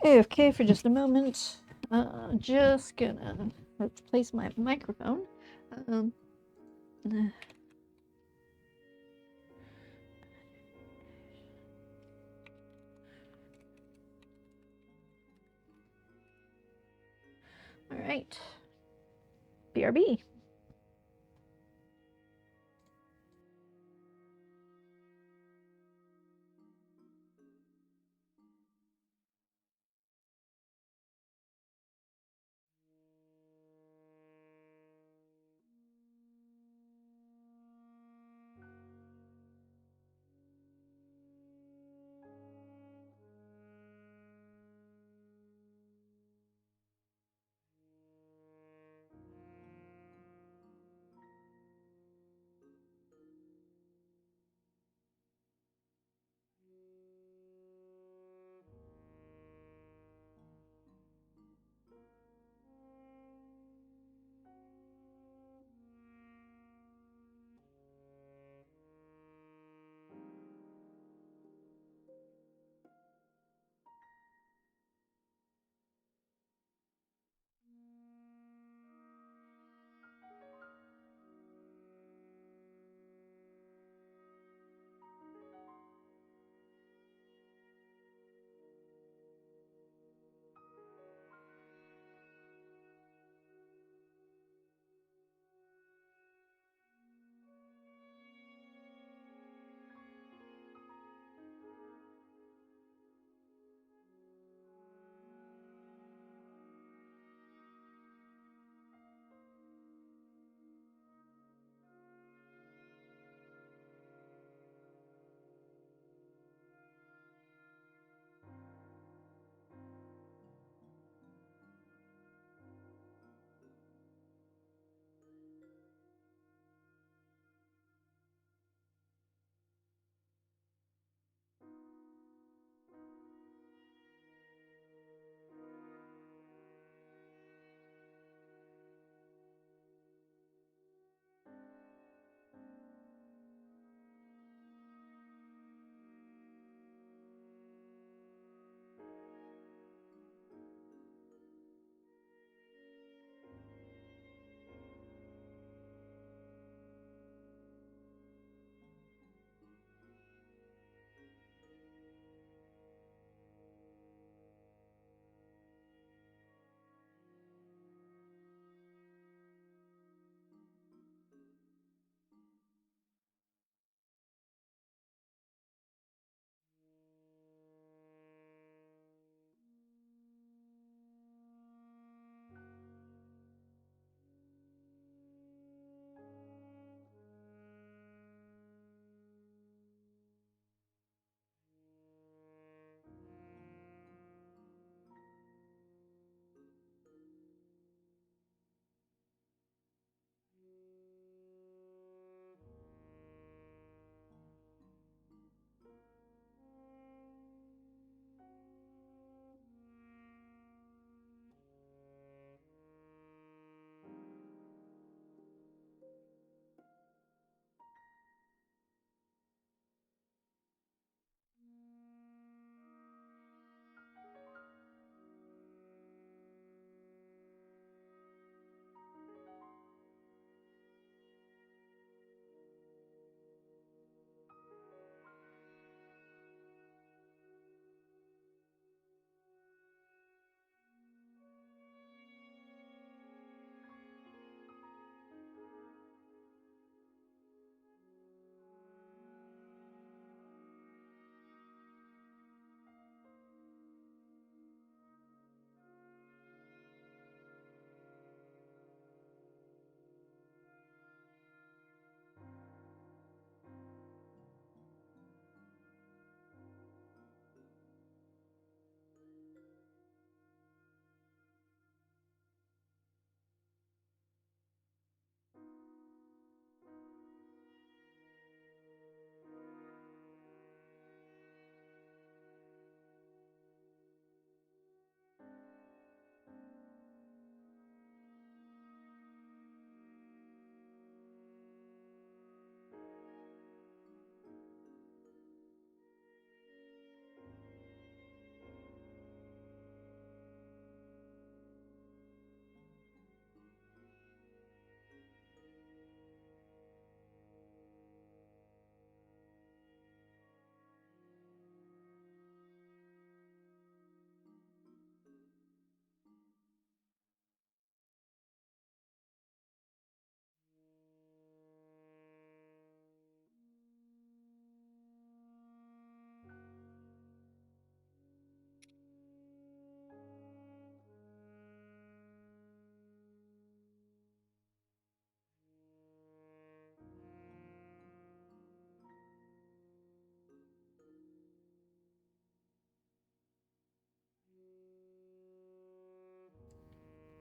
Okay, for just a moment. Just gonna replace my microphone. Um, all right. BRB.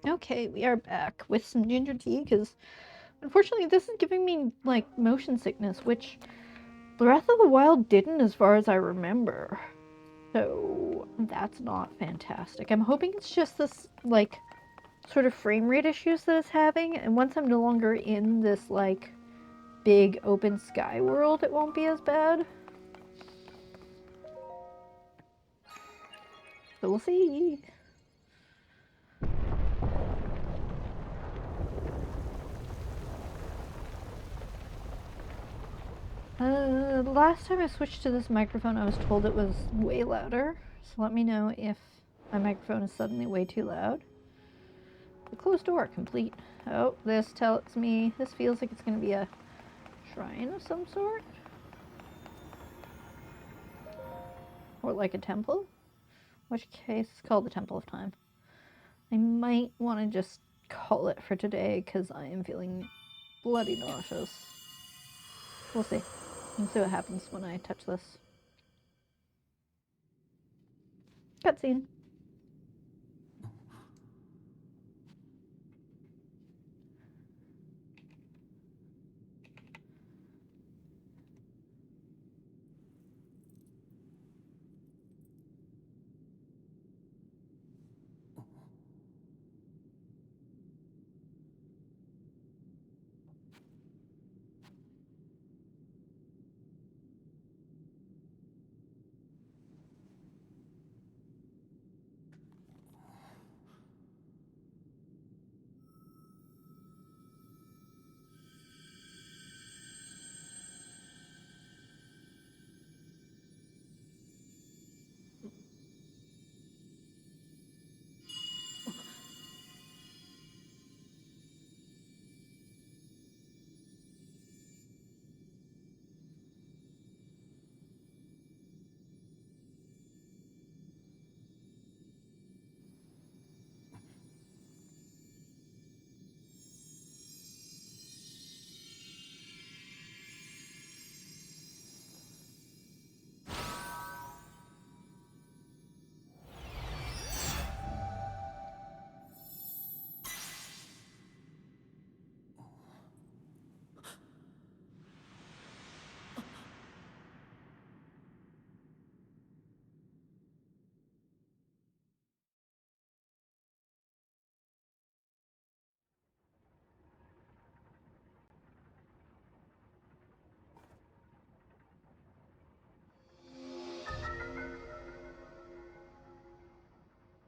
Okay, we are back with some ginger tea because unfortunately this is giving me like motion sickness, which Breath of the Wild didn't as far as I remember. So that's not fantastic. I'm hoping it's just this like sort of frame rate issues that it's having, and once I'm no longer in this like big open sky world, it won't be as bad. So we'll see. The last time I switched to this microphone, I was told it was way louder. So let me know if my microphone is suddenly way too loud. The closed door, complete. Oh, this tells me this feels like it's going to be a shrine of some sort. Or like a temple. In which case, it's called the Temple of Time. I might want to just call it for today because I am feeling bloody nauseous. We'll see. We'll see what happens when I touch this. Cutscene.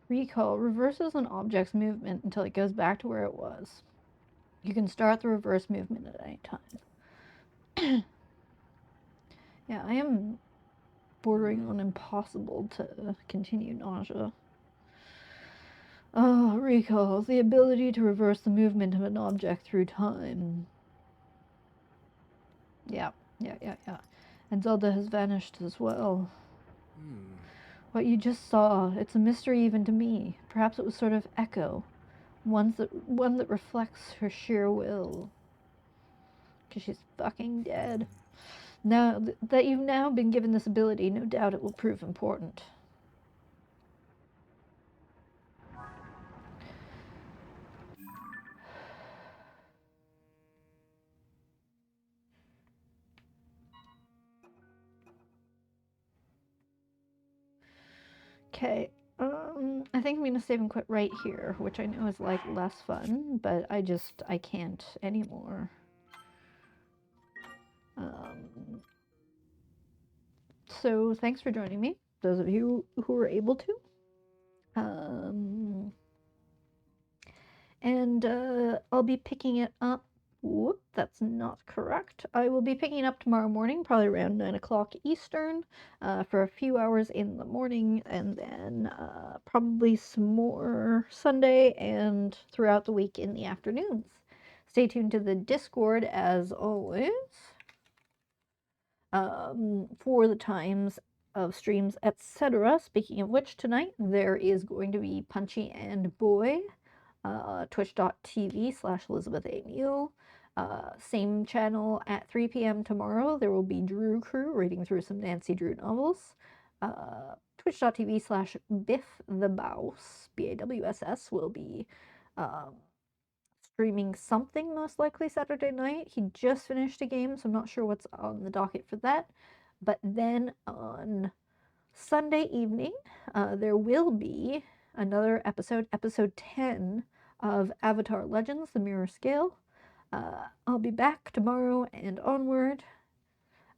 Recall reverses an object's movement until it goes back to where it was. You can start the reverse movement at any time. Yeah, I am bordering on impossible to continue nausea. Oh, recall, the ability to reverse the movement of an object through time. Yeah. And Zelda has vanished as well. What you just saw, it's a mystery even to me. Perhaps it was sort of echo. One that reflects her sheer will. Because she's fucking dead. Now that you've now been given this ability, no doubt it will prove important. Okay, I think I'm gonna save and quit right here, which I know is like less fun, but I can't anymore. So thanks for joining me, those of you who were able to. And I'll be picking it up. Whoop, that's not correct. I will be picking it up tomorrow morning, probably around 9 o'clock Eastern, for a few hours in the morning, and then probably some more Sunday and throughout the week in the afternoons. Stay tuned to the Discord as always for the times of streams, etc. Speaking of which, tonight there is going to be Punchy and Boy. Twitch.tv/Elizabeth A. Mule. Same channel at 3 p.m. tomorrow. There will be Drew Crew reading through some Nancy Drew novels. Twitch.tv/Biff the Bouse, BAWSS, will be Um, Streaming something most likely Saturday night. He just finished a game, so I'm not sure what's on the docket for that. But then on Sunday evening, there will be another episode, episode 10 of Avatar Legends, The Mirror Scale. I'll be back tomorrow and onward.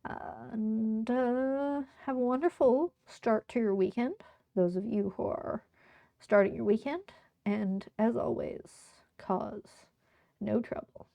And have a wonderful start to your weekend, those of you who are starting your weekend. And as always, cause no trouble.